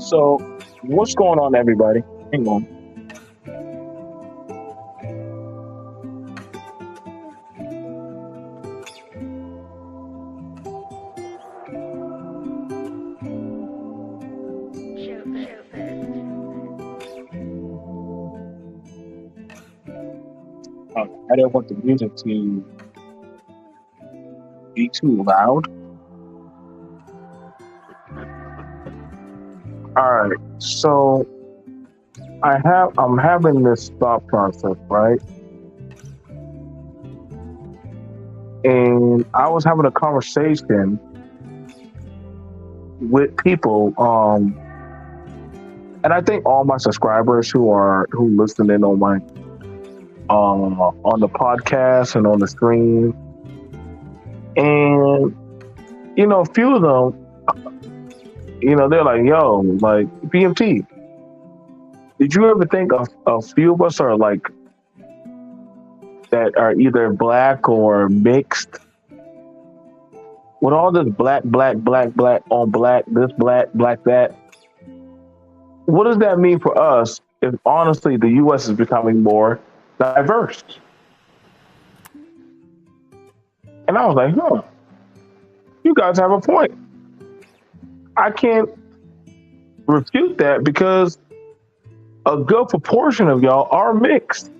So, what's going on, everybody? Hang on. I don't want the music to be too loud. All right. So, I'm having this thought process, right? And I was having a conversation with people, and I think all my subscribers who listen in on the podcast and on the stream, and a few of them, they're like, "Yo, like BMT, did you ever think a few of us are like that are either black or mixed with all this black on black, this black that? What does that mean for us if honestly the U.S. is becoming more diverse?" And I was like, "Huh, you guys have a point. I can't refute that because a good proportion of y'all are mixed."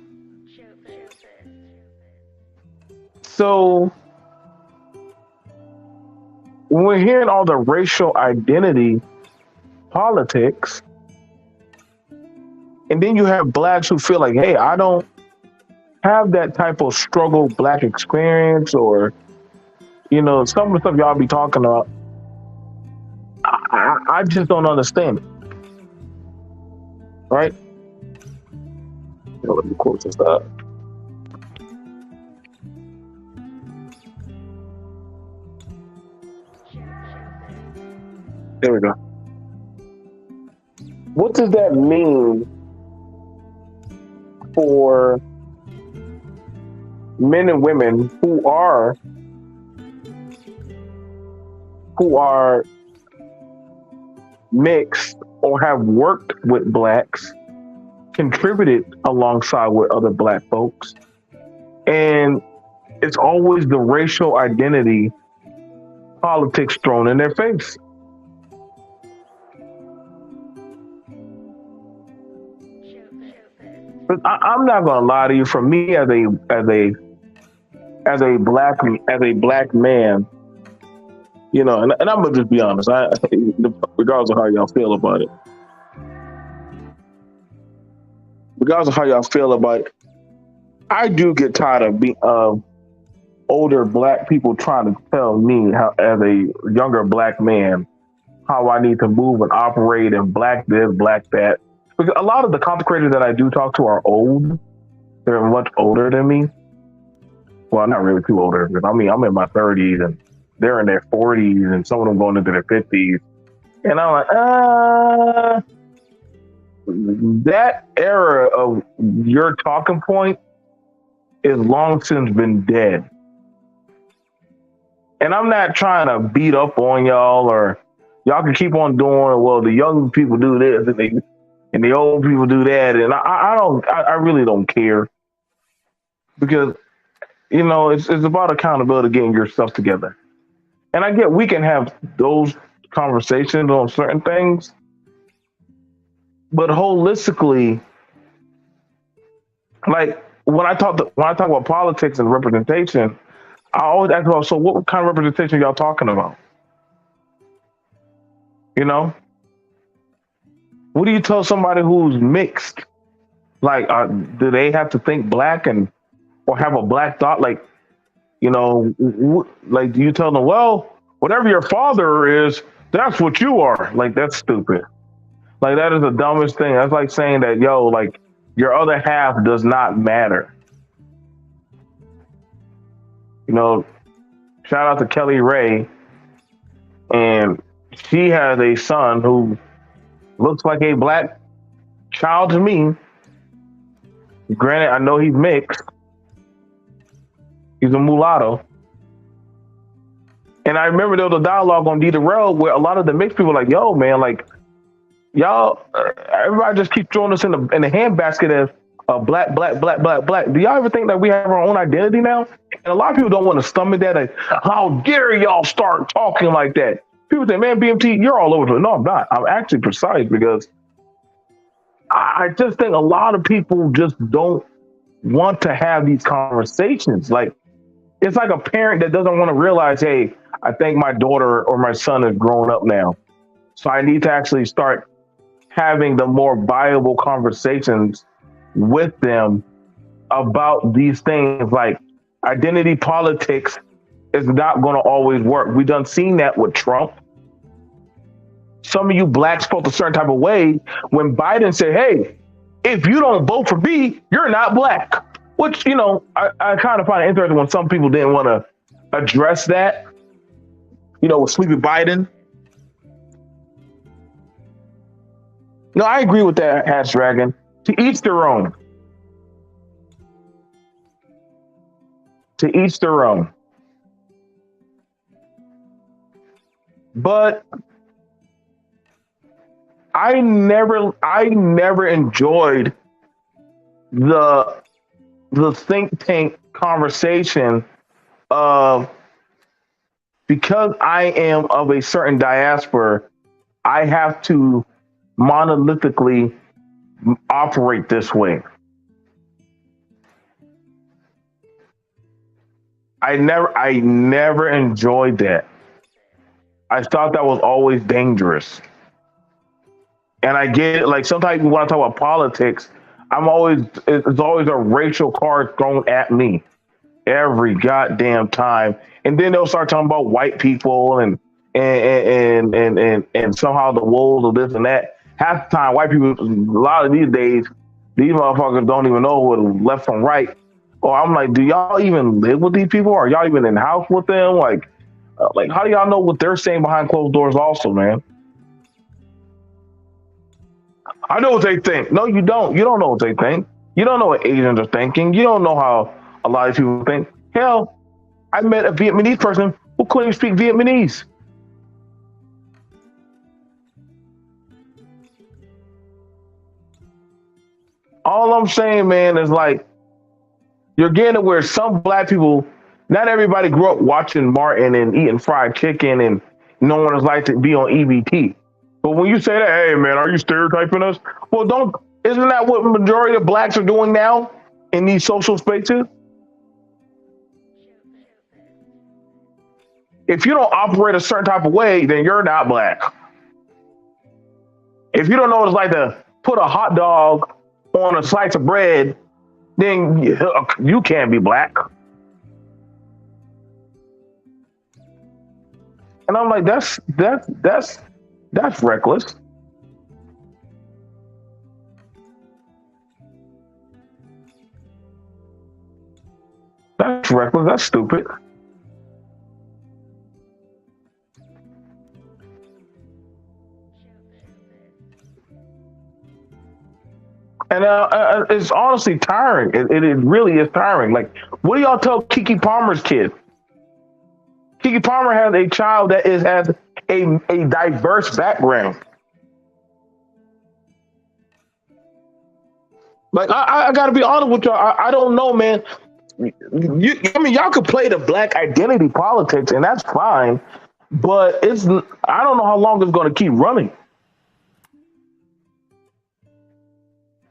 So when we're hearing all the racial identity politics, and then you have blacks who feel like, hey, I don't have that type of struggle black experience, or some of the stuff y'all be talking about, I just don't understand it, right? Let me quote this up. There we go. What does that mean for men and women who are mixed or have worked with blacks, contributed alongside with other black folks, and it's always the racial identity politics thrown in their face? But I'm not gonna lie to you. For me, as a black man, and I'm gonna just be honest. Regardless of how y'all feel about it, regardless of how y'all feel about it, I do get tired of older black people trying to tell me how, as a younger black man, how I need to move and operate and black this, black that. Because a lot of the content creators that I do talk to are old. They're much older than me. Well, not really too older, because I mean, I'm in my 30s and they're in their 40s and some of them going into their 50s. And I'm like, that era of your talking point is long since been dead. And I'm not trying to beat up on y'all, or y'all can keep on doing, well, the young people do this and the old people do that. And I really don't care, because, it's about accountability, getting your stuff together. And I get we can have those conversations on certain things, but holistically, like when I talk about politics and representation, I always ask about, so what kind of representation y'all talking about? What do you tell somebody who's mixed? Like, do they have to think black or have a black thought? Like, like, do you tell them, well, whatever your father is, that's what you are? Like, that's stupid. Like, that is the dumbest thing. That's like saying that, yo, like, your other half does not matter. Shout out to Kelly Ray, and she has a son who looks like a black child to me. Granted, I know he's mixed. He's a mulatto. And I remember there was a dialogue on D the Road where a lot of the mixed people were like, yo, man, like, Y'all, everybody just keep throwing us in the handbasket as black, black, black, black, black. Do y'all ever think that we have our own identity now? And a lot of people don't want to stomach that. Like, how dare y'all start talking like that? People say, "Man, BMT, you're all over the." No, I'm not. I'm actually precise because I just think a lot of people just don't want to have these conversations. Like, it's like a parent that doesn't want to realize, hey, I think my daughter or my son is grown up now. So I need to actually start having the more viable conversations with them about these things. Like, identity politics is not going to always work. We done seen that with Trump. Some of you blacks felt a certain type of way when Biden said, hey, if you don't vote for me, you're not black. Which, I kind of find it interesting when some people didn't want to address that, with Sleepy Biden. No, I agree with that, Hatch Dragon. To each their own. To each their own. But I never enjoyed the think tank conversation of, because I am of a certain diaspora, I have to monolithically operate this way. I never enjoyed that. I thought that was always dangerous. And I get it. Like, sometimes when I talk about politics, it's always a racial card thrown at me every goddamn time. And then they'll start talking about white people and somehow the woes of this and that. Half the time, white people, a lot of these days, these motherfuckers don't even know what left from right. Or I'm like, do y'all even live with these people? Are y'all even in the house with them? Like, how do y'all know what they're saying behind closed doors? Also, man, I know what they think. No, you don't. You don't know what they think. You don't know what Asians are thinking. You don't know how a lot of people think. Hell, I met a Vietnamese person who couldn't even speak Vietnamese. All I'm saying, man, is like, you're getting to where some black people, not everybody grew up watching Martin and eating fried chicken and no one is like to be on EBT. But when you say that, hey man, are you stereotyping us? Well, don't. Isn't that what majority of blacks are doing now in these social spaces? If you don't operate a certain type of way, then you're not black. If you don't know what it's like to put a hot dog on a slice of bread, then you can't be black. And I'm like, that's reckless. That's reckless. That's stupid. And it's honestly tiring. It really is tiring. Like, what do y'all tell Kiki Palmer's kid? Kiki Palmer has a child that has a diverse background. Like, I got to be honest with y'all. I don't know, man. I mean, y'all could play the black identity politics, and that's fine. But I don't know how long it's going to keep running.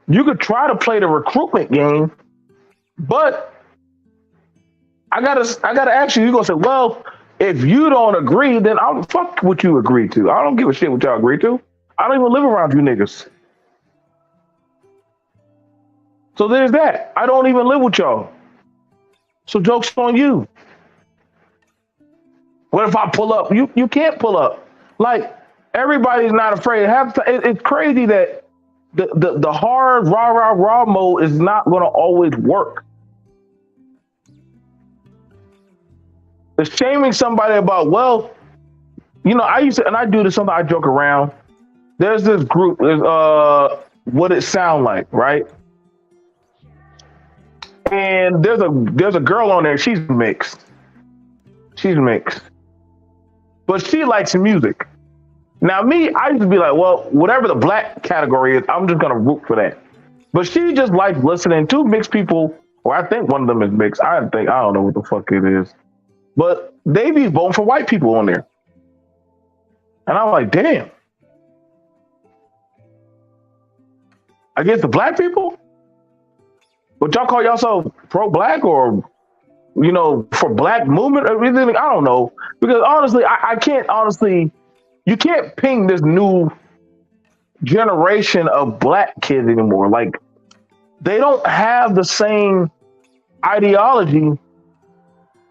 You could try to play the recruitment game, but I gotta ask you. You gonna say, well, if you don't agree, then I'll fuck what you agree to. I don't give a shit what y'all agree to. I don't even live around you niggas. So there's that. I don't even live with y'all. So joke's on you. What if I pull up? You can't pull up. Like, everybody's not afraid. It's crazy that the hard rah rah rah mode is not gonna always work. The shaming somebody about, well, I used to, and I do this something, I joke around. There's this group, what it sound like, right? And there's a girl on there. She's mixed. She's mixed, but she likes music. Now, me, I used to be like, well, whatever the black category is, I'm just gonna root for that. But she just likes listening to mixed people, or I think one of them is mixed. I don't know what the fuck it is, but they be voting for white people on there, and I'm like, damn, against the black people. But y'all call yourself pro-black or for black movement or anything? I don't know because honestly, I can't honestly. You can't ping this new generation of black kids anymore. Like they don't have the same ideology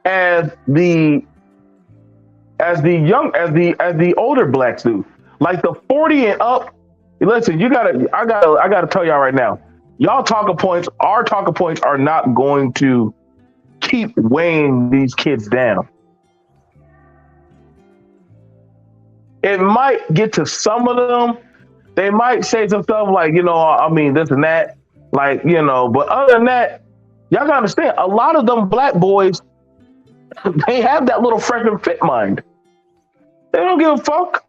as the older blacks do. Like the 40 and up. Listen, I gotta tell y'all right now. Y'all talking points, our talking points are not going to keep weighing these kids down. It might get to some of them. They might say some stuff like, I mean, this and that, like, but other than that, y'all gotta understand, a lot of them black boys, they have that little fresh and fit mind. They don't give a fuck.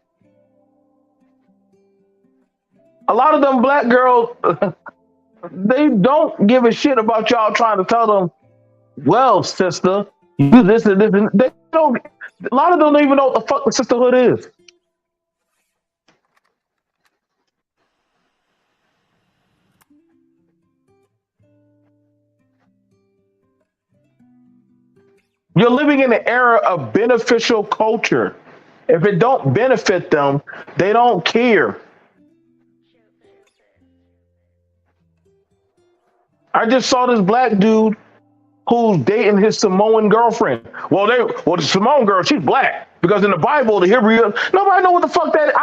A lot of them black girls, they don't give a shit about y'all trying to tell them, well, sister, you this and this. And they don't, a lot of them don't even know what the fuck the sisterhood is. You're living in an era of beneficial culture. If it don't benefit them, they don't care. I just saw this black dude who's dating his Samoan girlfriend. Well, the Samoan girl, she's black because in the Bible, the Hebrew, nobody know what the fuck that.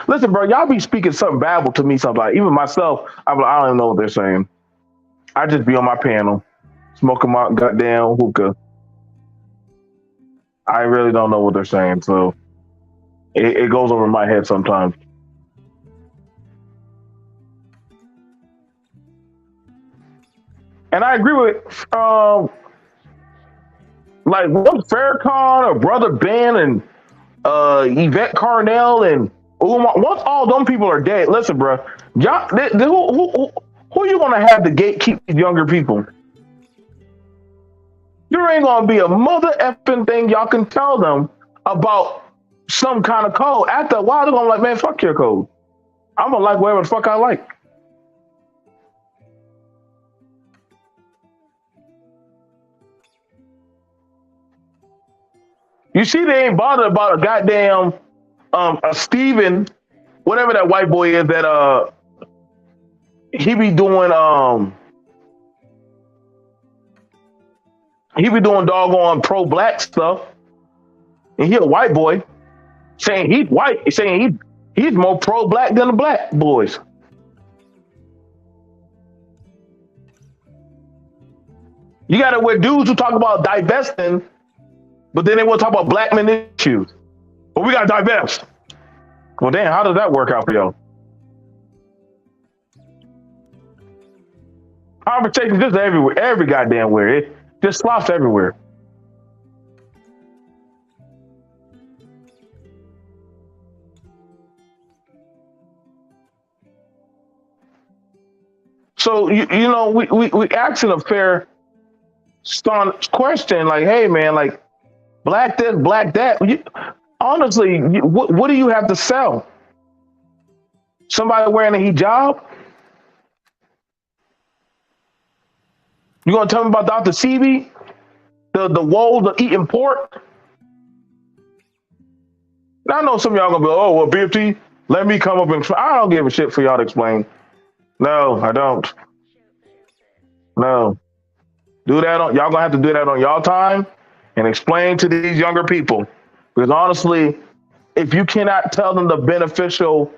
Listen, bro, y'all be speaking something babble to me sometimes. Even myself, I'm like, I don't even know what they're saying. I just be on my panel, smoking my goddamn hookah. I really don't know what they're saying, so it goes over my head sometimes. And I agree with like once Farrakhan or Brother Ben and Yvette Carnell and Umar, once all them people are dead, listen, bro, y'all, who you gonna have to gatekeep these younger people? There ain't gonna be a mother effing thing y'all can tell them about some kind of code. After a while, they're gonna be like, man, fuck your code. I'm gonna like whatever the fuck I like. You see, they ain't bothered about a goddamn a Steven, whatever that white boy is that he be doing he be doing doggone pro black stuff, and he a white boy saying he's white, saying he's more pro black than the black boys. You got it with dudes who talk about divesting, but then they want to talk about black men issues. But we got to divest. Well, damn, how does that work out for y'all? Conversations just everywhere, every goddamn where. It just slops everywhere. So we asking a fair question like, hey man, like black this, black that. Honestly, what do you have to sell? Somebody wearing a hijab? You gonna tell me about Dr. Sebi? The woes of eating pork? Now, I know some of y'all gonna be, oh well, B.M.T, let me come up and I don't give a shit for y'all to explain. No, I don't. No. Do that on y'all gonna have to do that on y'all time and explain to these younger people. Because honestly, if you cannot tell them the beneficial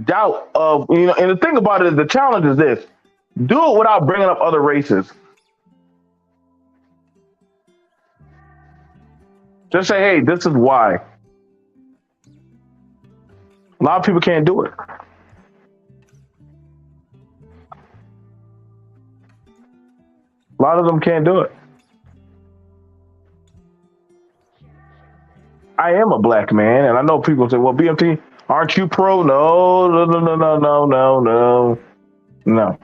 doubt of, and the thing about it is the challenge is this: do it without bringing up other races. Just say, hey, this is why. A lot of people can't do it. A lot of them can't do it. I am a black man, and I know people say, well, B.M.T, Aren't you pro? No, no, no, no, no, no, no, no,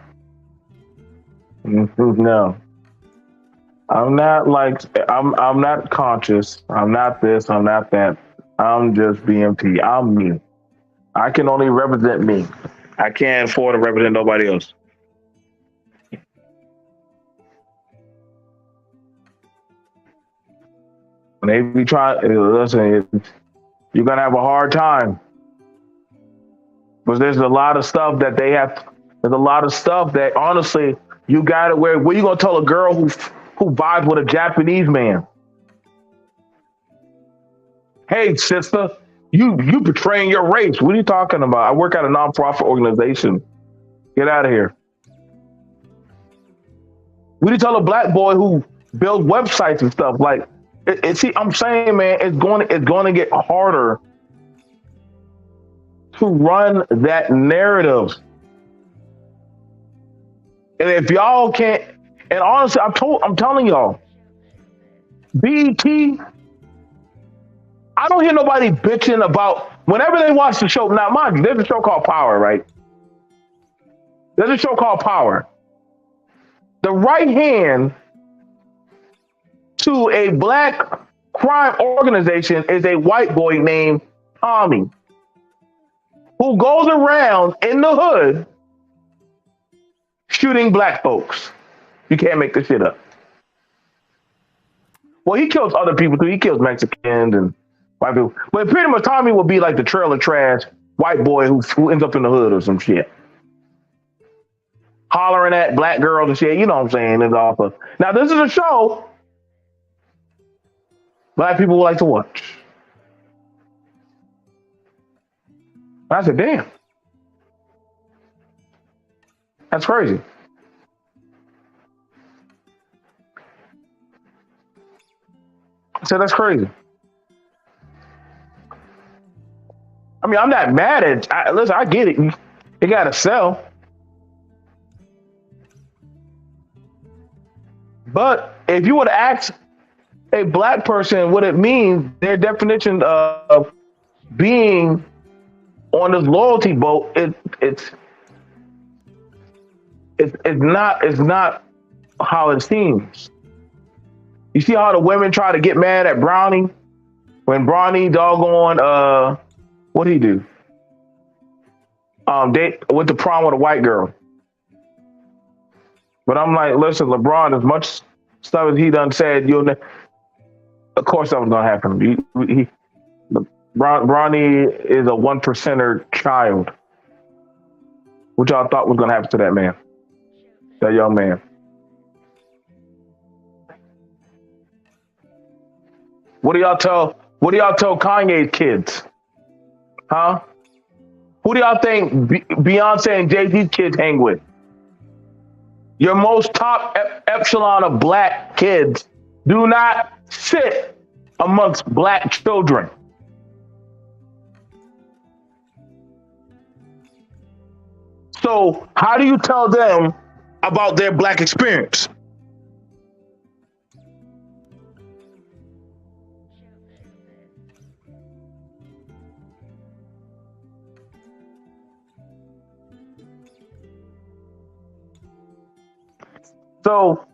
no, no. I'm not like I'm not conscious. I'm not this. I'm not that. I'm just BMT. I'm me. I can only represent me. I can't afford to represent nobody else. When they be trying, listen, you're gonna have a hard time because there's a lot of stuff that they have. There's a lot of stuff that honestly you got to wear. What you gonna tell a girl who vibes with a Japanese man? Hey, sister, you betraying your race. What are you talking about? I work at a nonprofit organization. Get out of here. What do you tell a black boy who builds websites and stuff? Like, see, I'm saying, man, it's going to get harder to run that narrative. And if y'all can't, and honestly, I'm telling y'all, BET, I don't hear nobody bitching about whenever they watch the show. Now, mind you, there's a show called Power, right? There's a show called Power. The right hand to a black crime organization is a white boy named Tommy, who goes around in the hood shooting black folks. You can't make this shit up. Well, he kills other people too. He kills Mexicans and white people. But pretty much Tommy will be like the trailer trash white boy who ends up in the hood or some shit. Hollering at black girls and shit. You know what I'm saying? It's awful. Now, this is a show black people would like to watch. I said, damn, that's crazy. I said, that's crazy. I mean, I'm not mad at. Listen, I get it. You got to sell, but if you would ask a black person what it means, their definition of being on this loyalty boat, it's not how it seems. You see how the women try to get mad at Brownie when Brownie doggone what did he do? They went to prom with a white girl. But I'm like, listen, LeBron, as much stuff as he done said, of course that was gonna happen. Bronny is a one percenter child. What y'all thought was gonna happen to that man, that young man? What do y'all tell? What do y'all tell Kanye's kids? Huh? Who do y'all think Beyonce and Jay-Z's kids hang with? Your most top epsilon of black kids do not sit amongst black children. So how do you tell them about their black experience? So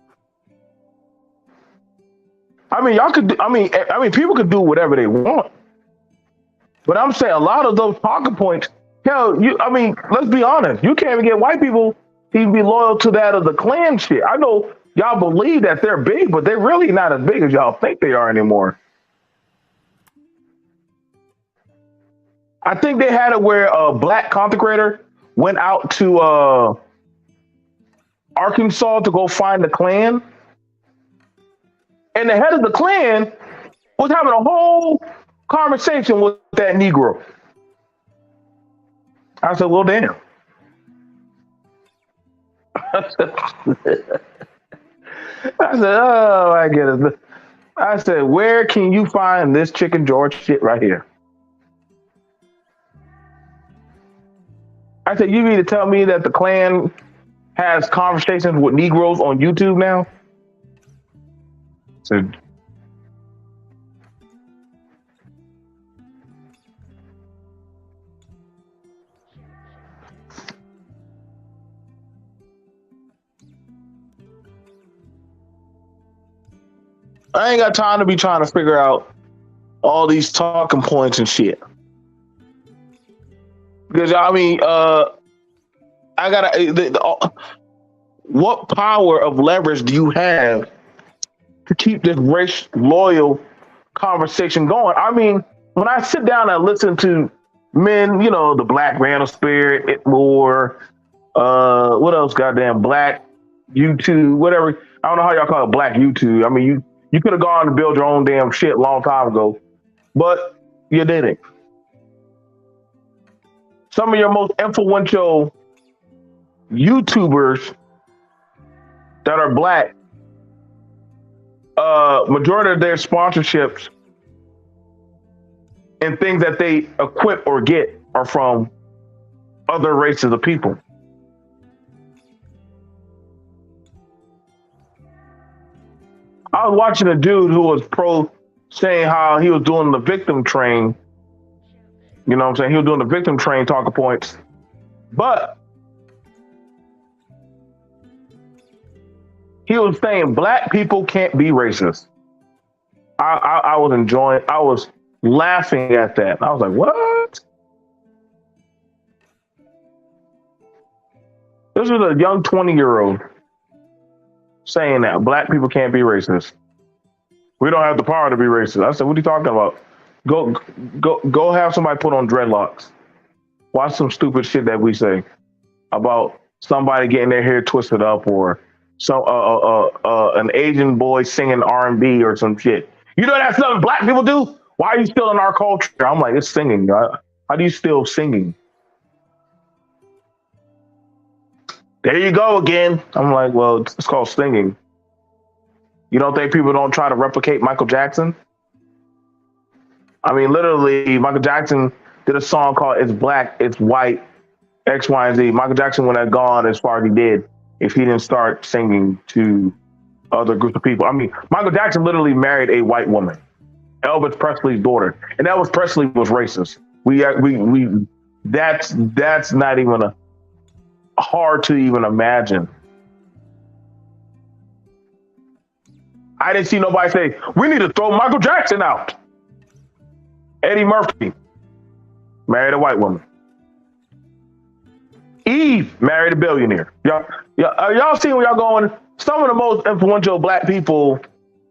I mean, y'all could. I mean, people could do whatever they want. But I'm saying a lot of those talking points. Hell, you. I mean, let's be honest. You can't even get white people to even be loyal to that of the Klan shit. I know y'all believe that they're big, but they're really not as big as y'all think they are anymore. I think they had it where a black content creator went out to Arkansas to go find the Klan, and the head of the Klan was having a whole conversation with that Negro. I said, well, damn. I said, oh, I get it. I said, where can you find this Chicken George shit right here? I said, you mean to tell me that the Klan has conversations with Negroes on YouTube now? So, I ain't got time to be trying to figure out all these talking points and shit. Because I mean, I gotta. What power of leverage do you have to keep this race loyal conversation going? I mean, when I sit down and listen to men, the Black Randall Spirit, More, what else? Goddamn Black YouTube, whatever. I don't know how y'all call it Black YouTube. I mean, you could have gone to build your own damn shit a long time ago, but you didn't. Some of your most influential YouTubers that are Black, majority of their sponsorships and things that they equip or get are from other races of people. I was watching a dude who was pro saying how he was doing the victim train. You know what I'm saying? He was doing the victim train talking points. But he was saying Black people can't be racist. I was laughing at that. I was like, what? This was a young 20-year-old saying that Black people can't be racist. We don't have the power to be racist. I said, what are you talking about? Go have somebody put on dreadlocks. Watch some stupid shit that we say about somebody getting their hair twisted up or some an Asian boy singing R&B or some shit. You know that's something Black people do? Why are you still in our culture? I'm like, it's singing. How do you still singing? There you go again. I'm like, well, it's called singing. You don't think people don't try to replicate Michael Jackson? I mean, literally, Michael Jackson did a song called It's Black, It's White, X, Y, and Z. Michael Jackson wouldn't have gone as far as he did if he didn't start singing to other groups of people. I mean, Michael Jackson literally married a white woman, Elvis Presley's daughter. And Elvis Presley was racist. That's not even hard to even imagine. I didn't see nobody say, we need to throw Michael Jackson out. Eddie Murphy married a white woman. Eve married a billionaire. Y'all see where y'all going? Some of the most influential Black people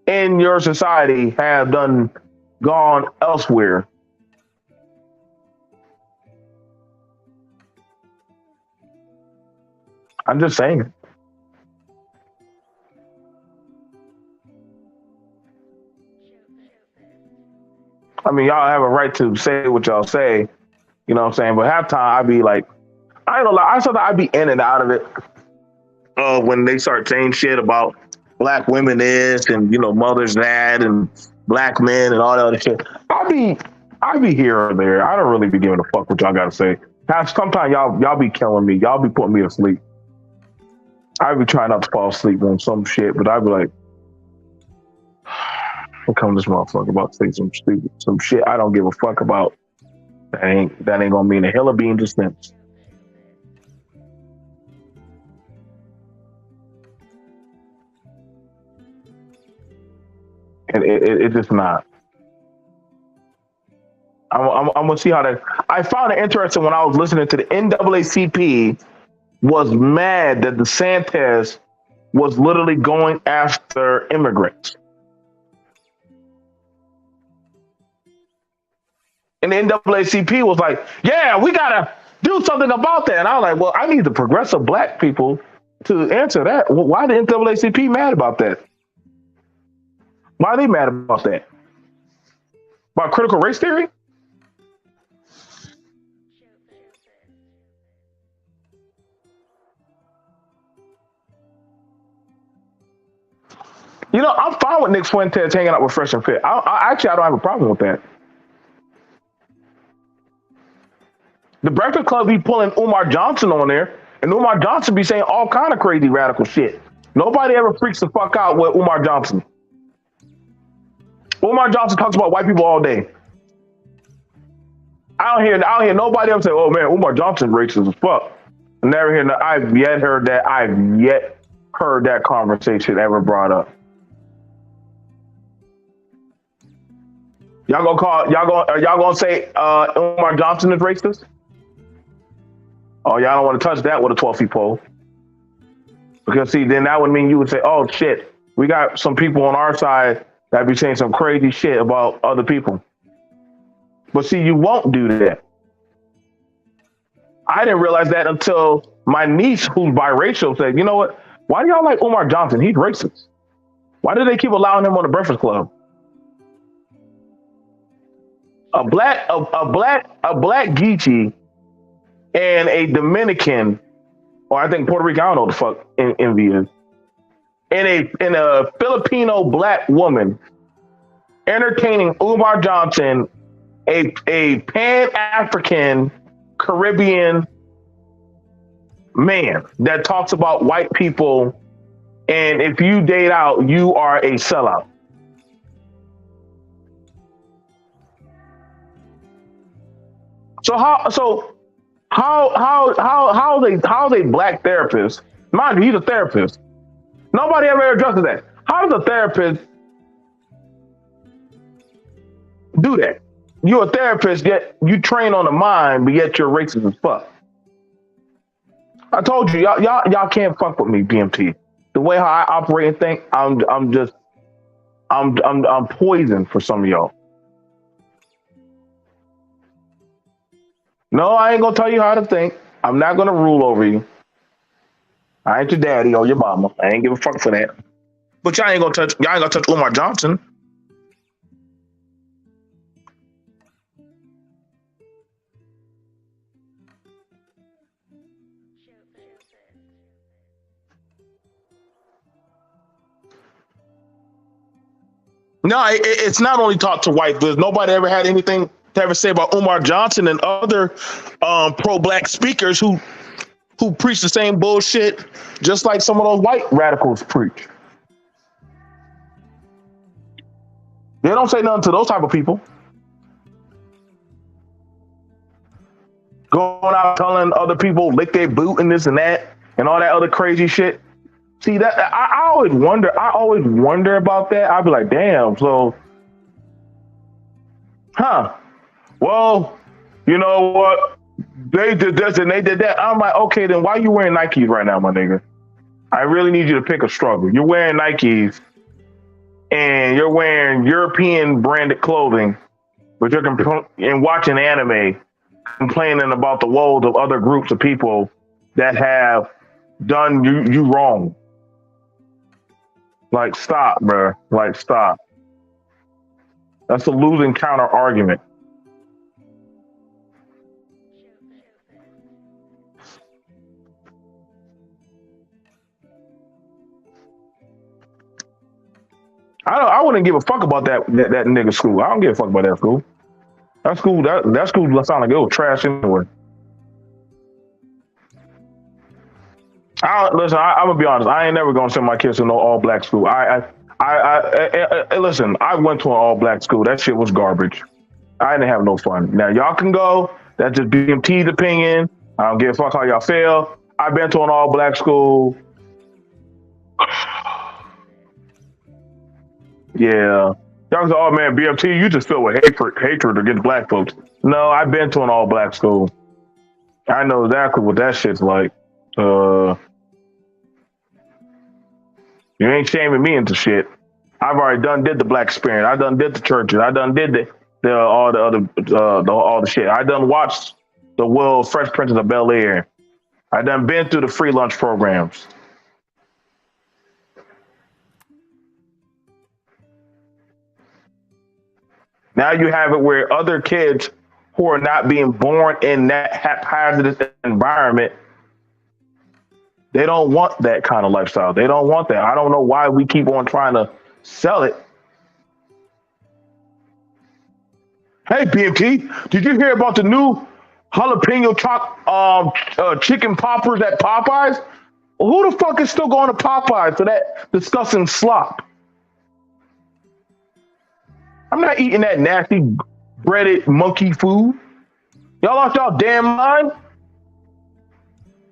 in your society have gone elsewhere. I'm just saying. I mean, y'all have a right to say what y'all say, you know what I'm saying? But halftime, I'd be like, I ain't gonna lie, I'd be in and out of it when they start saying shit about Black women this and, mothers that and Black men and all that other shit. I'd be here or there. I don't really be giving a fuck what y'all gotta say. Sometimes y'all be killing me. Y'all be putting me to sleep. I'd be trying not to fall asleep on some shit, but I'd be like, I'll come this motherfucker about to say some shit I don't give a fuck about. That ain't gonna mean a hill of beans or stems. And it just not. I'm gonna see how that. I found it interesting when I was listening to the NAACP was mad that DeSantis was literally going after immigrants. And the NAACP was like, yeah, we gotta do something about that. And I was like, well, I need the progressive Black people to answer that. Well, why the NAACP mad about that? Why are they mad about that? About critical race theory? I'm fine with Nick Fuentes hanging out with Fresh and Fit. I don't have a problem with that. The Breakfast Club be pulling Umar Johnson on there, and Umar Johnson be saying all kind of crazy radical shit. Nobody ever freaks the fuck out with Umar Johnson. Umar Johnson talks about white people all day. I don't hear nobody ever say, "Oh man, Umar Johnson racist as fuck." I've yet heard that. I've yet heard that conversation ever brought up. Y'all gonna say Umar Johnson is racist? Oh, y'all don't want to touch that with a 12 feet pole. Because see, then that would mean you would say, "Oh shit, we got some people on our side that be saying some crazy shit about other people." But see, you won't do that. I didn't realize that until my niece, who's biracial, said, "You know what? Why do y'all like Umar Johnson? He's racist. Why do they keep allowing him on the Breakfast Club?" A black Geechee and a Dominican, or I think Puerto Rican, I don't know what the fuck envy is, and a Filipino black woman entertaining Umar Johnson, a Pan African Caribbean man that talks about white people, and if you date out, you are a sellout. So how they black therapist? Mind you, he's a therapist. Nobody ever addresses that. How does a therapist do that? You're a therapist, yet you train on the mind, but yet you're racist as fuck. I told you, y'all can't fuck with me, BMT. The way how I operate and think, I'm poison for some of y'all. No, I ain't gonna tell you how to think. I'm not gonna rule over you. I ain't your daddy or your mama. I ain't give a fuck for that. But y'all ain't gonna touch Umar Johnson. No, it's not only taught to white, but nobody ever had anything to ever say about Umar Johnson and other pro-black speakers who preach the same bullshit, just like some of those white radicals preach. They don't say nothing to those type of people. Going out telling other people lick their boot and this and that and all that other crazy shit. See that I always wonder. I always wonder about that. I'd be like, damn. So, huh? Well, you know what? They did this and they did that. I'm like, okay, then why are you wearing Nikes right now, my nigga? I really need you to pick a struggle. You're wearing Nikes and you're wearing European branded clothing, but you're and watching anime, complaining about the woes of other groups of people that have done you wrong. Like, stop, bro. Like, stop. That's a losing counter argument. I wouldn't give a fuck about that nigga school. I don't give a fuck about that school. That school sound like it was trash anyway. I'm gonna be honest. I ain't never gonna send my kids to no all black school. Listen. I went to an all black school. That shit was garbage. I didn't have no fun. Now y'all can go. That's just BMT's opinion. I don't give a fuck how y'all feel. I've been to an all black school. Yeah. Y'all say, oh man, BMT, you just filled with hatred against black folks. No, I've been to an all black school. I know exactly what that shit's like. Uh, you ain't shaming me into shit. I've already did the black experience. I done did the churches. I done did the all the other all the shit. I done watched the World Fresh Prince of Bel Air. I done been through the free lunch programs. Now you have it where other kids who are not being born in that haphazardous environment, they don't want that kind of lifestyle. They don't want that. I don't know why we keep on trying to sell it. Hey, BMT, did you hear about the new jalapeno chicken poppers at Popeyes? Well, who the fuck is still going to Popeyes for that disgusting slop? I'm not eating that nasty breaded monkey food. Y'all lost y'all damn mind?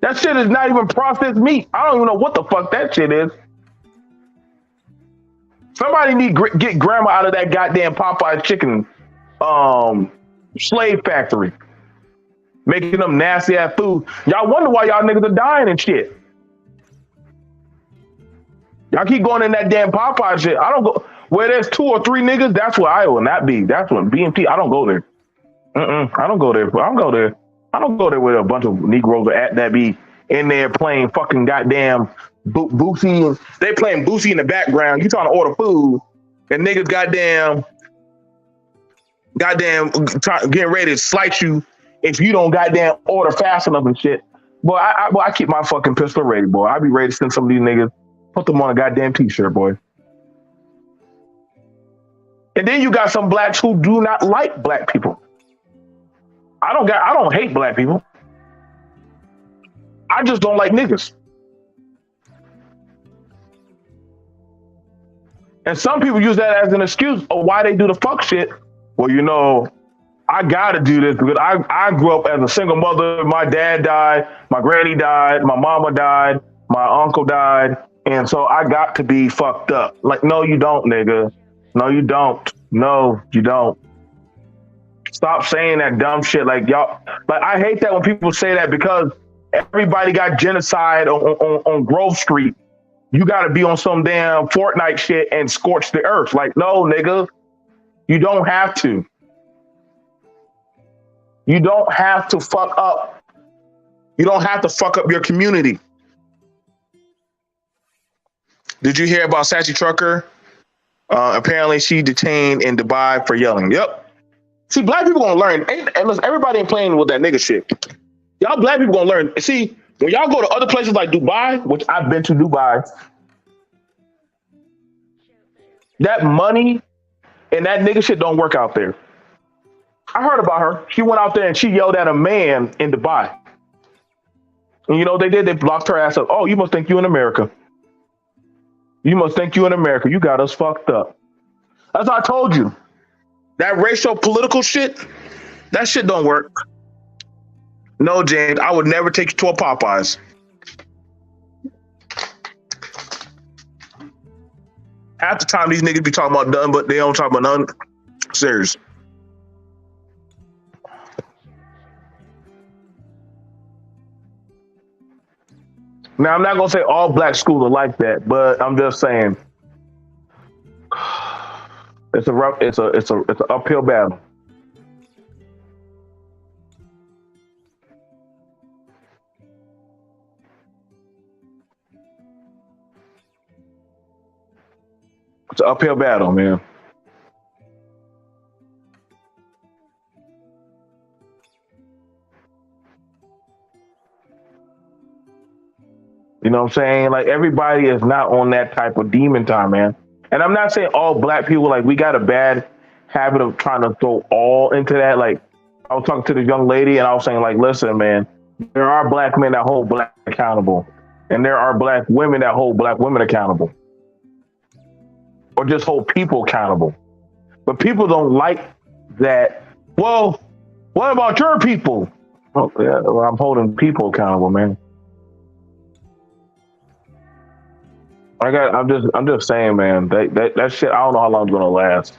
That shit is not even processed meat. I don't even know what the fuck that shit is. Somebody need get grandma out of that goddamn Popeye chicken um slave factory, making them nasty ass food. Y'all wonder why y'all niggas are dying and shit. Y'all keep going in that damn Popeye shit. I don't go where there's two or three niggas. That's where I will not be. That's what B.M.T. I don't go there. I don't go there. I don't go there. I don't go there with a bunch of Negroes at that be in there playing fucking goddamn Boosie. They playing Boosie in the background. You trying to order food, and niggas getting ready to slice you if you don't goddamn order fast enough and shit. Boy, I keep my fucking pistol ready, boy. I be ready to send some of these niggas, put them on a goddamn t-shirt, boy. And then you got some blacks who do not like black people. I don't hate black people. I just don't like niggas. And some people use that as an excuse of why they do the fuck shit. Well, you know, I gotta do this because I grew up as a single mother. My dad died, my granny died, my mama died, my uncle died, and so I got to be fucked up. Like, no, you don't, nigga. No, you don't. No, you don't. Stop saying that dumb shit. Like, y'all, like, I hate that when people say that because everybody got genocide on Grove Street. You got to be on some damn Fortnite shit and scorch the earth. Like, no, nigga, you don't have to. You don't have to fuck up. You don't have to fuck up your community. Did you hear about Sassy Trucker? Apparently, she detained in Dubai for yelling. Yep. See, black people gonna learn. And listen, everybody ain't playing with that nigga shit. Y'all black people gonna learn. See, when y'all go to other places like Dubai, which I've been to Dubai, that money and that nigga shit don't work out there. I heard about her. She went out there and she yelled at a man in Dubai. And you know what they did? They blocked her ass up. Oh, you must think you in America. You must think you in America. You got us fucked up. As I told you, that racial political shit, that shit don't work. No, James, I would never take you to a Popeyes. Half the time these niggas be talking about none, but they don't talk about none. Serious. Now, I'm not gonna say all black schools are like that, but I'm just saying it's an uphill battle. It's an uphill battle, man. You know what I'm saying? Like, everybody is not on that type of demon time, man. And I'm not saying all black people, like, we got a bad habit of trying to throw all into that. Like, I was talking to this young lady and I was saying, like, listen, man, there are black men that hold black accountable. And there are black women that hold black women accountable. Or just hold people accountable. But people don't like that. Well, what about your people? Oh, yeah, well, I'm holding people accountable, man. I'm just saying, man. That shit. I don't know how long it's gonna last.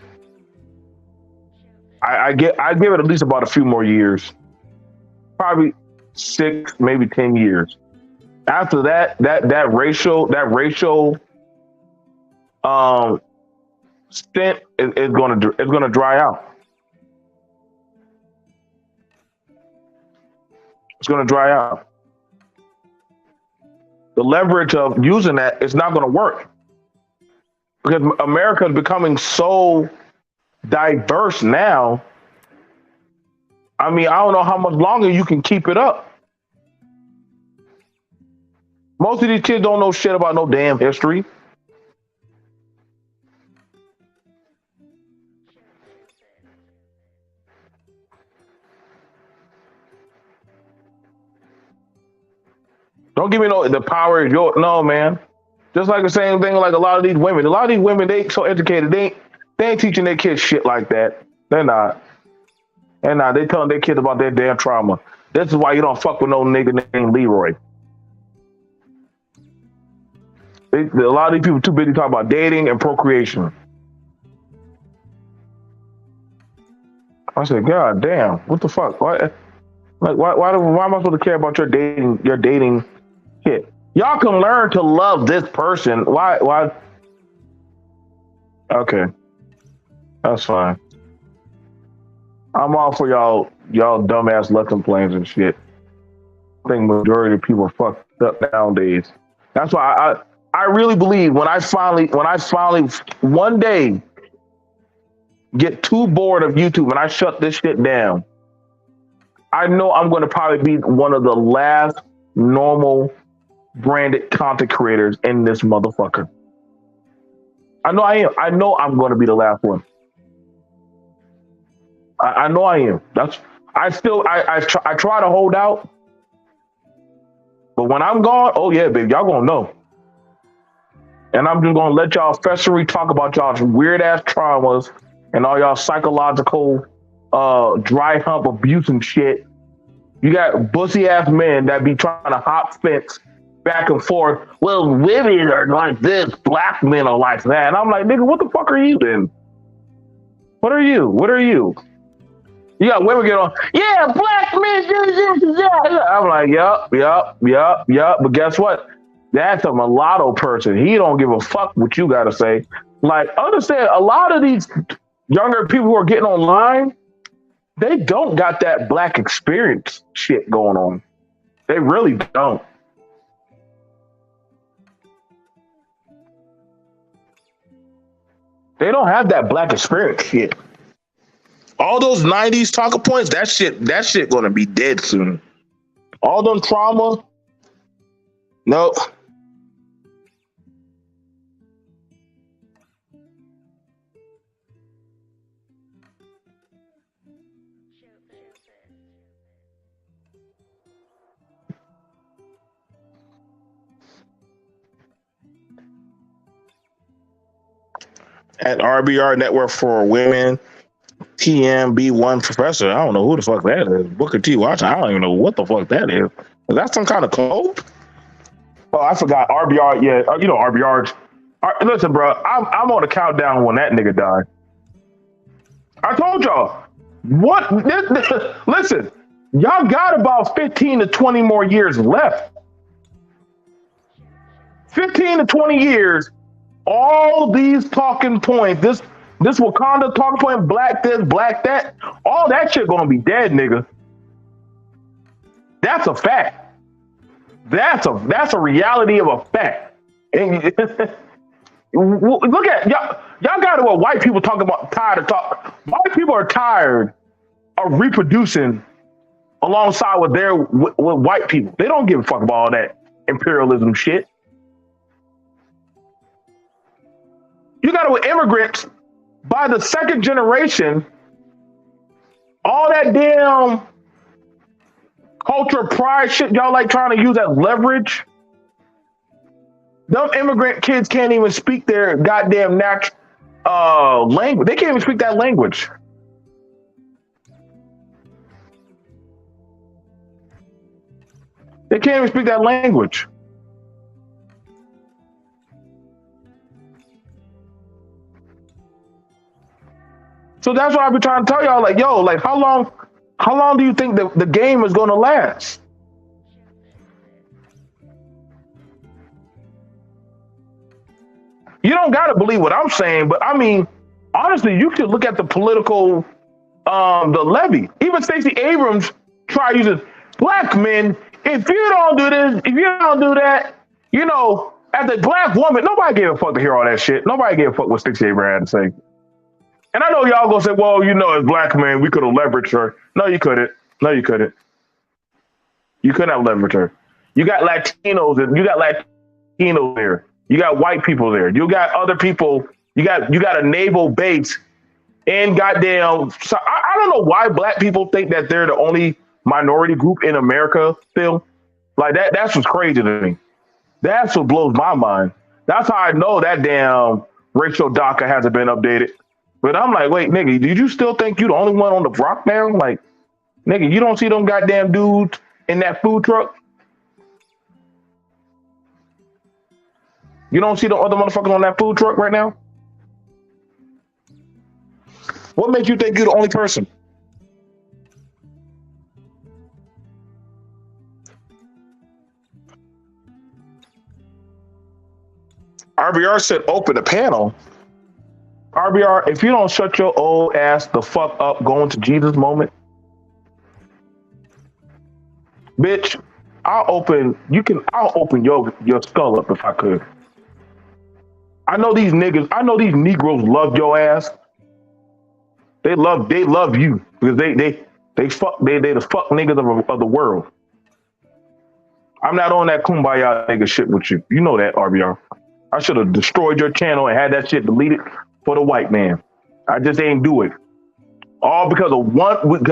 I give it at least about a few more years, probably 6, maybe 10 years. After that racial stint is gonna dry out. It's gonna dry out. The leverage of using that is not gonna work because America is becoming so diverse now. I mean, I don't know how much longer you can keep it up. Most of these kids don't know shit about no damn history. Don't give me no the power is yours. No, man. Just like the same thing, like a lot of these women. A lot of these women, they so educated, they ain't teaching their kids shit like that. They're not. They're not. They telling their kids about their damn trauma. This is why you don't fuck with no nigga named Leroy. A lot of these people too busy talking about dating and procreation. I said, God damn, what the fuck? Why am I supposed to care about your dating shit? Y'all can learn to love this person. Why? Okay, that's fine. I'm all for y'all dumbass lesson plans and shit. I think majority of people are fucked up nowadays. That's why I really believe when I finally one day get too bored of YouTube and I shut this shit down, I know I'm going to probably be one of the last normal branded content creators in this motherfucker. I know I am. I know I'm going to be the last one. I know I am. That's I still I try to hold out, but when I'm gone, oh yeah, baby, y'all gonna know. And I'm just gonna let y'all festery talk about y'all's weird ass traumas and all y'all psychological dry hump abuse and shit. You got bussy ass men that be trying to hop fence back and forth. Well, women are like this, black men are like that. And I'm like, nigga, what the fuck are you then? What are you? What are you? You got women get on, yeah, black men do this, yeah. I'm like, yup. But guess what? That's a mulatto person. He don't give a fuck what you gotta say. Like, understand, a lot of these younger people who are getting online, they don't got that black experience shit going on. They really don't. They don't have that black experience shit. All those '90s talking points, that shit gonna be dead soon. All them trauma, no. At RBR Network for Women, TMB1 Professor. I don't know who the fuck that is. Booker T. Watch. I don't even know what the fuck that is. Is that some kind of code? Oh, I forgot. RBR. Yeah, you know RBR. Listen, bro. I'm on a countdown when that nigga died. I told y'all. What? Listen, y'all got about 15 to 20 more years left. 15 to 20 years. All these talking points. This Wakanda talking point. Black this, black that. All that shit gonna be dead, nigga. That's a fact. That's a reality of a fact. And look at y'all. Y'all got to what white people talk about. Tired of talk. White people are tired of reproducing alongside with white people. They don't give a fuck about all that imperialism shit. You got to with immigrants by the second generation. All that damn culture pride shit y'all like trying to use as leverage. Them immigrant kids can't even speak their goddamn natural language. They can't even speak that language. They can't even speak that language. So that's why I be trying to tell y'all, like, yo, like how long do you think the game is gonna last? You don't gotta believe what I'm saying, but I mean, honestly, you could look at the political the levy. Even Stacey Abrams try using black men. If you don't do this, if you don't do that, as a black woman, nobody gave a fuck to hear all that shit. Nobody gave a fuck what Stacey Abrams had to say. And I know y'all gonna say, well, as black men, we could have leveraged her. No, you couldn't. No, you couldn't. You couldn't have leveraged her. You got Latinos and you got Latinos there. You got white people there. You got other people. You got a naval base and goddamn. So I don't know why black people think that they're the only minority group in America still. Like that. That's what's crazy to me. That's what blows my mind. That's how I know that damn racial DACA hasn't been updated. But I'm like, wait, nigga, did you still think you the only one on the block now? Like, nigga, you don't see them goddamn dudes in that food truck? You don't see the other motherfuckers on that food truck right now? What makes you think you're the only person? RBR said open the panel. RBR, if you don't shut your old ass the fuck up going to Jesus moment, bitch, I'll open your skull up if I could. I know these Negroes love your ass. They love you because they the fuck niggas of the world. I'm not on that kumbaya nigga shit with you. You know that, RBR. I should have destroyed your channel and had that shit deleted for the white man. I just ain't do it. All because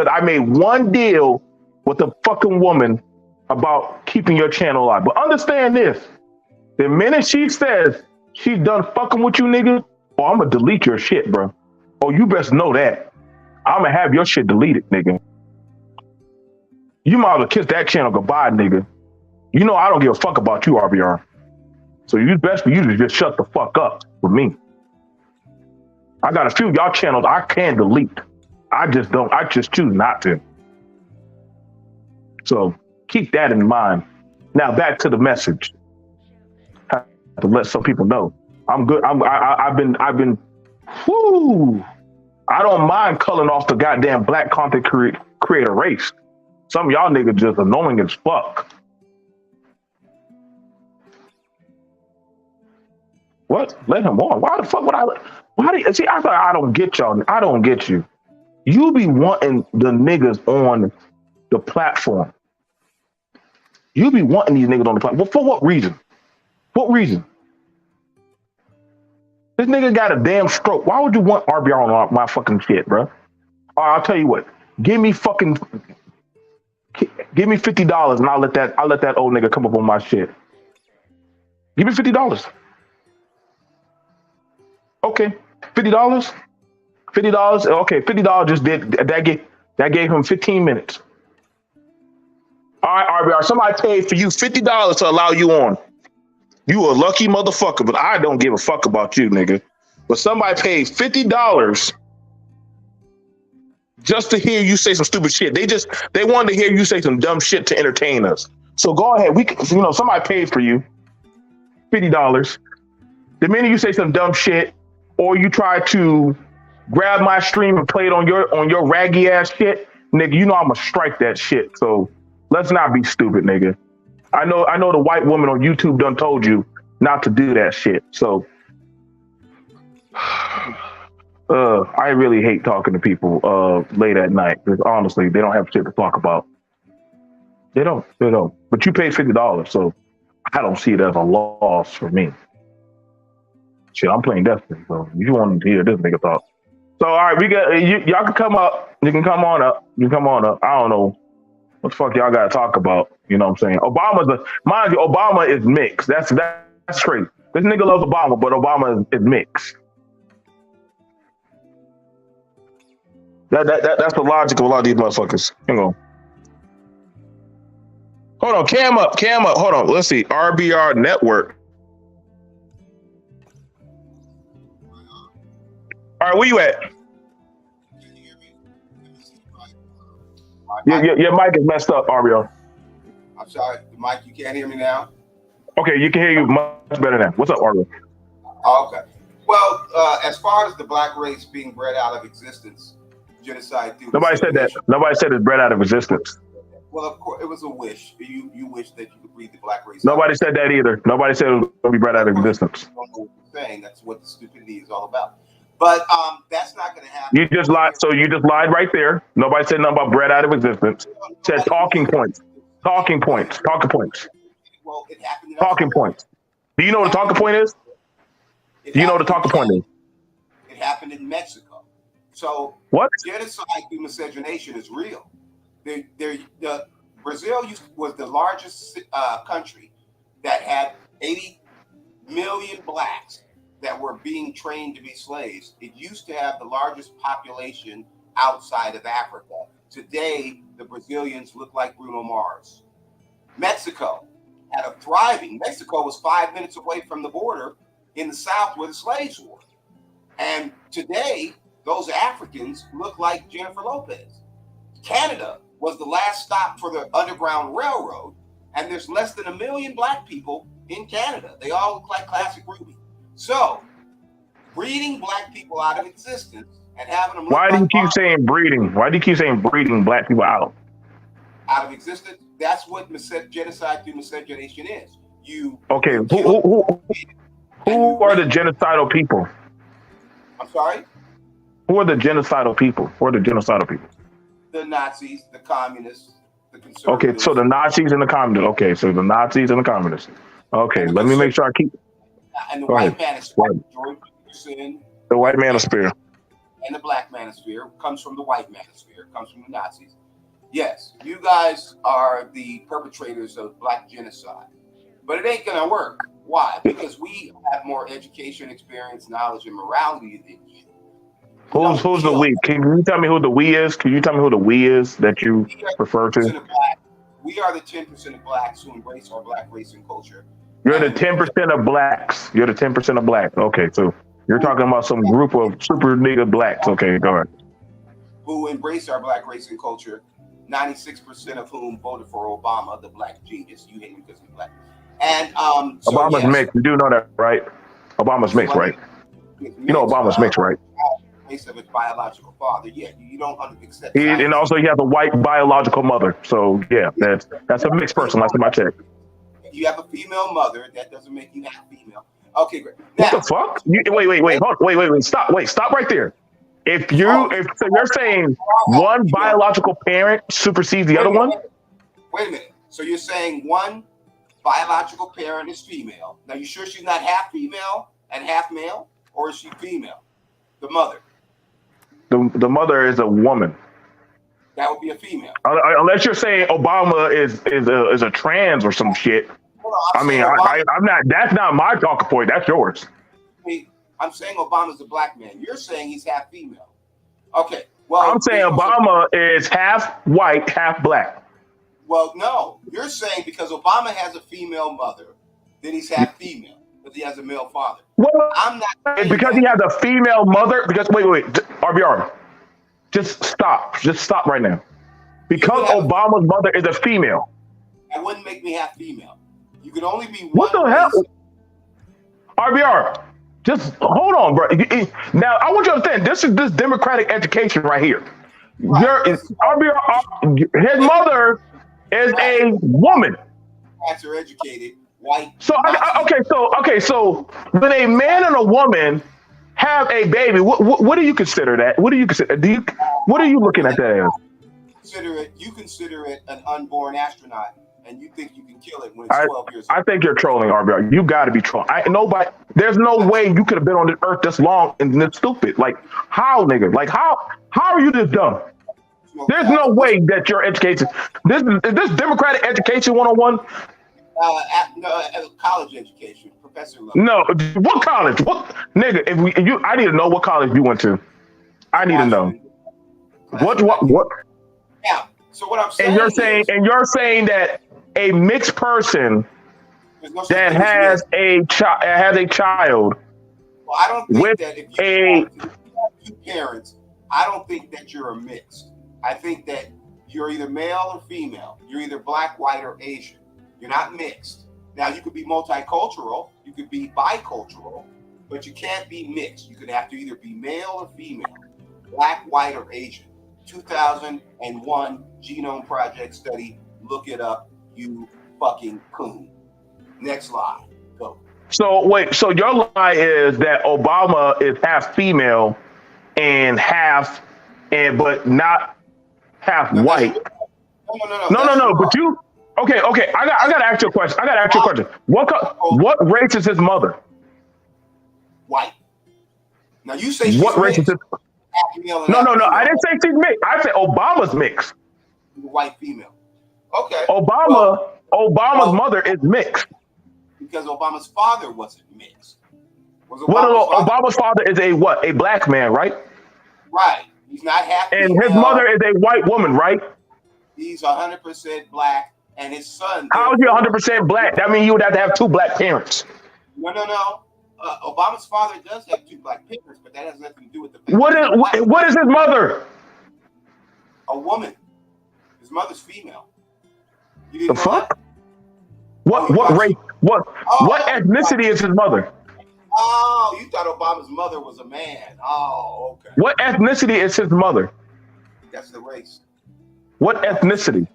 I made one deal with a fucking woman about keeping your channel alive. But understand this. The minute she says she's done fucking with you niggas, I'm gonna delete your shit, bro. Oh, you best know that. I'm gonna have your shit deleted, nigga. You might as well kiss that channel goodbye, nigga. You know I don't give a fuck about you, RBR. So it's best for you to just shut the fuck up with me. I got a few of y'all channels I can delete. I just choose not to. So keep that in mind. Now back to the message. I have to let some people know. I'm good. I've been whoo. I don't mind culling off the goddamn black content creator race. Some of y'all niggas just annoying as fuck. What? Let him on. Why the fuck would I? See? I thought I don't get y'all. I don't get you. You be wanting the niggas on the platform. You be wanting these niggas on the platform. Well, for what reason? What reason? This nigga got a damn stroke. Why would you want RBR on my fucking shit, bro? All right, I'll tell you what. Give me $50 and I'll let that old nigga come up on my shit. Give me $50. Okay, $50. $50. Okay, $50 just did that gave him 15 minutes. All right, RBR. Somebody paid for you $50 to allow you on. You a lucky motherfucker, but I don't give a fuck about you, nigga. But somebody paid $50 just to hear you say some stupid shit. They wanted to hear you say some dumb shit to entertain us. So go ahead. Somebody paid for you $50. The minute you say some dumb shit, or you try to grab my stream and play it on your raggy ass shit, nigga, you know I'm gonna strike that shit. So let's not be stupid, nigga. I know the white woman on YouTube done told you not to do that shit. So I really hate talking to people late at night because honestly they don't have shit to talk about. They don't. But you paid $50, so I don't see it as a loss for me. Shit, I'm playing Destiny, so you want to hear this nigga talk. So all right, we got y'all can come up. You can come on up. I don't know what the fuck y'all got to talk about. You know what I'm saying? Mind you, Obama is mixed. That's straight. This nigga loves Obama, but Obama is mixed. That's the logic of a lot of these motherfuckers. Hang on. Hold on, cam up. Hold on. Let's see. RBR Network. All right, where you at? Your mic is messed up, RBR. I'm sorry, the mic, you can't hear me now? Okay, you can hear you much better now. What's up, RBR? Okay. Well, as far as the black race being bred out of existence, genocide. Nobody said that. Nobody said it's bred out of existence. Well, of course, it was a wish. You wish that you could breed the black race. Nobody said that either. Nobody said it was going to be bred out of existence. I don't know what you're saying. That's what the stupidity is all about. But that's not going to happen. You just lied. So you just lied right there. Nobody said nothing about bred out of existence. Said talking points. Talking points. Well, it happened. Talking points. Do you know what a talking point is? Do you know what a talking point is? It happened in Mexico. So what? Genocide through miscegenation is real. Brazil was the largest country that had 80 million blacks that were being trained to be slaves. It used to have the largest population outside of Africa. Today, the Brazilians look like Bruno Mars. Mexico had a thriving. Mexico was 5 minutes away from the border in the south where the slaves were. And today, those Africans look like Jennifer Lopez. Canada was the last stop for the Underground Railroad, and there's less than 1 million black people in Canada. They all look like classic Ruby. So, breeding black people out of existence and having them look Why do you like keep saying breeding? Why do you keep saying breeding black people out of existence? That's what genocide through miscegenation is. You Okay, you kill who are the genocidal people? I'm sorry? Who are the genocidal people? Who are the genocidal people? The Nazis, the communists, the Okay, conservatives. so the Nazis and the communists. Okay, so the Nazis and the communists. Okay, let me make sure I keep. And the Go white ahead. manosphere, George Peterson, The white manosphere. and the black manosphere comes from the white manosphere, comes from the Nazis. Yes, you guys are the perpetrators of black genocide. But it ain't gonna work. Why? Because we have more education, experience, knowledge, and morality than you. Who's the we? Can you tell me who the we is? Can you tell me who the we is that you refer to? We are the 10% of blacks who embrace our black race and culture. You're the 10% of blacks. You're the 10% of blacks. Okay, so you're talking about some group of super nigga blacks. Okay, go ahead. Who embrace our black race and culture, 96% of whom voted for Obama, the black genius. You hate him because he's black. And so, Obama's yes, mixed. You do know that, right? Obama's mixed, right? You know Obama's mixed, right? Race of his biological father. Yeah, you don't accept. And also he has a white biological mother. So yeah, that's a mixed person. Last time I checked. You have a female mother. That doesn't make you half female. Okay, great. Now, what the fuck? Wait, stop right there. So you're saying one biological parent supersedes the other one? Wait a minute. So you're saying one biological parent is female. Now, you sure she's not half female and half male, or is she female? The mother. The mother is a woman. That would be a female. Unless you're saying Obama is a trans or some shit. I'm not. That's not my talking point. That's yours. I'm saying Obama's a black man. You're saying he's half female. Okay. Well, I'm saying Obama is half white, half black. Well, no. You're saying because Obama has a female mother, then he's half female, because he has a male father. Well, I'm not because he has a female mother. Because wait, RBR, just stop right now. Because Obama's mother is a female, that wouldn't make me half female. You could only be one. What the hell, RBR? Just hold on, bro. Now I want you to understand. This is this democratic education right here. Right. His mother is a woman. Are educated, white. So so when a man and a woman have a baby, what do you consider that? What do you consider? What are you looking at that as? You consider it an unborn astronaut, and you think you can kill it when it's 12 years old. I think you're trolling, RBR. You got to be trolling. There's no way you could have been on this earth this long and this stupid. Like how, nigga? Like how are you this dumb? There's no way that your education. Is this democratic education 101? No, college education, professor level. No, what college? What nigga? I need to know what college you went to. I need to know. What? Yeah. So what I'm saying. And you're saying that a mixed person that has a child. Well, I don't think that if you have two parents, I don't think that you're a mix. I think that you're either male or female. You're either black, white, or Asian. You're not mixed. Now, you could be multicultural. You could be bicultural, but you can't be mixed. You could have to either be male or female, black, white, or Asian. 2001 Genome Project study. Look it up, you fucking coon. Next slide. Go. So wait, so your lie is that Obama is half female and but not half white. No. But you okay. I got to ask you a question. What race is his mother? White. Now you say she's what race is his? No. I didn't say she's mixed. I said Obama's mixed. White female. Okay. Obama's mother is mixed. Because Obama's father wasn't mixed. Obama's father is a black man, right? Right. He's not half. And his mother is a white woman, right? He's 100% black, and his son. How is he 100% black? That means you would have to have two black parents. No. Obama's father does have two black parents, but that has nothing to do with the. What is his mother? A woman. His mother's female. The fuck? Oh, you What thought race? she? What Oh, you thought, ethnicity is his mother? oh, you thought Obama's mother was a man. Oh, okay. What ethnicity is his mother? That's the race. What No, ethnicity?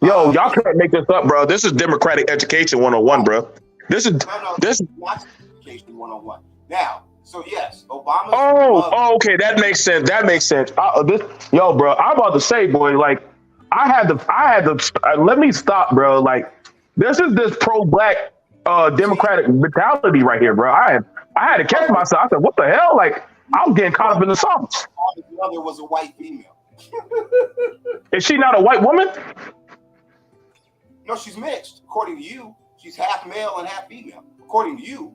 Yo, y'all it's can't make this up, bro. This is democratic education 101, bro. This is no, this. not education 101. Now, so yes, Obama's Oh, mother. oh, okay, that makes sense. That makes sense. Yo, bro, I'm about to say, boy, like, let me stop, bro. Like, this pro-black, See, democratic mentality right here, bro. I had to catch oh, myself. I said, what the hell? Like, I was getting you caught don't up in the know sauce. Obama's mother was a white female. Is she not a white woman? No, she's mixed. According to you, she's half male and half female. According to you,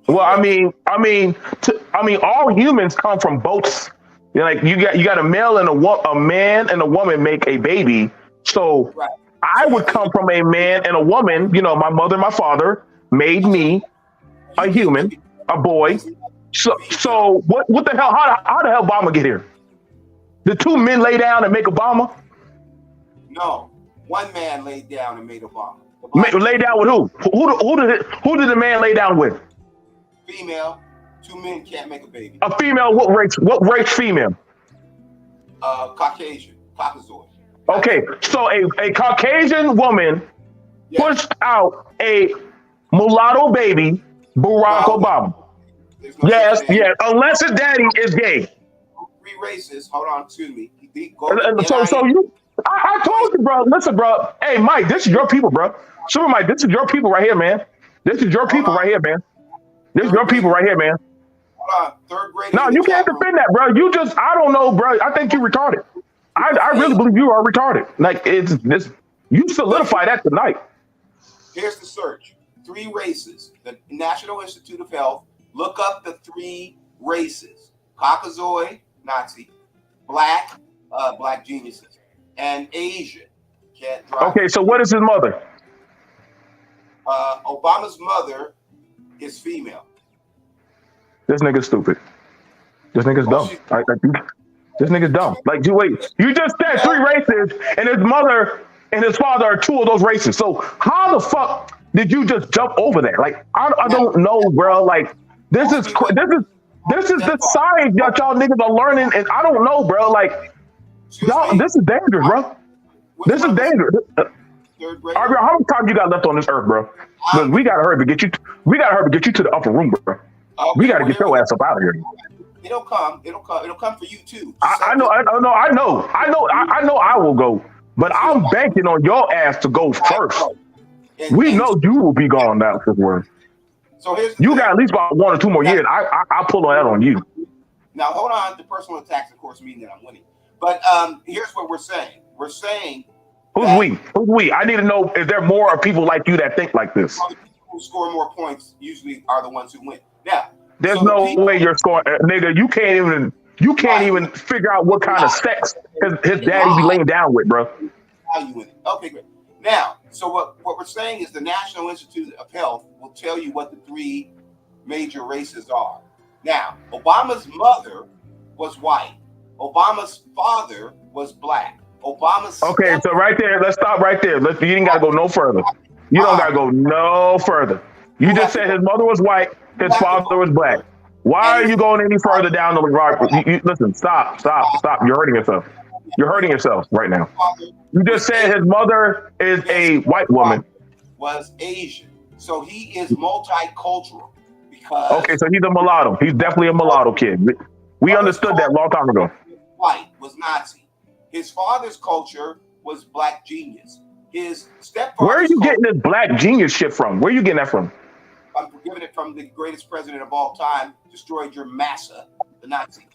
she's Well, mixed. all humans come from both. Like you got a male and a man and a woman make a baby. So Right. I So would you're come from a man and a woman. My mother, my father made so me a you get human, a boy. his female. So what the hell? How the hell Obama get here? The two men lay down and make Obama. No, one man laid down and made Obama. The black Lay down with who? Who did the man lay down with? female. Two men can't make a baby. A female. What race? What race female? Caucasian, Caucasoid. Okay, so a Caucasian woman Yeah. pushed out a mulatto baby, Barack Well, Obama. there's no Yes, such thing. yes, unless his daddy is gay. Three races. Hold on, excuse me. Go to So NIA. I told you, bro. Listen, bro. Hey, Mike, this is your people, bro. Super Mike, this is your people right here, man. This is your Hold people on. right here, man. This is Third your people grade. right here, man. Hold on. Third grade No, in you the can't chat room. defend that, bro. I don't know, bro. I think you retarded. I really believe you are retarded. Like, it's this. You solidify that tonight. Here's the search. Three races. The National Institute of Health. Look up the three races. Caucasoid, Nazi, black, black geniuses, and Asian. Can't drive. Okay, so what is his mother? Obama's mother is female. This nigga's stupid. This nigga's Oh, dumb. This nigga's dumb. Like, you just said three races, and his mother and his father are two of those races. So how the fuck did you just jump over that? Like, I don't know, bro. Like, this is the science that y'all niggas are learning, and I don't know, bro. Like, Excuse y'all, me. this is dangerous, bro. Which This is one was dangerous. third grade? Ariel, how much time you got left on this earth, bro? Because we gotta hurry to get you. We gotta hurry to get you to the upper room, bro. We gotta get your ass up out of here. It'll come. It'll come. It'll come for you too. I know. I will go, but I'm banking on your ass to go first. We know you will be gone now, this word. So here's the You thing. got at least about 1 or 2 more years. I'll pull on that on you. Now hold on. The personal attacks, of course, mean that I'm winning. But here's what we're saying. We're saying Who's we? Who's we? I need to know, is there more people like you that think like this? the people who score more points usually are the ones who win. Now, There's so the no people- way you're scoring, nigga. You can't even figure out what kind of sex his daddy be laying down with, bro. how you win. Okay, great. Now, so what we're saying is the National Institute of Health will tell you what the three major races are. Now, Obama's mother was white. Obama's father was black. Obama's Okay, so right there, let's stop right there. You ain't gotta go no further. You don't gotta go no further. You just said his mother was white, his father was black. Why are you going any further down the road? Listen, stop. You're hurting yourself. You're hurting yourself right now. You just said his mother is a white woman. Was Asian, so he is multicultural because Okay, so he's a mulatto. He's definitely a mulatto kid. We understood that a long time ago. white was Nazi. His father's culture was black genius. His stepfather. Where are you getting this black genius shit from? Where are you getting that from? I'm giving it from the greatest president of all time, destroyed your massa, the Nazi.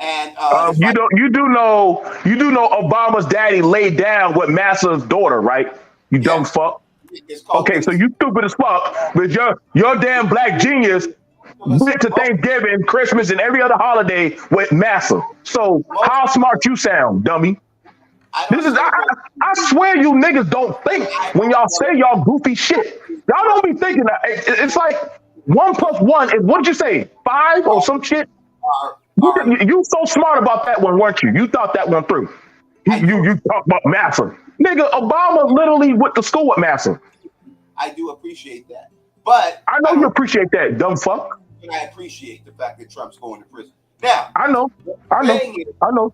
And You do know Obama's daddy laid down with Massa's daughter, right? You dumb fuck. it's called Okay, so you stupid as fuck, but your damn black genius went to Thanksgiving, Christmas, and every other holiday with Massa. So how smart you sound, dummy? I swear you niggas don't think when y'all say y'all goofy shit. Y'all don't be thinking that. It's like 1 + 1 is, what did you say, 5 or some shit? You so smart about that one, weren't you? You thought that one through. You talk about Massa. Nigga, Obama literally went to school with Massa. I do appreciate that, but I I know you don't. appreciate that, dumb fuck. But I appreciate the fact that Trump's going to prison. Now, I know. what I I'm know. saying I know.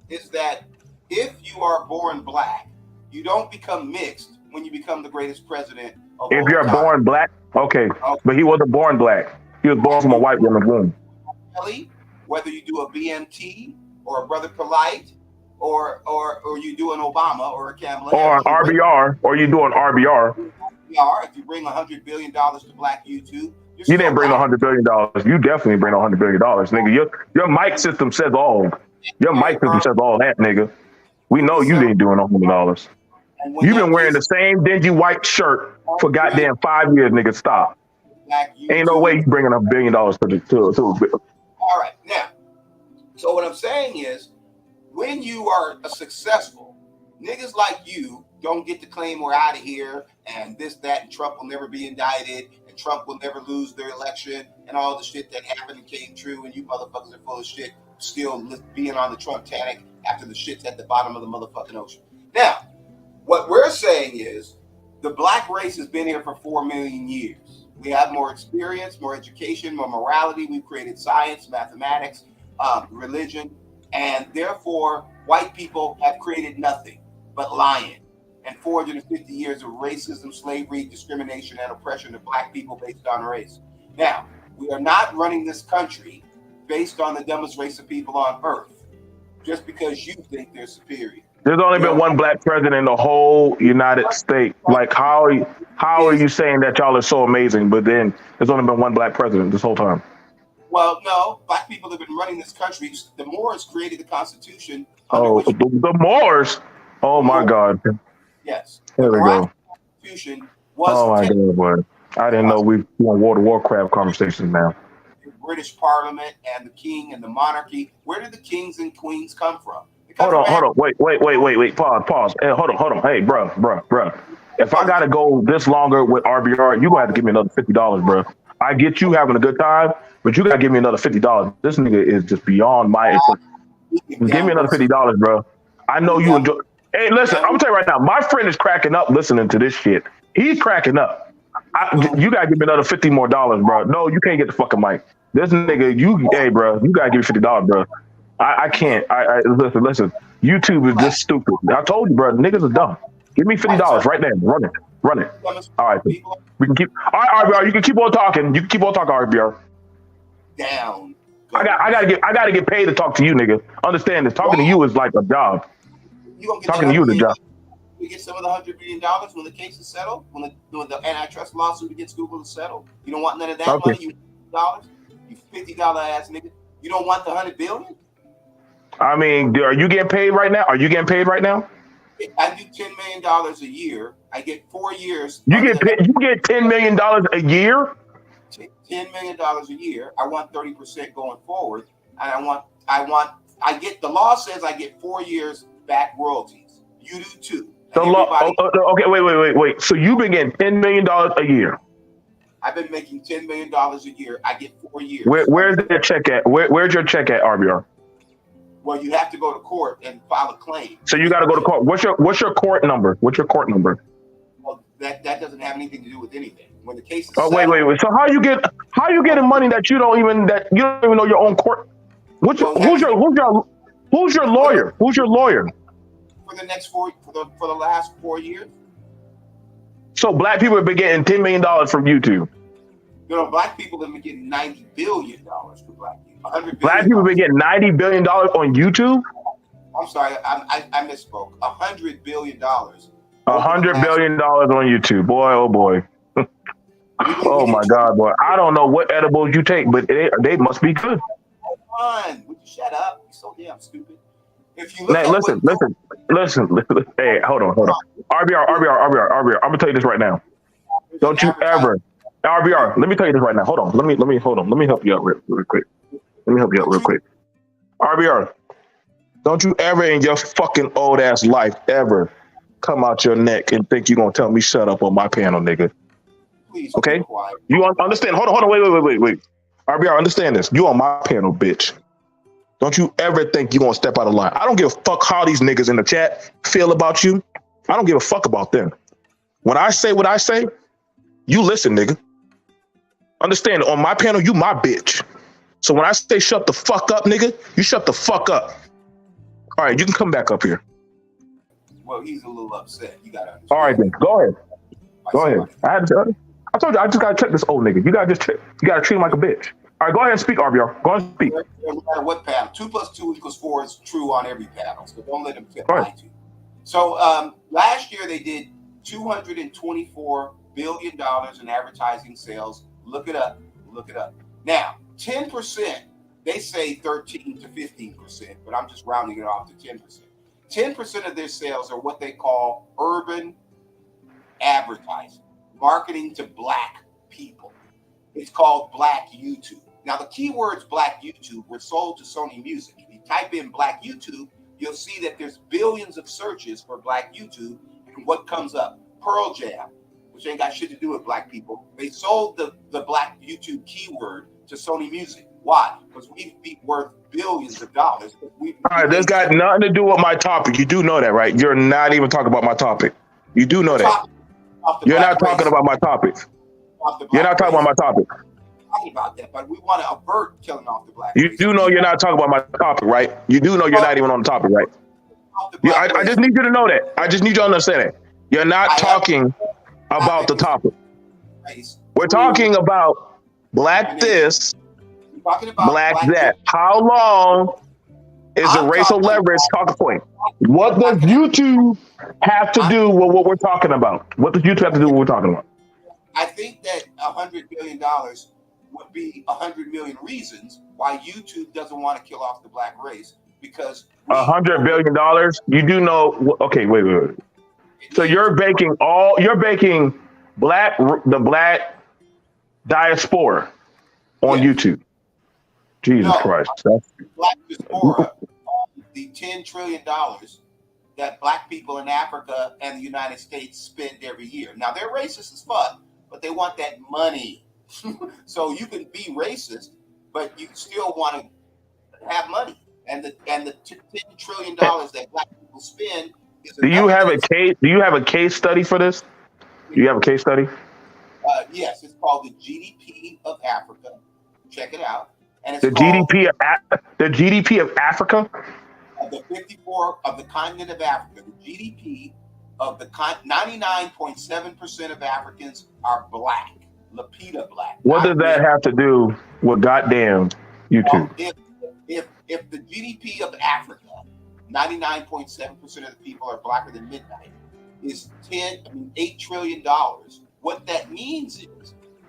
is that if you are born black, you don't become mixed when you become the greatest president of If all you're time. born black, okay. Okay. But he wasn't born black. He was born And from a you white woman's womb. Kelly, whether you do a B.M.T. or a Brother Polite, or you do an Obama or a Kamala Or Harris, an RBR, or you do an RBR. if you bring $100 billion to Black YouTube, you're You still didn't bring no black. $100 billion. You definitely bring no $100 billion, nigga. Your mic system says all. Your mic system says all that, nigga. We know you ain't doing $100. And when You've that been wearing case the same dingy white shirt for goddamn 5 years, nigga. Stop. Black Ain't no way YouTube. you bringing $1 billion to. All right, now, so what I'm saying is, when you are a successful, niggas like you don't get to claim we're out of here and this, that, and Trump will never be indicted and Trump will never lose their election and all the shit that happened and came true and you motherfuckers are full of shit still being on the Trump tanic after the shit's at the bottom of the motherfucking ocean. Now, what we're saying is the black race has been here for 4 million years. We have more experience, more education, more morality. We've created science, mathematics, religion, and therefore white people have created nothing but lying and 450 years of racism, slavery, discrimination, and oppression of black people based on race. Now, we are not running this country based on the dumbest race of people on earth just because you think they're superior. There's only been one black president in the whole United States. Like, how are you saying that y'all are so amazing, but then there's only been one black president this whole time? Well, no, black people have been running this country. The Moors created the Constitution under Oh, which the Moors. Oh my God. yes, the There we Moroccan go. Constitution was Oh my God, boy. I didn't know we were on World of Warcraft conversations now. the British Parliament and the king and the monarchy. Where did the kings and queens come from? They come Hold from on. Wait. Pause. Hey, hold on. Hey, bro. If I gotta go this longer with RBR, you gonna have to give me another $50, bro. I get you having a good time, but you gotta give me another $50. This nigga is just beyond my. Give me another $50, bro. I know you enjoy. Hey, listen, I'm gonna tell you right now. My friend is cracking up listening to this shit. He's cracking up. You gotta give me another $50 more, bro. No, you can't get the fucking mic. This nigga, hey, bro, you gotta give me $50, bro. I can't. Listen. YouTube is just stupid. I told you, bro. Niggas are dumb. Give me $50 right now. Run it. All right. We can keep. All right, RBR. You can keep on talking. RBR. Down. I gotta get paid to talk to you, nigga. Understand this? Talking to you is like a job. You gonna get talking to you is a job. You get some of the $100 billion when the case is settled, when the antitrust lawsuit against Google is settled. You don't want none of that money. You $50, you $50 ass nigga. You don't want the $100 billion. I mean, are you getting paid right now? I do $10 million a year. I get 4 years. You get $10 million a year. $10 million a year. I want 30% going forward, and I get. The law says I get 4 years back royalties. You do too. The law. Okay, wait. So you've been getting $10 million a year. I've been making $10 million a year. I get 4 years. Where's that check at? Where's your check at, RBR? Well, you have to go to court and file a claim. So you got to go to court. What's your court number? Well, that doesn't have anything to do with anything. When the case is settled, wait. So how you getting money that you don't even know your own court? Who's your lawyer? Who's your lawyer? For the last 4 years. So black people have been getting $10 million from YouTube. Black people have been getting $90 billion for black people. $100 billion. Black people have been getting $90 billion on YouTube? I'm sorry, I misspoke. $100 billion. $100 billion on YouTube. Boy, oh boy. Oh my God, boy. I don't know what edibles you take, but they must be good. Come on. Would you shut up? You're so damn stupid. If you look listen. Hey, hold on. RBR. I'm gonna tell you this right now. Don't you ever, RBR. Let me tell you this right now. Hold on. Let me help you out real quick. RBR. Don't you ever in your fucking old ass life ever come out your neck and think you're gonna tell me shut up on my panel, nigga. Please. Okay? You understand? Hold on. Wait. RBR, understand this. You on my panel, bitch. Don't you ever think you're gonna step out of line. I don't give a fuck how these niggas in the chat feel about you. I don't give a fuck about them. When I say what I say, you listen, nigga. Understand, on my panel, you my bitch. So when I say shut the fuck up, nigga, you shut the fuck up. All right, you can come back up here. Well, he's a little upset. You gotta understand. All right, then. Go ahead. Go ahead. I told you, I just gotta check this old nigga. You gotta treat him like a bitch. All right, go ahead and speak, RBR. Go ahead and speak. No matter what panel, 2 + 2 = 4 is true on every panel. So don't let him lie to you. So last year they did $224 billion in advertising sales. Look it up. Look it up. Now, 10%, they say 13 to 15%, but I'm just rounding it off to 10%. 10% of their sales are what they call urban advertising, marketing to black people. It's called Black YouTube. Now, the keywords Black YouTube were sold to Sony Music. If you type in Black YouTube, you'll see that there's billions of searches for Black YouTube. And what comes up? Pearl Jam, which ain't got shit to do with black people. They sold the Black YouTube keyword to Sony Music. Why? Because we'd be worth billions of dollars. All right, this got nothing to do with my topic. You do know that, right? You're not even talking about my topic. You do know that. You're not talking about my topic. You're not talking about my topic. Talking about that, but we want to avert killing off the black race. You do know you're not talking about my topic, right? You do know you're not even on the topic, right? I just need you to know that. I just need you to understand that. You're not talking about the topic. We're talking about black this, black that. How long is the racial leverage talking point? What does YouTube have to do with what we're talking about? What does YouTube have to do with what we're talking about? I think that $100 billion would be 100 million reasons why YouTube doesn't want to kill off the black race, because $100 billion. You do know. Okay, wait. So you're baking the black diaspora on YouTube. Jesus Christ. Black diaspora, the $10 trillion that black people in Africa and the United States spend every year. Now they're racist as fuck, but they want that money. So you can be racist, but you still want to have money. And the $10 trillion that black people spend is. Do you have a case study for this? Do you have a case study? Yes, it's called the GDP of Africa. Check it out. And it's GDP of Africa. The 54 of the continent of Africa. The GDP of the 99.7% of Africans are black. Lapita black. What does that have to do with goddamn YouTube? If the GDP of Africa, 99.7% of the people are blacker than midnight, is $8 trillion. What that means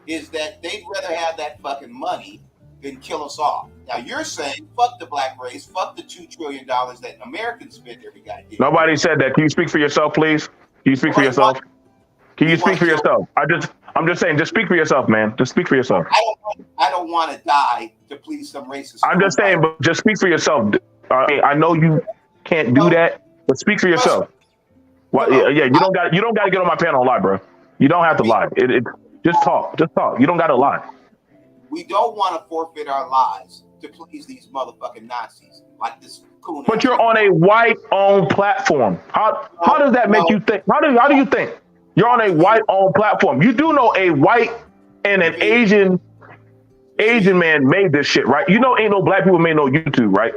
is that they'd rather have that fucking money than kill us off. Now you're saying fuck the black race, fuck the $2 trillion that Americans spend every goddamn. Nobody said that. Can you speak for yourself, please? Can you speak for yourself? Can you speak for yourself? I'm just saying, just speak for yourself, man. Just speak for yourself. I don't want to die to please some racist. I'm just saying, but just speak for yourself. I know you can't do that, but speak for yourself. Well, yeah, you don't got to get on my panel and lie, bro. You don't have to lie. Just talk. You don't got to lie. We don't want to forfeit our lives to please these motherfucking Nazis like this coon. But you're on a white-owned platform. How does that make you think? How do you think? You're on a white-owned platform. You do know a white and an Asian man made this shit, right? You know ain't no black people made no YouTube, right?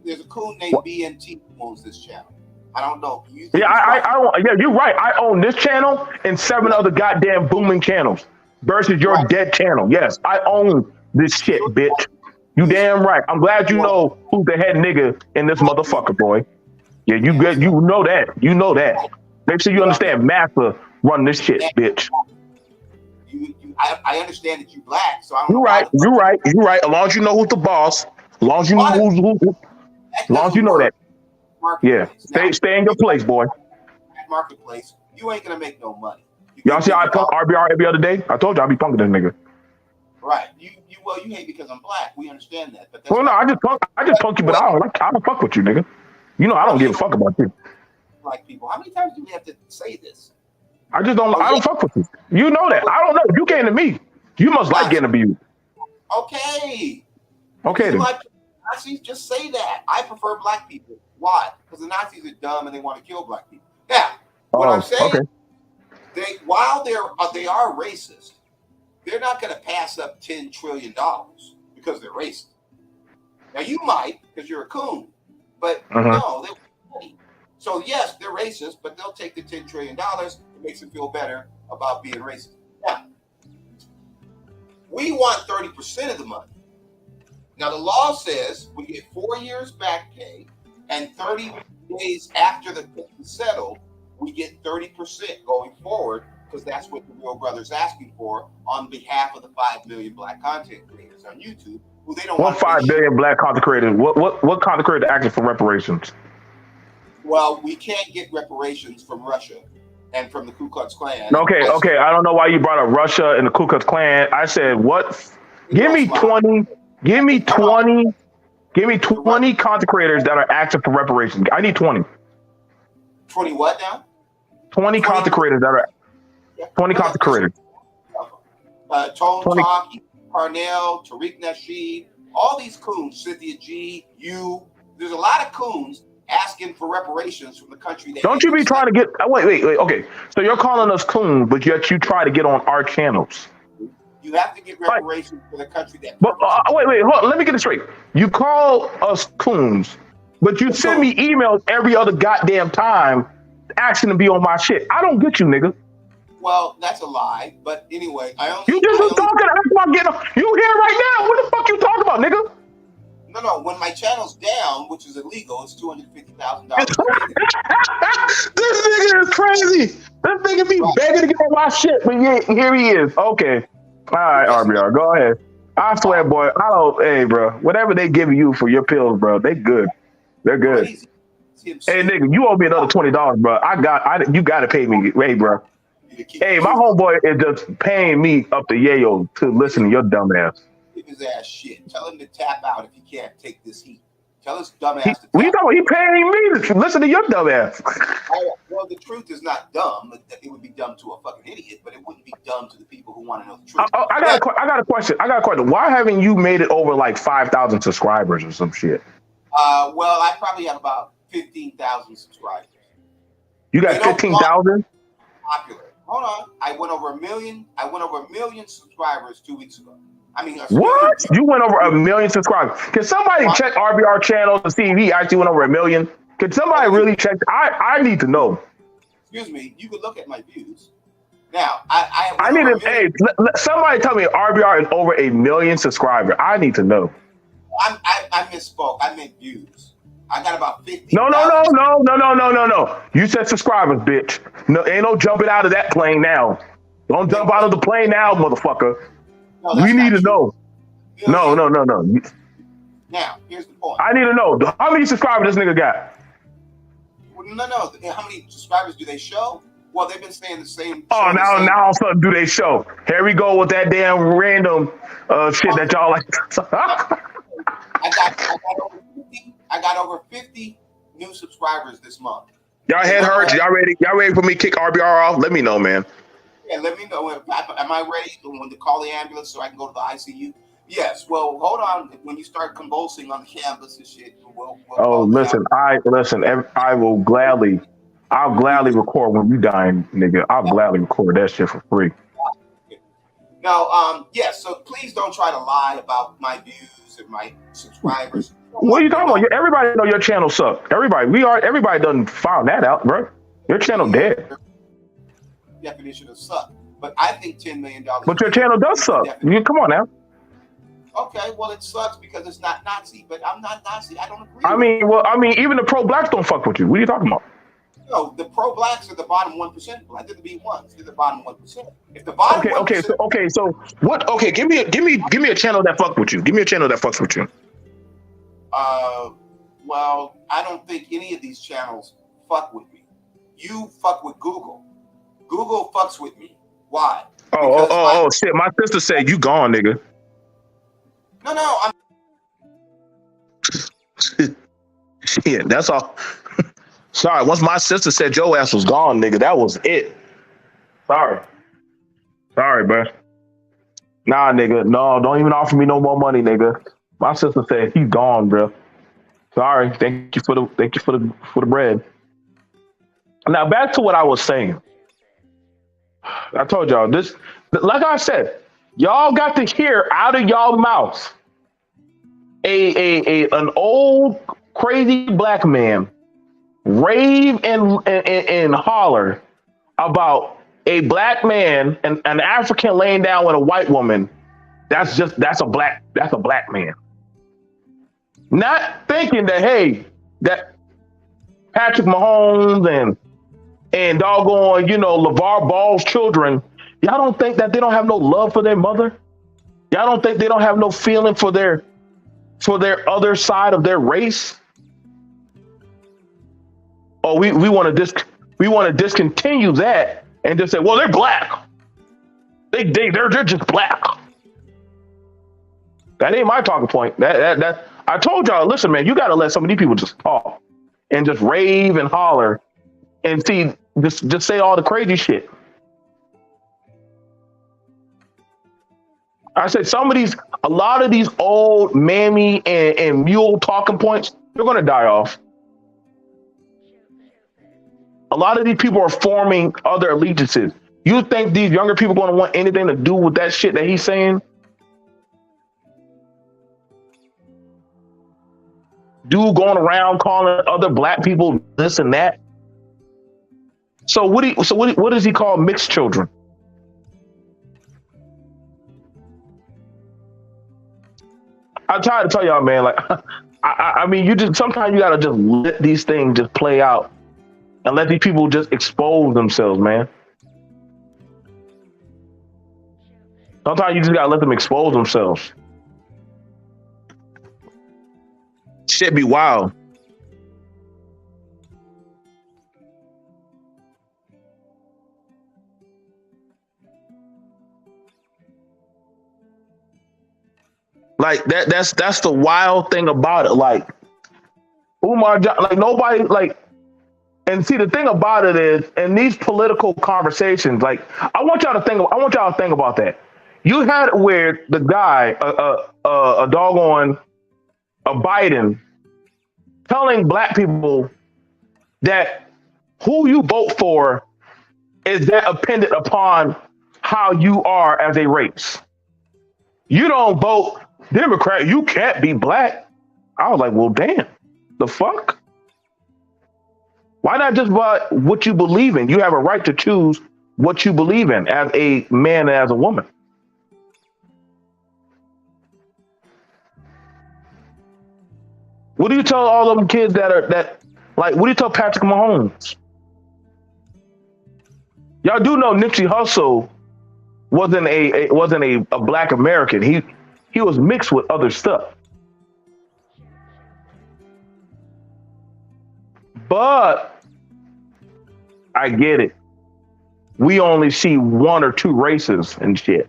There's a coon named B.M.T. who owns this channel. I don't know. You're right. I own this channel and 7 other goddamn booming channels versus your dead channel. Yes, I own this shit, bitch. You damn right. I'm glad you know who's the head nigga in this motherfucker, boy. Yeah, you good. You know that. You know that. Make sure you understand Massa run this shit, bitch. I understand that you black, so I don't. You're right. As long as you know who's the boss, as long as you know as long as you know that. Yeah, stay in your place, boy. Marketplace, you ain't gonna make no money. Y'all see how I punk RBR every other day? I told you I be punking this nigga. Right. You hate because I'm black. We understand that. But well, no, I just punk you, but I don't fuck with you, nigga. You know I don't give a fuck about you. Black people. How many times do we have to say this? I don't fuck with you. You know that. I don't know. You came to me. You must like getting abused. Okay. Okay then. I Nazis, just say that. I prefer black people. Why? Because the Nazis are dumb and they want to kill black people. Now, what I'm Oh, saying, okay. while they are racist, they're not going to pass up $10 trillion because they're racist. Now you might because you're a coon, but no, they. So yes, they're racist, but they'll take the $10 trillion. It makes them feel better about being racist. Now, we want 30% of the money. Now the law says we get 4 years back pay, and 30 days after the case is settled, we get 30% going forward, because that's what the Real Brother's asking for on behalf of the 5 million black content creators on YouTube, who they don't What want to pay 5 shit. billion black content creators? What content creator asking for reparations? Well, we can't get reparations from Russia and from the Ku Klux Klan. Okay. I don't know why you brought up Russia and the Ku Klux Klan. I said, what? Give me 20. Give me 20. Give me 20 content creators that are asking for reparations. I need 20. 20 what now? 20 content creators that are 20 content creators. Tone Talk, Parnell, Tariq Nasheed, all these coons, Cynthia G, you. There's a lot of coons asking for reparations from the country. Don't you be trying to get? Wait. Okay, so you're calling us coons, but yet you try to get on our channels. You have to get reparations for the country that. But wait, hold on. Let me get it straight. You call us coons, but you send me emails every other goddamn time asking to be on my shit. I don't get you, nigga. Well, that's a lie. But anyway, you just was talking about getting. You here right now? What the fuck you talking about, nigga? No. When my channel's down, which is illegal, it's $250,000. This nigga is crazy. This nigga be begging to get on my shit, but yeah, here he is. Okay. All right, RBR, go ahead. I swear, boy, hey, bro, whatever they give you for your pills, bro, they good. They're good. Hey, nigga, you owe me another $20, bro. You got to pay me. Hey, bro. Hey, my homeboy is just paying me up the yayo to listen to your dumb ass. Give his ass shit. Tell him to tap out if he can't take this heat. Tell his dumb ass to tap out. He paying me to listen to your dumb ass. Well, the truth is not dumb. It would be dumb to a fucking idiot, but it wouldn't be dumb to the people who want to know the truth. I got a question. Why haven't you made it over like 5,000 subscribers or some shit? Well, I probably have about 15,000 subscribers. You got 15,000? Popular. Hold on. I went over 1 million. I went over 1 million subscribers 2 weeks ago. I mean, what? You went over 1 million subscribers? Can somebody check RBR channel to see if he actually went over 1 million? Can somebody really check? I need to know. Excuse me. You could look at my views. Now, I need to. Hey, somebody tell me RBR is over 1 million subscribers. I need to know. I misspoke. I meant views. I got about 50. No. You said subscribers, bitch. No, ain't no jumping out of that plane now. Don't jump out of the plane now, motherfucker. No, we need to know. No. Now, here's the point. I need to know. How many subscribers this nigga got? No. How many subscribers do they show? Well, they've been saying the same. Oh, now all of a sudden do they show? Here we go with that damn random shit that y'all like. I got over 50 new subscribers this month. Y'all head hurts. Y'all ready for me to kick RBR off? Let me know, man. Yeah, let me know. Am I ready to call the ambulance so I can go to the ICU? Yes. Well, hold on. When you start convulsing on the canvas and shit, listen. I will gladly. I'll gladly record when you dying, nigga. I'll gladly record that shit for free. Now, yes. So please don't try to lie about my views and my subscribers. What are you talking about? Everybody know your channel suck. Everybody done found that out, bro. Your channel dead. Definition of suck, but I think $10 million. But your channel does suck. Come on now. Okay, well it sucks because it's not Nazi, but I'm not Nazi. I don't agree. I mean, even the pro-blacks don't fuck with you. What are you talking about? No, the pro-blacks are the bottom 1%. Well, I did the B1s. They're the bottom 1%. If the bottom so what? Okay, give me a channel that fuck with you. Give me a channel that fucks with you. Well, I don't think any of these channels fuck with me. You fuck with Google. Google fucks with me. Why? Shit. My sister said you gone, nigga. No, Shit, that's all. Sorry, once my sister said your ass was gone, nigga, that was it. Sorry, bro. Nah, nigga. No, don't even offer me no more money, nigga. My sister said he's gone, bro. Sorry. Thank you for the bread. Now back to what I was saying. I told y'all this. Like I said, y'all got to hear out of y'all mouth an old crazy black man rave and holler about a black man and an African laying down with a white woman. That's a black man. Not thinking that, hey, that Patrick Mahomes and doggone, LeVar Ball's children, y'all don't think that they don't have no love for their mother? Y'all don't think they don't have no feeling for their other side of their race? Or we want to discontinue that and just say, well, they're black. They're just black. That ain't my talking point. That I told y'all, listen, man, you got to let some of these people just talk and just rave and holler and see, just say all the crazy shit. I said a lot of these old mammy and mule talking points, they're going to die off. A lot of these people are forming other allegiances. You think these younger people going to want anything to do with that shit that he's saying? Dude going around calling other black people this and that. So what does he call mixed children? I try to tell y'all, man. Like, I mean, you just sometimes you gotta just let these things just play out and let these people just expose themselves, man. Sometimes you just gotta let them expose themselves. Shit be wild. Like that's the wild thing about it. Like like nobody like. And see, the thing about it is, in these political conversations, like I want y'all to think about that. You had it where the guy, a doggone, a Biden, telling black people that who you vote for is that dependent upon how you are as a race. You don't vote Democrat, you can't be black. I was like, well, damn, the fuck? Why not just about what you believe in? You have a right to choose what you believe in as a man and as a woman. What do you tell all them kids what do you tell Patrick Mahomes? Y'all do know Nipsey Hussle wasn't a black American. He was mixed with other stuff. But I get it. We only see one or two races and shit.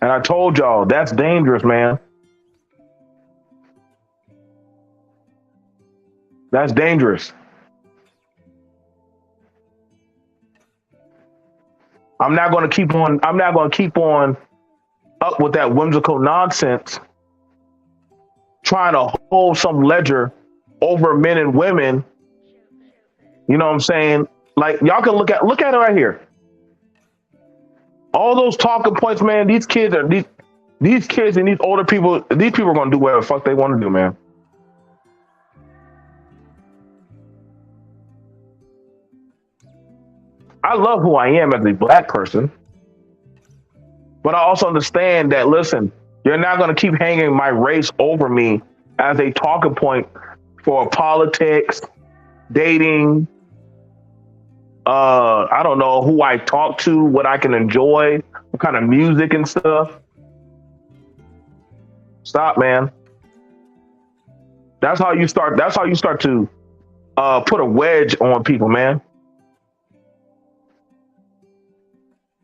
And I told y'all that's dangerous, man. That's dangerous. I'm not going to keep on up with that whimsical nonsense trying to hold some ledger over men and women. You know what I'm saying? Like y'all can look at it right here. All those talking points, man. These kids and these older people. These people are gonna do whatever the fuck they want to do, man. I love who I am as a black person, but I also understand that. Listen, you're not gonna keep hanging my race over me as a talking point for politics, dating. I don't know who I talk to, what I can enjoy, what kind of music and stuff. Stop, man. That's how you start. That's how you start to put a wedge on people, man.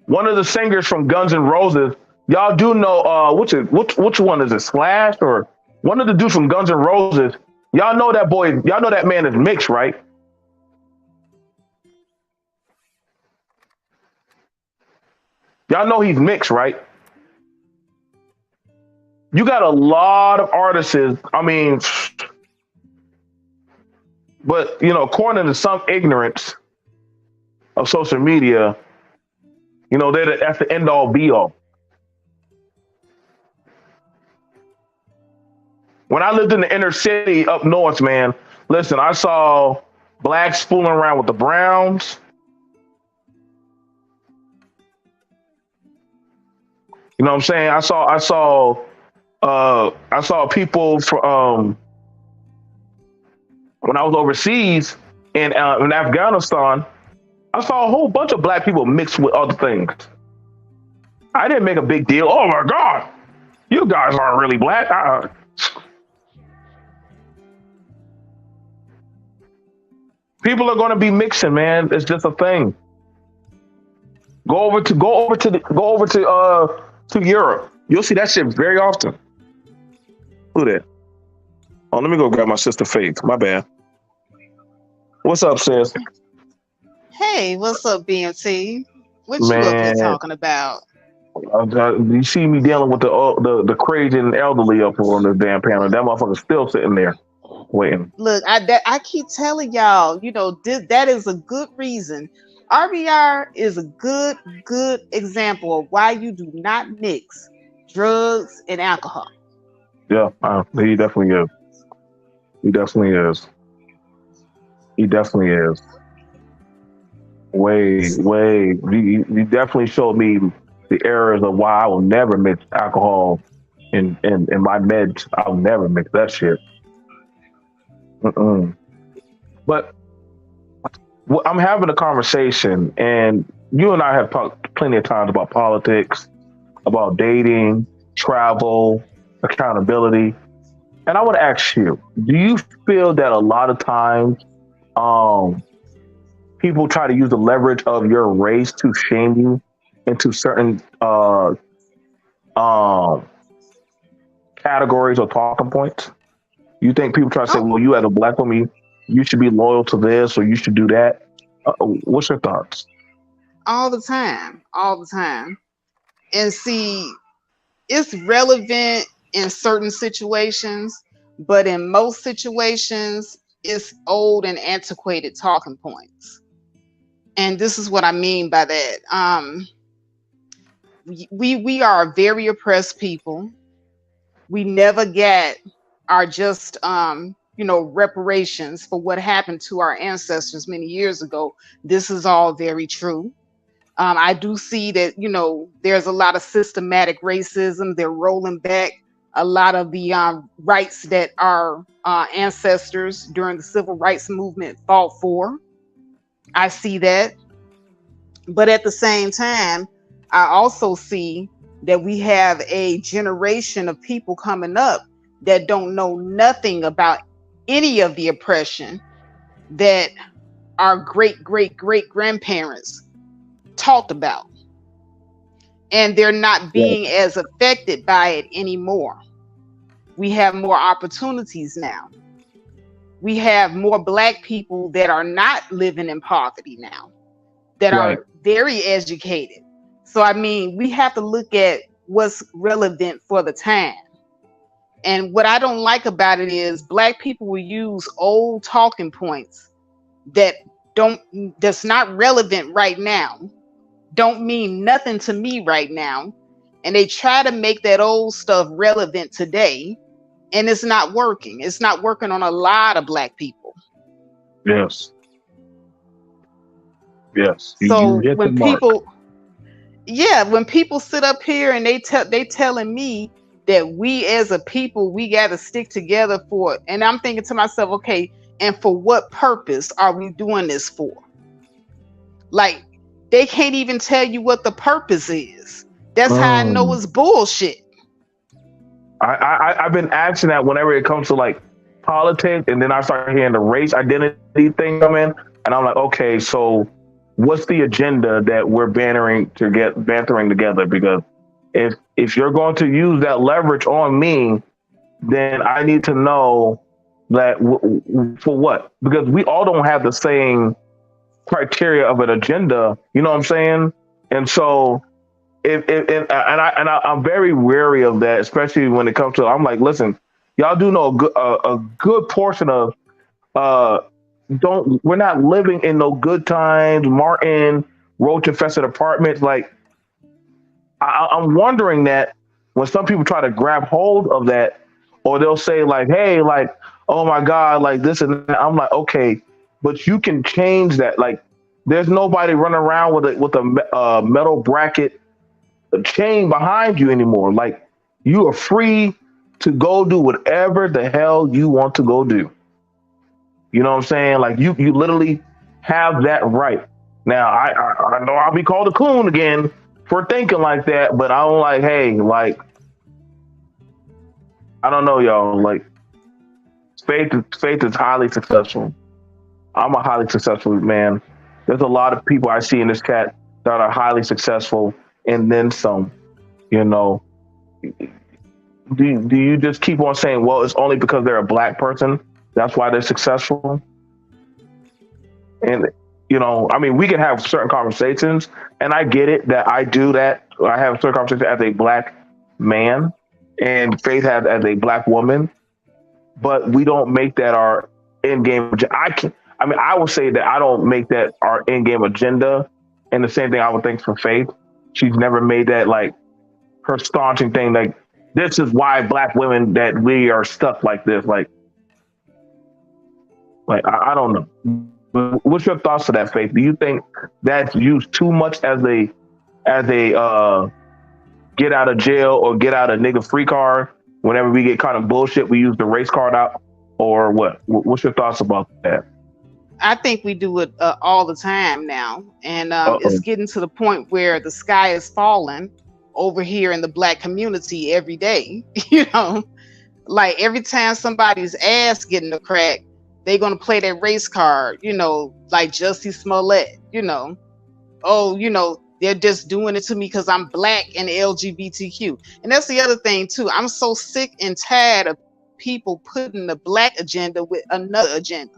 One of the singers from Guns N' Roses, y'all do know which one is it, Slash or one of the dudes from Guns N' Roses? Y'all know that boy. Y'all know that man is mixed, right? Y'all know he's mixed, right? You got a lot of artists. I mean, but according to some ignorance of social media, that's the end all be all. When I lived in the inner city up north, man, listen, I saw blacks fooling around with the Browns. You know what I'm saying? I saw people from when I was overseas in Afghanistan. I saw a whole bunch of black people mixed with other things. I didn't make a big deal. Oh my God, you guys aren't really black. People are going to be mixing, man. It's just a thing. Go over to Europe. You'll see that shit very often. Who that? Oh, let me go grab my sister Faith. My bad. What's up, sis? Hey, what's up, B.M.T? What you up here Man, talking about? you see me dealing with the crazy and elderly up on the damn panel. That motherfucker's still sitting there waiting. Look, I keep telling y'all, that is a good reason. RBR is a good example of why you do not mix drugs and alcohol. Yeah, he definitely is. He definitely is. He definitely is. Way. He definitely showed me the errors of why I will never mix alcohol in my meds. I'll never mix that shit. Mm-mm. But I'm having a conversation, and you and I have talked plenty of times about politics, about dating, travel, accountability. And I want to ask you, do you feel that a lot of times um, people try to use the leverage of your race to shame you into certain um, categories or talking points? You think people try to say, Oh, well, you as a black woman, you should be loyal to this or you should do that? What's your thoughts? all the time. And see, it's relevant in certain situations, but in most situations, it's old and antiquated talking points. And this is what I mean by that. We are a very oppressed people. We never get our just reparations for what happened to our ancestors many years ago. This is all very true. I do see that there's a lot of systematic racism. They're rolling back a lot of the rights that our ancestors during the civil rights movement fought for. I see that. But at the same time, I also see that we have a generation of people coming up that don't know nothing about any of the oppression that our great grandparents talked about. And they're not Yeah, being as affected by it anymore. We have more opportunities now. We have more black people that are not living in poverty now, that right, are very educated. So, I mean, we have to look at what's relevant for the time. And what I don't like about it is black people will use old talking points that that's not relevant right now, don't mean nothing to me right now. And they try to make that old stuff relevant today. And it's not working. It's not working on a lot of black people. yes, yes. You So hit the when mark. people sit up here and they telling me that we as a people, we got to stick together for it. And I'm thinking to myself, okay, and for what purpose are we doing this for? Like, they can't even tell you what the purpose is. That's how I know Mm. it's bullshit. I've been asking that whenever it comes to like politics, and then I start hearing the race identity thing come in, and I'm like, okay, so what's the agenda that we're bantering together? Because if you're going to use that leverage on me, then I need to know that for what? Because we all don't have the same criteria of an agenda. You know what I'm saying? And so I'm very wary of that, especially when it comes to. I'm like, listen, y'all do know a good portion of uh don't we're not living in no good times. Martin roach infested apartments. Like I'm wondering that when some people try to grab hold of that, or they'll say like, hey, like, oh my god, like this and that. I'm like, okay, but you can change that. Like, there's nobody running around with a metal bracket chain behind you anymore. Like you are free to go do whatever the hell you want to go do. You know what I'm saying? Like you literally have that right. Now I know I'll be called a coon again for thinking like that, but I'm like, hey, like I don't know, y'all. Like faith is highly successful. I'm a highly successful man. There's a lot of people I see in this chat that are highly successful and then some. You know, do you just keep on saying, well, it's only because they're a black person, that's why they're successful? And I mean, we can have certain conversations, and I get it that I do that. I have certain conversations as a black man, and Faith has as a black woman, but we don't make that our end game. I can. I mean, I would say that I don't make that our end game agenda, and the same thing I would think for Faith. She's never made that like her staunching thing. Like this is why black women that we are stuck like this. Like I don't know. What's your thoughts to that, Faith? Do you think that's used too much as a get out of jail or get out of nigga free card? Whenever we get kind of bullshit, we use the race card out, or what? What's your thoughts about that? I think we do it all the time now, and it's Uh-oh. getting to the point where the sky is falling over here in the black community every day. Like every time somebody's ass getting a crack, they gonna play that race card. Like Jussie Smollett. Oh, they're just doing it to me because I'm black and LGBTQ. And that's the other thing too. I'm so sick and tired of people putting the black agenda with another agenda.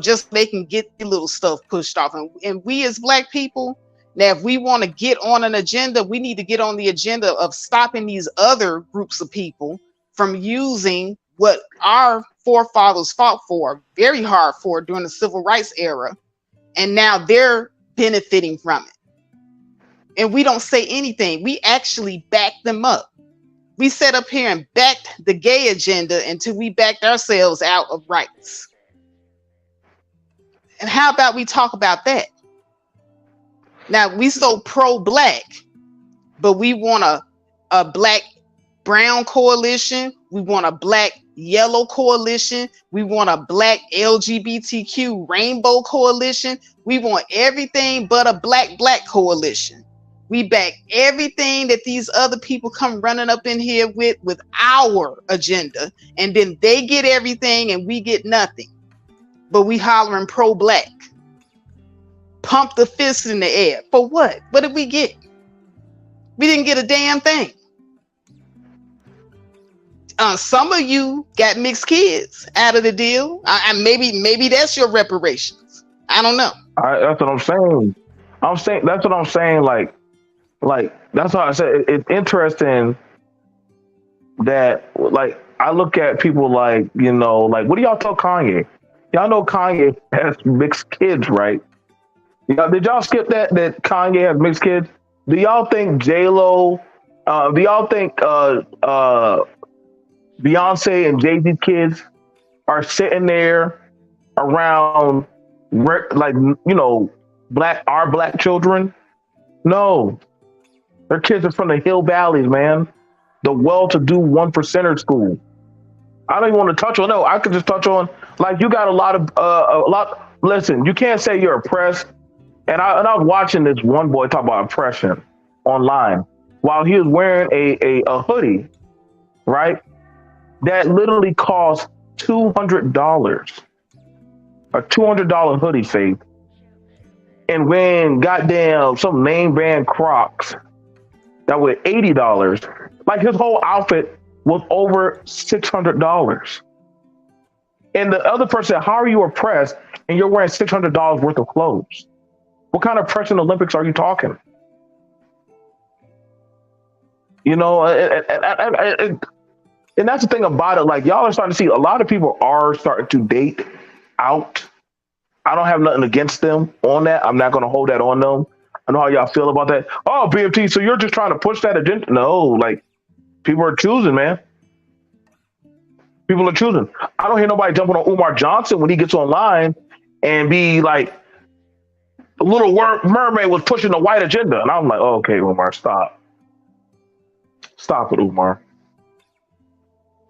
Just so they can get the little stuff pushed off. And we as black people, now if we want to get on an agenda, we need to get on the agenda of stopping these other groups of people from using what our forefathers fought for very hard for during the civil rights era. And now they're benefiting from it. And we don't say anything. We actually back them up. We sat up here and backed the gay agenda until we backed ourselves out of rights. And how about we talk about that? Now, we so pro-black, but we want a black-brown coalition. We want a black-yellow coalition. We want a black LGBTQ rainbow coalition. We want everything but a black-black coalition. We back everything that these other people come running up in here with our agenda. And then they get everything and we get nothing. But we hollering pro-black. Pump the fist in the air. For what? What did we get? We didn't get a damn thing. Some of you got mixed kids out of the deal. Maybe that's your reparations. I don't know. That's what I'm saying. That's what I'm saying. Like that's why I said it's interesting that like I look at people like like what do y'all tell Kanye? Y'all know Kanye has mixed kids, right? Did y'all skip that Kanye has mixed kids? Do y'all think J-Lo, do y'all think Beyonce and Jay-Z's kids are sitting there around like our black children? No. Their kids are from the hill valleys, man. The well-to-do one percenter school. I don't even want to touch on. No, I could just touch on like you got a lot. Listen, you can't say you're oppressed. And I was watching this one boy talk about oppression online while he was wearing a hoodie, right? That literally cost $200, a $200 hoodie, Faith. And when goddamn some name brand Crocs that were $80, like his whole outfit was over $600. And the other person said, how are you oppressed and you're wearing $600 worth of clothes? What kind of oppression Olympics are you talking? You know, and that's the thing about it. Like y'all are starting to see a lot of people are starting to date out. I don't have nothing against them on that. I'm not going to hold that on them. I know how y'all feel about that. Oh, B.M.T. So you're just trying to push that agenda? No, like people are choosing, man. People are choosing. I don't hear nobody jumping on Umar Johnson when he gets online and be like, Little Mermaid was pushing the white agenda. And I'm like, oh, okay, Umar, stop. Stop it, Umar.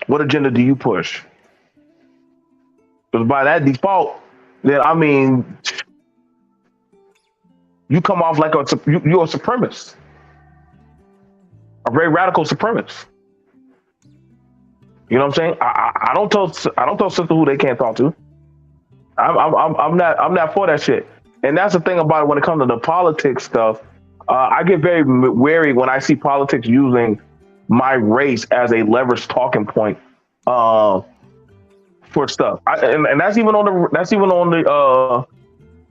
What agenda do you push? Because by that default, then I mean, you come off like you're a supremacist, a very radical supremacist. You know what I'm saying? I don't tell sisters who they can't talk to. I'm not for that shit. And that's the thing about it when it comes to the politics stuff. I get very wary when I see politics using my race as a leverage talking point for stuff. And that's even on the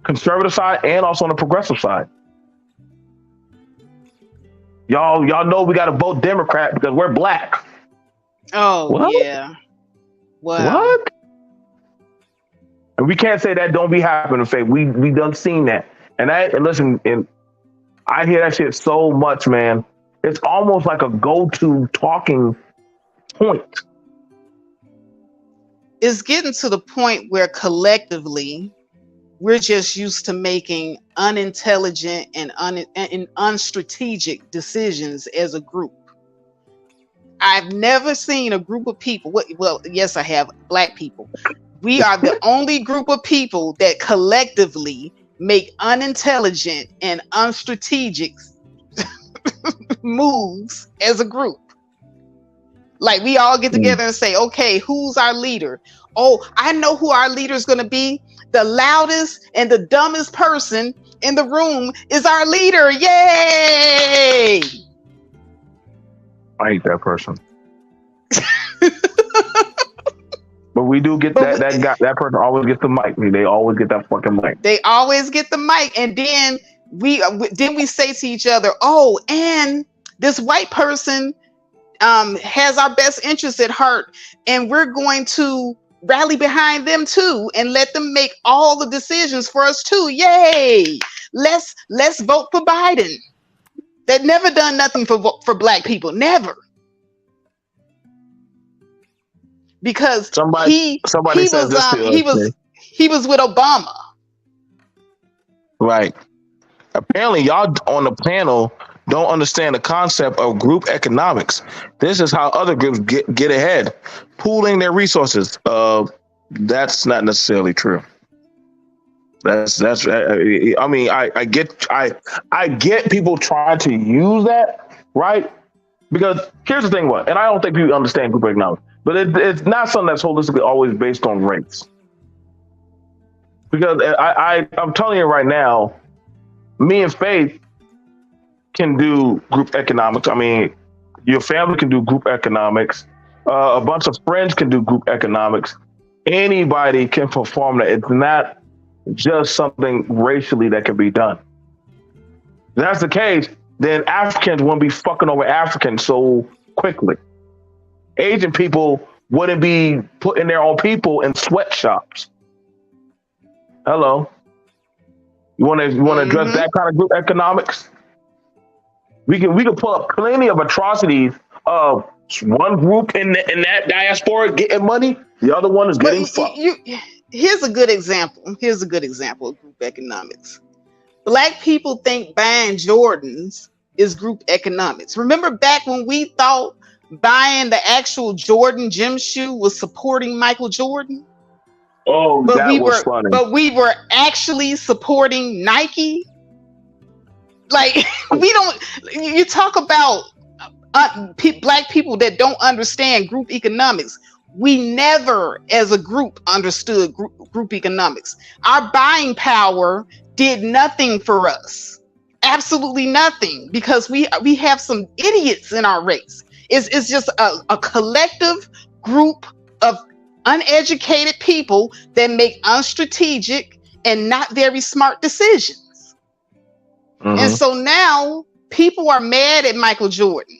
conservative side and also on the progressive side. Y'all know we got to vote Democrat because we're black. Oh, what? Yeah. Wow. What? And we can't say that don't be happening. Say we done seen that. And listen, and I hear that shit so much, man. It's almost like a go-to talking point. It's getting to the point where collectively we're just used to making unintelligent and unstrategic decisions as a group. I've never seen a group of people. Well, yes, I have. Black people. We are the only group of people that collectively make unintelligent and unstrategic moves as a group. Like we all get together and say, okay, who's our leader? Oh, I know who our leader is going to be. The loudest and the dumbest person in the room is our leader. Yay! I hate that person. But we do get that person always gets the mic. They always get that fucking mic. They always get the mic, and then we say to each other, "Oh, and this white person has our best interests at heart, and we're going to rally behind them too, and let them make all the decisions for us too. Yay! Let's vote for Biden. They've never done nothing for black people, never." Because he was with Obama. Right. Apparently, y'all on the panel don't understand the concept of group economics. This is how other groups get ahead, pooling their resources. That's not necessarily true. That's. I mean, I get people trying to use that, right? Because here's the thing, and I don't think people understand group economics. But it's not something that's holistically always based on race. Because I'm telling you right now, me and Faith can do group economics. I mean, your family can do group economics. A bunch of friends can do group economics. Anybody can perform that. It's not just something racially that can be done. If that's the case, then Africans won't be fucking over Africans so quickly. Asian people wouldn't be putting their own people in sweatshops. Hello. You want to address that kind of group economics? We can pull up plenty of atrocities of one group in that diaspora getting money, the other one is getting fucked. Here's a good example. Here's a good example of group economics. Black people think buying Jordans is group economics. Remember back when we thought buying the actual Jordan gym shoe was supporting Michael Jordan? Oh, but that was funny. But we were actually supporting Nike. Like you talk about black people that don't understand group economics. We never, as a group, understood group economics. Our buying power did nothing for us. Absolutely nothing, because we have some idiots in our race. It's just a collective group of uneducated people that make unstrategic and not very smart decisions. Mm-hmm. And so now people are mad at Michael Jordan.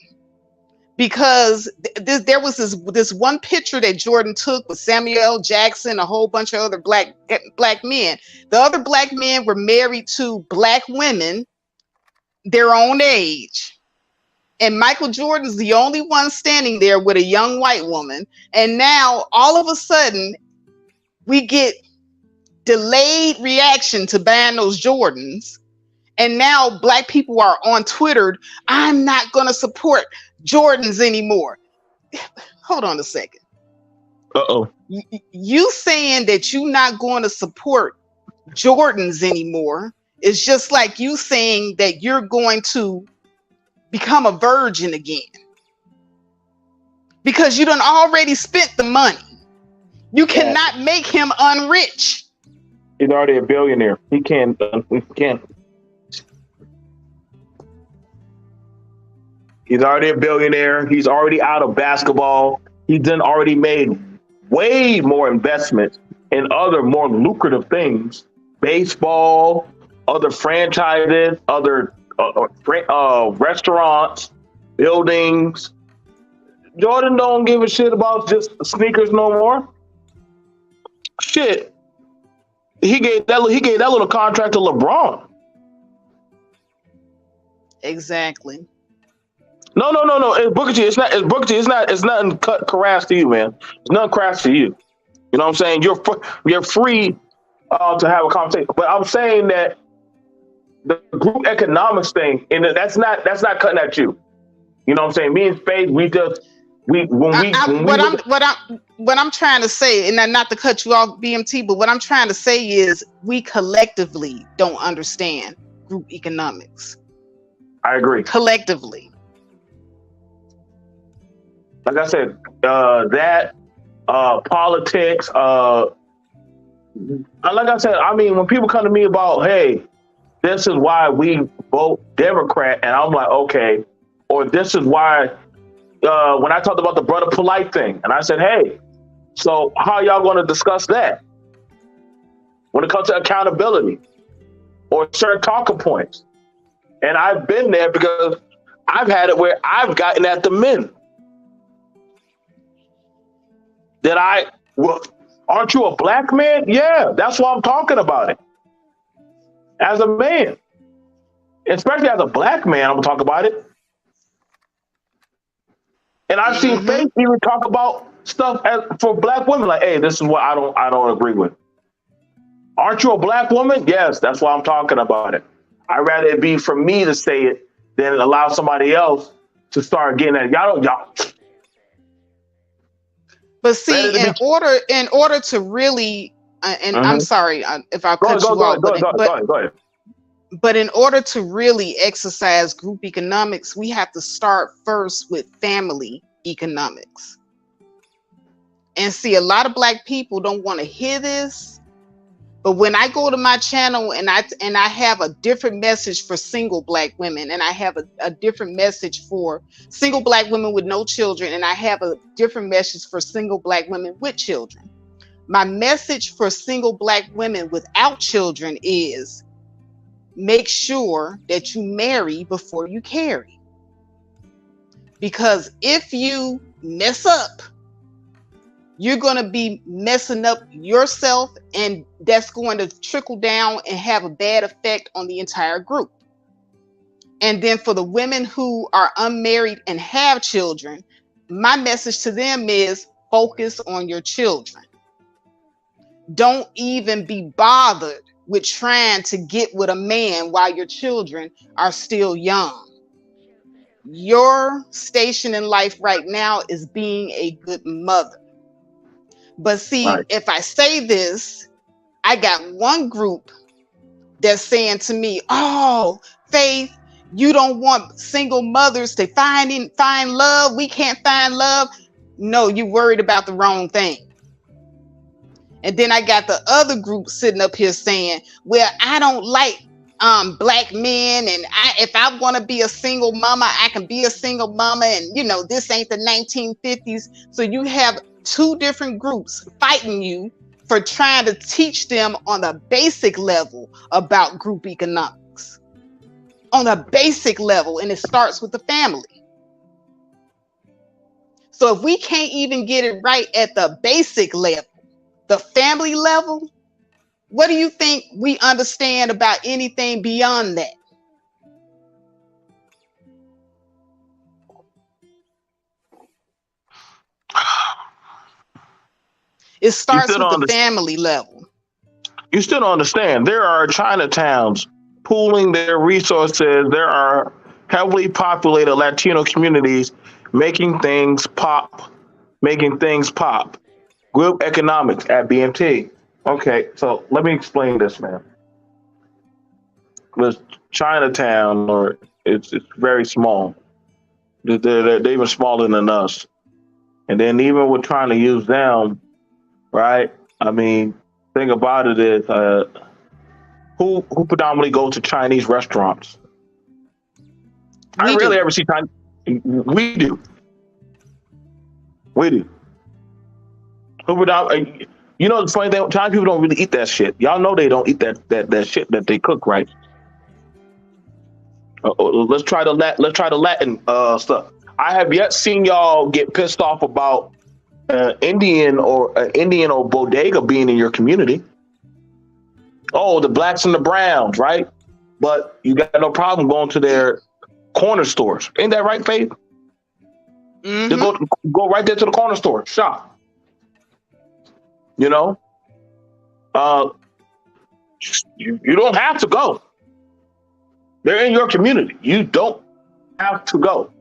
because there was this one picture that Jordan took with Samuel L. Jackson, a whole bunch of other black men. The other black men were married to black women their own age. And Michael Jordan's the only one standing there with a young white woman. And now all of a sudden we get delayed reaction to buying those Jordans. And now black people are on Twitter. I'm not going to support Jordans anymore. Hold on a second. Uh-oh. You saying that you're not going to support Jordans anymore is just like you saying that you're going to become a virgin again. Because you done already spent the money. You cannot make him unrich. He's already a billionaire. He can't. He's already a billionaire. He's already out of basketball. He's done already made way more investments in other more lucrative things. Baseball, other franchises, other restaurants, buildings. Jordan don't give a shit about just sneakers no more. Shit. He gave that little contract to LeBron. Exactly. No. It's Booker T. It's nothing crass to you, man. It's nothing crass to you. You know what I'm saying? You're free to have a conversation. But I'm saying that the group economics thing, and that's not cutting at you. You know what I'm saying? Me and Faith, what I'm trying to say, and not to cut you off, BMT, but what I'm trying to say is we collectively don't understand group economics. I agree. Collectively. Like I said, politics, like I said, I mean, when people come to me about, hey, this is why we vote Democrat, and I'm like, okay, or this is why, when I talked about the brother polite thing, and I said, hey, so how y'all going to discuss that when it comes to accountability or certain talking points? And I've been there because I've had it where I've gotten at the men. Aren't you a black man? Yeah, that's why I'm talking about it. As a man, especially as a black man, I'm gonna talk about it. And I've seen Faith even talk about stuff for black women, like, hey, this is what I don't agree with. Aren't you a black woman? Yes, that's why I'm talking about it. I'd rather it be for me to say it than allow somebody else to start getting at it. Y'all. But see, in order to really, and I'm sorry if I cut you off, go ahead. But in order to really exercise group economics, we have to start first with family economics. And see, a lot of black people don't want to hear this, but when I go to my channel and I have a different message for single black women, and I have a different message for single black women with no children, and I have a different message for single black women with children. My message for single black women without children is make sure that you marry before you carry. Because if you mess up, you're going to be messing up yourself, and that's going to trickle down and have a bad effect on the entire group. And then for the women who are unmarried and have children, my message to them is focus on your children. Don't even be bothered with trying to get with a man while your children are still young. Your station in life right now is being a good mother. But see, if I say this, I got one group that's saying to me, oh, Faith, you don't want single mothers to find love. We can't find love. No, you're worried about the wrong thing. And then I got the other group sitting up here saying, well, I don't like black men, and if I want to be a single mama, I can be a single mama, and this ain't the 1950s. So you have two different groups fighting you for trying to teach them on a basic level about group economics. On a basic level, and it starts with the family. So if we can't even get it right at the basic level, the family level, what do you think we understand about anything beyond that? It You starts still with don't the understand. family level. You still don't understand. There are Chinatowns pooling their resources. There are heavily populated Latino communities making things pop, making things pop. Group economics at BMT. Okay, so let me explain this, man. This Chinatown, or it's very small. They're even smaller than us. And then even with trying to use them, right? I mean, thing about it is, who predominantly go to Chinese restaurants? I We rarely do. ever see Chinese. We do, we do. Who predominantly? You know, the funny thing, Chinese people don't really eat that shit. Y'all know they don't eat that shit that they cook, right? Let's try the Latin stuff. I have yet seen y'all get pissed off about Indian or bodega being in your community. Oh, the blacks and the browns, right? But you got no problem going to their corner stores. Ain't that right, Faith? They Mm-hmm. go right there to the corner store, shop. You know, uh, you don't have to go. They're in your community. You don't have to go.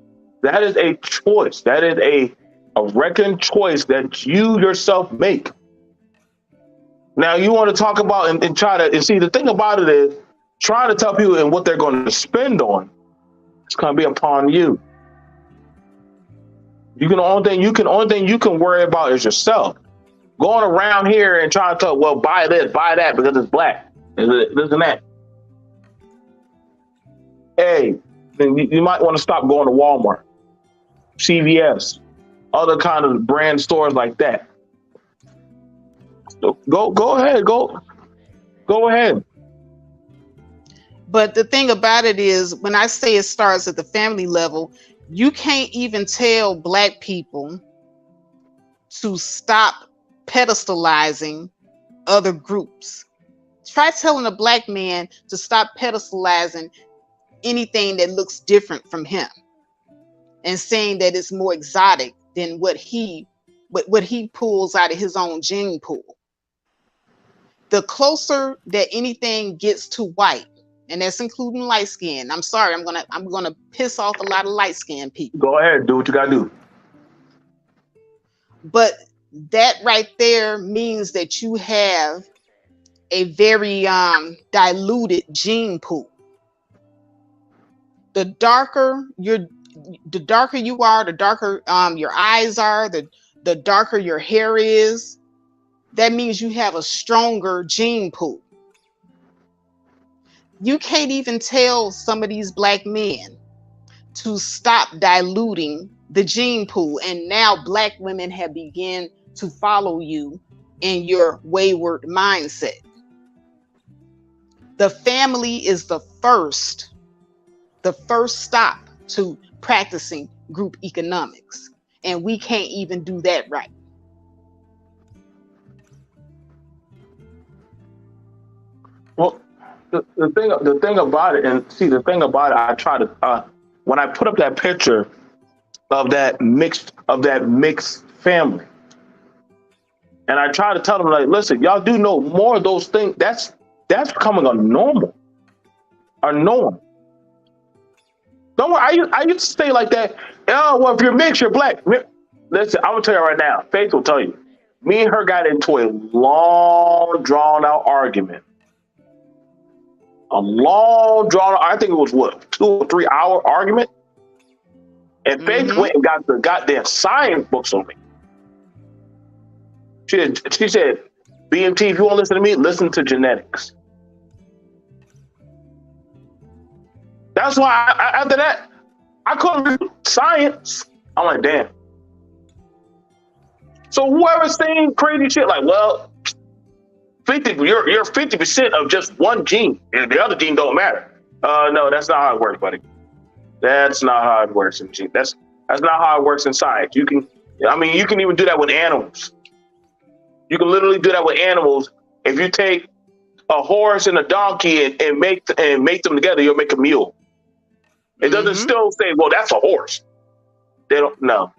That is a choice. That is a reckoned choice that you yourself make. Now you want to talk about and try to and see the thing about it is trying to tell people and what they're going to spend on. It's going to be upon you. You can only thing you can worry about is yourself. Going around here and trying to tell, well, buy this, buy that because it's black, this and that. Hey, then you might want to stop going to Walmart, CVS, other kind of brand stores like that. So go ahead. But the thing about it is, when I say it starts at the family level, you can't even tell black people to stop pedestalizing other groups. Try telling a black man to stop pedestalizing anything that looks different from him and saying that it's more exotic than what he pulls out of his own gene pool. The closer that anything gets to white, and that's including light skin. I'm sorry, I'm gonna piss off a lot of light skinned people. Go ahead, do what you gotta do. But that right there means that you have a very diluted gene pool. The darker you are, the darker your eyes are, the darker your hair is. That means you have a stronger gene pool. You can't even tell some of these black men to stop diluting the gene pool. And now black women have begun to follow you in your wayward mindset. The family is the first stop to practicing group economics. And we can't even do that right. Well, the thing about it, and see the thing about it, I try to when I put up that picture of that mixed family, and I try to tell them like, listen, y'all do know more of those things. That's becoming a norm. Don't worry, I used to say like that. Oh, well, if you're mixed, you're black. Listen, I'm gonna tell you right now. Faith will tell you. Me and her got into a long, drawn out argument. A long, drawn out. I think it was what 2 or 3 hour argument. And Faith went and got the goddamn science books on me. She said, BMT, if you want to listen to me, listen to genetics. That's why after that, I couldn't read science. I'm like, damn. So whoever's saying crazy shit, like, well, 50, you're 50% of just one gene, and the other gene don't matter. No, that's not how it works, buddy. That's not how it works in gene. That's not how it works in science. You can I mean, you can even do that with animals. You can literally do that with animals. If you take a horse and a donkey and make them together, you'll make a mule. It doesn't still say, well, that's a horse. They don't know.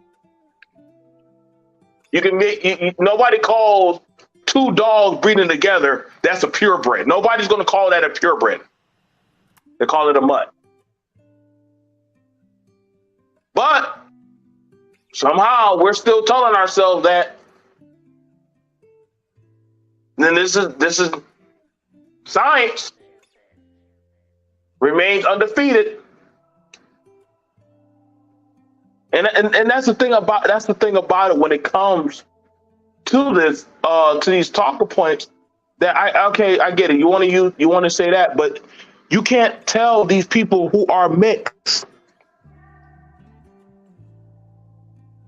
You can make nobody calls two dogs breeding together, that's a purebred. Nobody's going to call that a purebred. They call it a mutt. But somehow we're still telling ourselves that. Then this is science remains undefeated. And that's the thing about it when it comes to this to these talking points that I get it. You want to say that, but you can't tell these people who are mixed.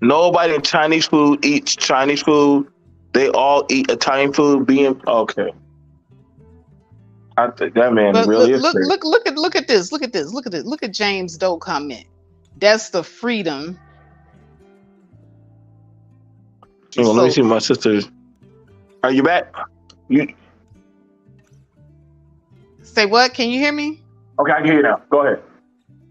Nobody in Chinese food eats Chinese food. They all eat Italian food. Okay. I think that man But really look, is look, look at this. Look at this. Look at this. Look at James Doe comment. That's the freedom. Hang on, let me see my sisters. Are you back? You say what? Can you hear me? Okay, I can hear you now. Go ahead.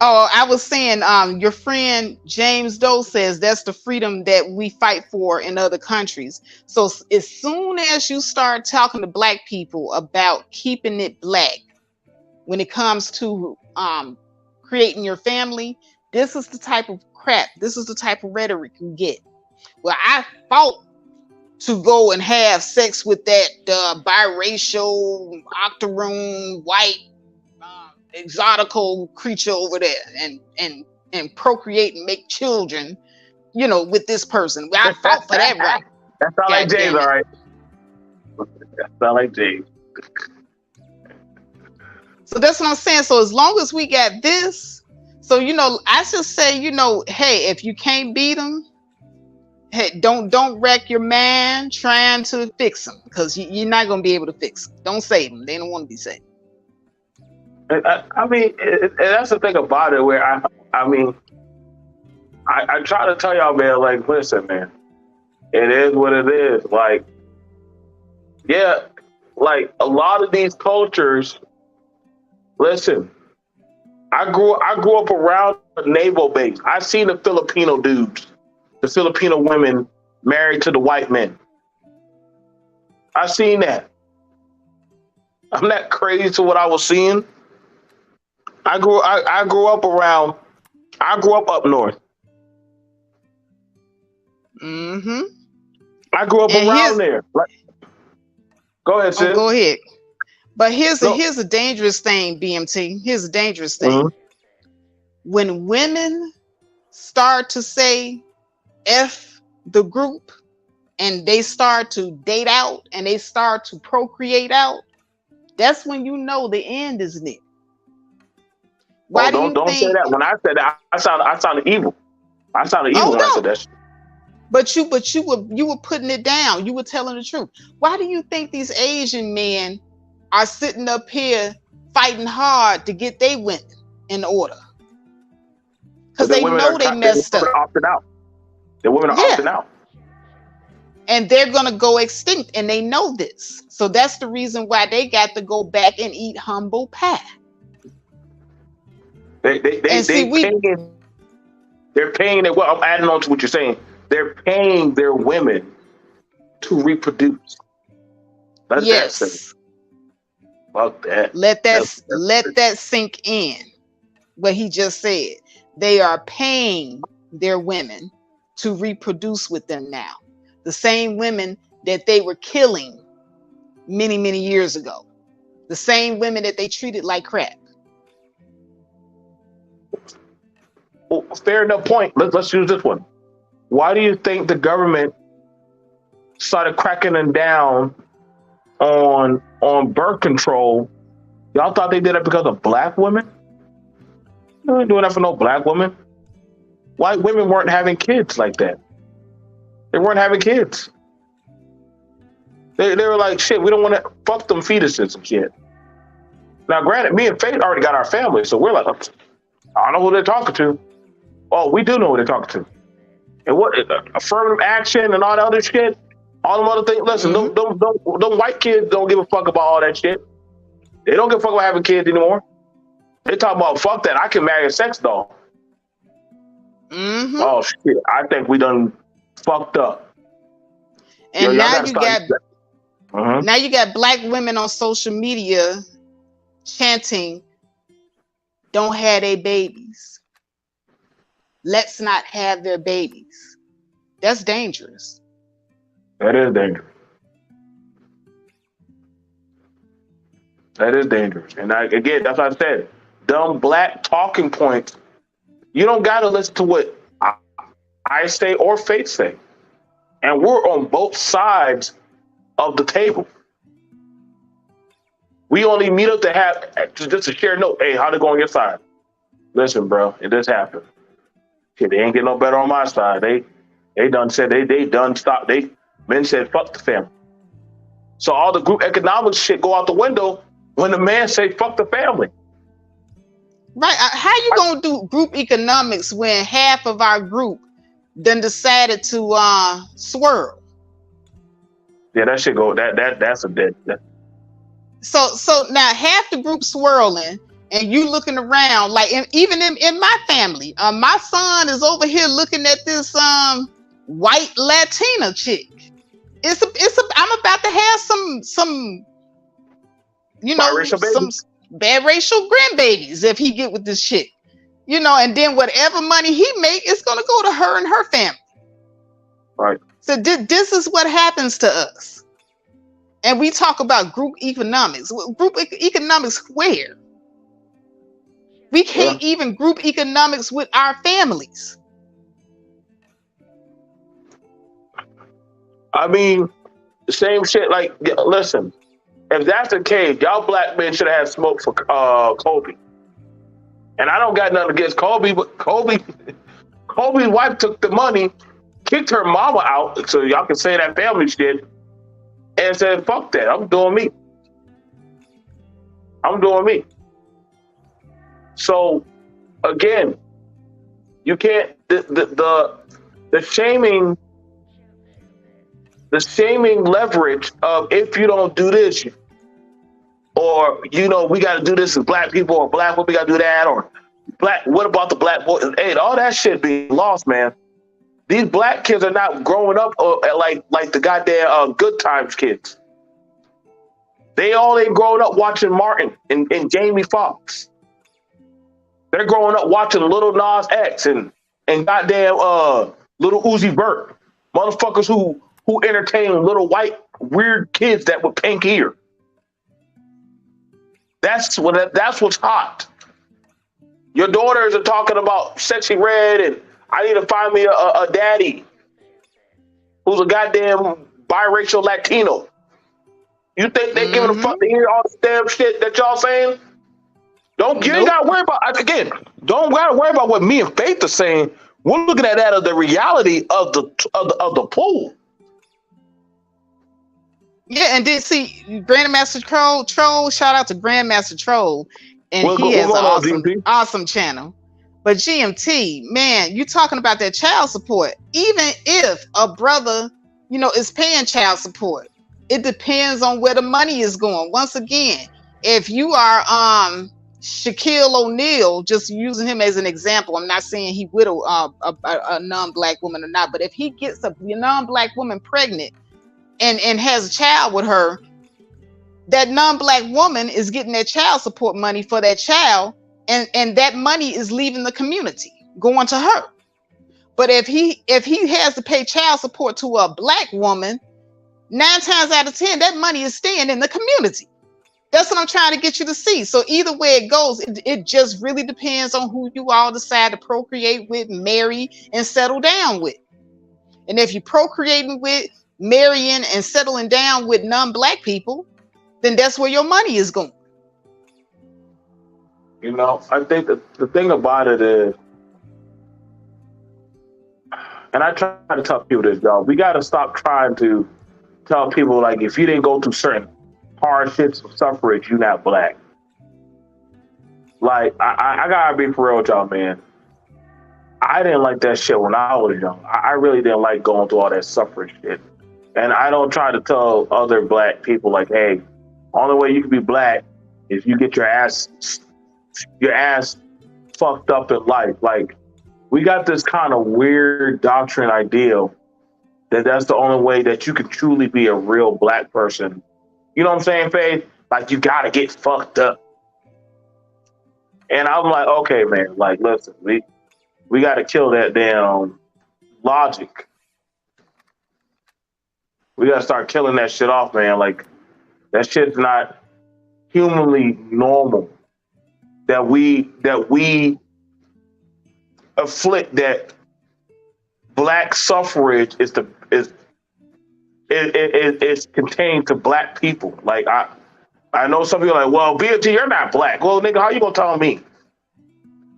Oh, I was saying, your friend James Doe says that's the freedom that we fight for in other countries. So as soon as you start talking to Black people about keeping it Black, when it comes to creating your family, this is the type of crap. This is the type of rhetoric you get. Well, I fought to go and have sex with that biracial, octoroon, white, exotical creature over there, and procreate and make children, with this person. Well, I fought for that right. That sounds like James, all right. That sounds like James. So that's what I'm saying. So as long as we got this, so I just say, hey, if you can't beat them, hey, don't wreck your mind trying to fix them, because you're not going to be able to fix them. Don't save them. They don't want to be saved. I mean, that's the thing about it. Where I try to tell y'all, man. Like, listen, man, it is what it is. Like, yeah, like a lot of these cultures. Listen, I grew up around a naval base. I've seen the Filipino dudes, the Filipino women married to the white men. I've seen that. I'm not crazy to what I was seeing. I grew up up north. I grew up around there. Go ahead, sis. Go ahead. But here's a dangerous thing, BMT. Here's a dangerous thing. When women start to say F the group, and they start to date out and they start to procreate out, that's when you know the end is near. Why don't say that? When I said that, I sounded evil. I sounded evil when I said that shit. But you were putting it down. You were telling the truth. Why do you think these Asian men are sitting up here fighting hard to get their women in order? Because they know they messed up. The women are opting out. And they're going to go extinct, and they know this. So that's the reason why they got to go back and eat humble pie. They're paying their, well, I'm adding on to what you're saying. They're paying their women to reproduce. Yes. Fuck that. Let that sink in. What he just said. They are paying their women to reproduce with them now. The same women that they were killing many, many years ago. The same women that they treated like crap. Well, fair enough point. Let's use this one. Why do you think the government started cracking them down on birth control? Y'all thought they did it because of Black women? They weren't doing that for no Black women. White women weren't having kids like that. They weren't having kids. They were like, shit, we don't want to fuck them fetuses and shit. Now, granted, me and Faith already got our family, so we're like, I don't know who they're talking to. Oh, we do know who they're talking to. And what affirmative action and all that other shit, all them other things. Listen, Mm-hmm. them white kids don't give a fuck about all that shit. They don't give a fuck about having kids anymore. They talk about fuck that. I can marry a sex doll. Mm-hmm. Oh shit! I think we done fucked up. And Y'all now gotta you start. got Mm-hmm. now you got black women on social media chanting, "Don't have their babies. Let's not have their babies." That's dangerous. That is dangerous. That is dangerous. And again, that's what I said. Dumb black talking points. You don't got to listen to what I say or Faith say. And we're on both sides of the table. We only meet up to have just a share note. Hey, how'd it go on your side? Listen, bro, it just happened. Shit, they ain't getting no better on my side. They done said they done stopped. Men said fuck the family. So all the group economics shit go out the window when the man say fuck the family. Right. How you gonna do group economics when half of our group then decided to swirl? Yeah, that shit go that's a dead. So now half the group swirling and you looking around like even in my family, my son is over here looking at this white Latina chick. I'm about to have some Biracial some baby. bad racial grandbabies if he get with this shit. And then whatever money he make is gonna go to her and her family. Right. So this is what happens to us. And we talk about group economics. Group economics where? We can't even group economics with our families. I mean, the same shit. Like, listen, if that's the case, y'all black men should have had smoke for Kobe. And I don't got nothing against Kobe, but Kobe's wife took the money, kicked her mama out, so y'all can say that family shit, and said, fuck that, I'm doing me. So, again, you can't, the shaming leverage of if you don't do this, or we got to do this as black people, or black women got to do that, or black. What about the black boys? Hey, all that shit being lost, man. These black kids are not growing up like the goddamn Good Times kids. They all ain't growing up watching Martin and Jamie Foxx. They're growing up watching Little Nas X and goddamn Little Uzi Vert, motherfuckers who entertain little white weird kids that with pink ear. That's what's hot. Your daughters are talking about Sexy Red and I need to find me a daddy who's a goddamn biracial Latino. You think they giving a fuck to hear all this damn shit that y'all saying? You ain't gotta worry about, again, don't gotta worry about what me and Faith are saying. We're looking at that as the reality of the pool. Yeah, and then see Grandmaster Troll, shout out to Grandmaster Troll. And he has an awesome channel. But GMT, man, you talking about that child support. Even if a brother, is paying child support, it depends on where the money is going. Once again, if you are Shaquille O'Neal, just using him as an example, I'm not saying he widowed a non-black woman or not, but if he gets a non-black woman pregnant and has a child with her, that non-black woman is getting that child support money for that child, and that money is leaving the community, going to her. But if he has to pay child support to a black woman, 9 times out of 10, that money is staying in the community. That's what I'm trying to get you to see. So either way it goes, it just really depends on who you all decide to procreate with, marry, and settle down with. And if you're procreating with, marrying, and settling down with non-black people, then that's where your money is going. I think the thing about it is, and I try to tell people this, y'all, we got to stop trying to tell people, like, if you didn't go through certain hardships or suffrage, you're not black. Like, I got to be for real with y'all, man. I didn't like that shit when I was young. I really didn't like going through all that suffering shit. And I don't try to tell other black people like, hey, only way you can be black is you get your ass fucked up in life. Like we got this kind of weird doctrine ideal that that's the only way that you can truly be a real black person. You know what I'm saying, Faith? Like you gotta get fucked up. And I'm like, okay, man, like listen, we gotta kill that damn logic. We gotta start killing that shit off, man. Like that shit's not humanly normal. That we afflict that black suffrage is contained to black people. Like I know some people are like, well, B.M.T, you're not black. Well, nigga, how you gonna tell me?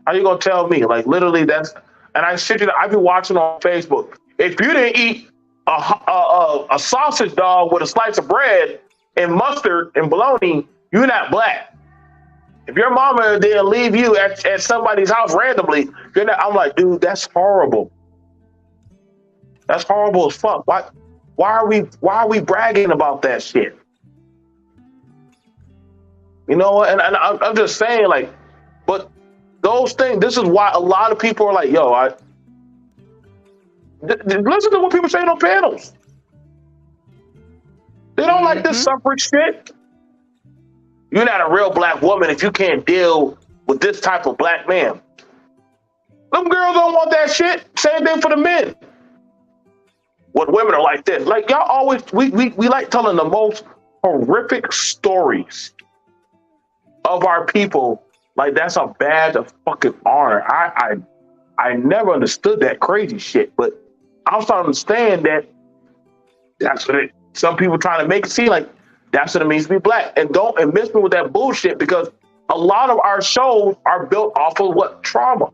How you gonna tell me? Like literally, and I shit you. I be watching on Facebook. If you didn't eat a sausage dog with a slice of bread and mustard and bologna, you're not black. If your mama didn't leave you at somebody's house randomly, you're not. I'm like, dude, that's horrible. That's horrible as fuck. Why are we bragging about that shit? You know, and I'm just saying, like, but those things. This is why a lot of people are like, yo, listen to what people say on panels. They don't like this suffrage shit. You're not a real black woman if you can't deal with this type of black man. Them girls don't want that shit. Same thing for the men. When women are like this, like y'all always, we like telling the most horrific stories of our people. Like that's a badge of fucking honor. I never understood that crazy shit, but I'm starting to understand that that's what some people trying to make it seem like that's what it means to be black. And don't miss me with that bullshit because a lot of our shows are built off of what trauma.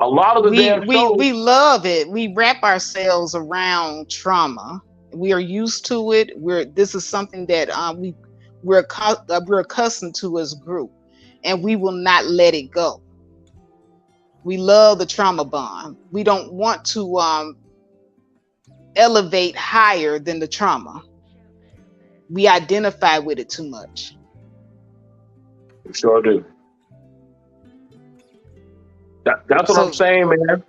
A lot of the damn shows. We love it. We wrap ourselves around trauma. We are used to it. This is something that we're accustomed to as a group, and we will not let it go. We love the trauma bond. We don't want to elevate higher than the trauma. We identify with it too much. We sure do. That's what I'm saying, man.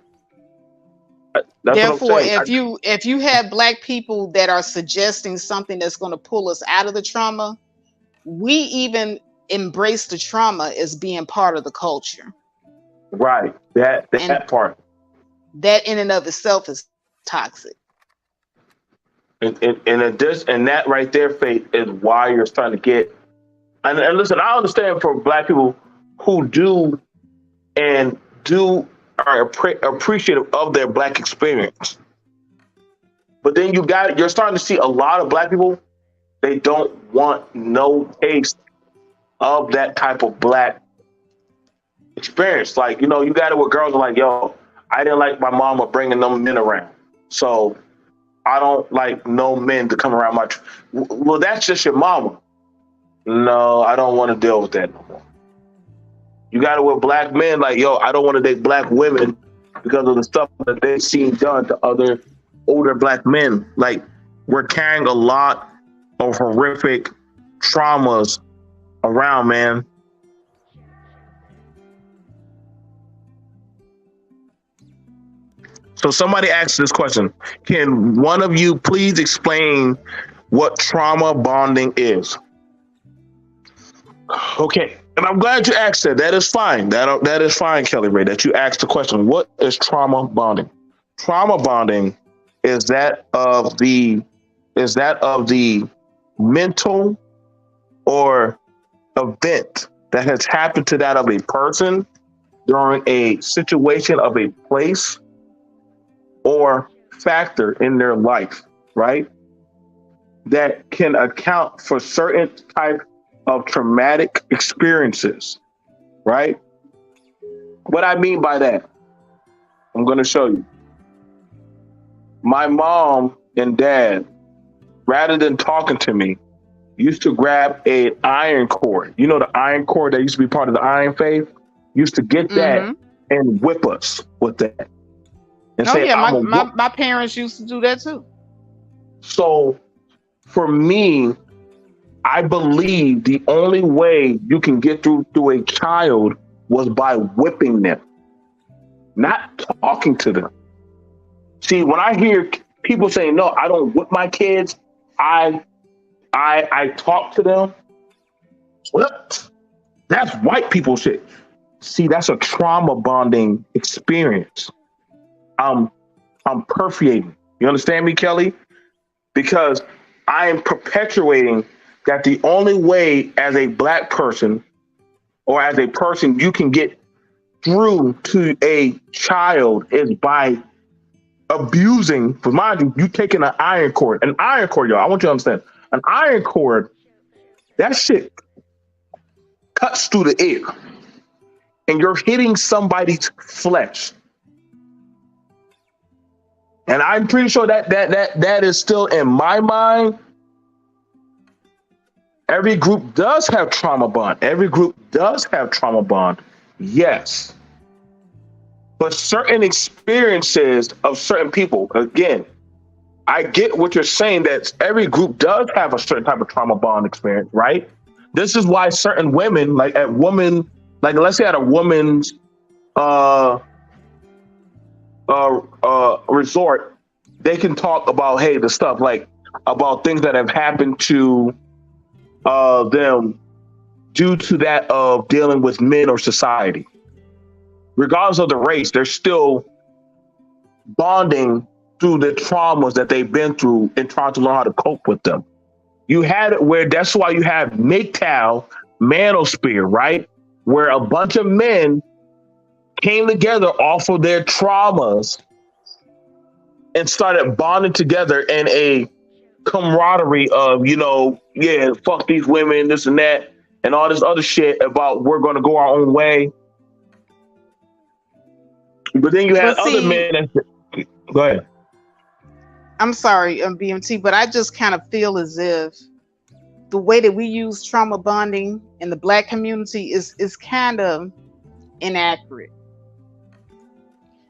Therefore, if you have black people that are suggesting something that's going to pull us out of the trauma, we even embrace the trauma as being part of the culture. Right. That part. That in and of itself is toxic. And that right there, Faith, is why you're starting to get. And listen, I understand for black people who do are appreciative of their black experience. But then you're starting to see a lot of black people, they don't want no taste of that type of black experience. Like, you know, you got it where girls are like, yo, I didn't like my mama bringing them men around. So I don't like no men to come around well, that's just your mama. No, I don't want to deal with that no more. You got it with black men like, yo, I don't want to date black women because of the stuff that they've seen done to other older black men. Like, we're carrying a lot of horrific traumas around, man. So somebody asked this question. Can one of you please explain what trauma bonding is? Okay. And I'm glad you asked that. That is fine. That is fine, Kelly Ray, that you asked the question. What is trauma bonding? Trauma bonding is that of the mental or event that has happened to that of a person during a situation of a place or factor in their life, right? That can account for certain type of traumatic experiences, right? What I mean by that, I'm going to show you. My mom and dad, rather than talking to me, used to grab an iron cord. You know the iron cord that used to be part of the Iron Faith? used to get that Mm-hmm. and whip us with that and Oh say, yeah, I'm my, a my whoop. my parents used to do that too. So for me, I believe the only way you can get through a child was by whipping them, not talking to them. See, when I hear people saying, "No, I don't whip my kids," I I talk to them. What? That's white people shit. See, that's a trauma bonding experience. I'm I'm perpetuating. You understand me, Kelly? Because I am perpetuating that the only way as a black person or as a person you can get through to a child is by abusing. For mind you, you taking an iron cord, y'all. I want you to understand, an iron cord. That shit cuts through the air, and you're hitting somebody's flesh. And I'm pretty sure that is still in my mind. Every group does have trauma bond. Every group does have trauma bond. Yes. But certain experiences of certain people, again, I get what you're saying that every group does have a certain type of trauma bond experience, right? This is why certain women, like let's say at a woman's uh, resort, they can talk about, hey, the stuff like about things that have happened to them due to that of dealing with men or society. Regardless of the race, they're still bonding through the traumas that they've been through and trying to learn how to cope with them. You had it where that's why you have MGTOW, manosphere, right? Where a bunch of men came together off of their traumas and started bonding together in a camaraderie of, yeah, fuck these women, this and that, and all this other shit about we're going to go our own way. But then you had But other see, men that, go ahead. I'm sorry, BMT, but I just kind of feel as if the way that we use trauma bonding in the black community is kind of inaccurate.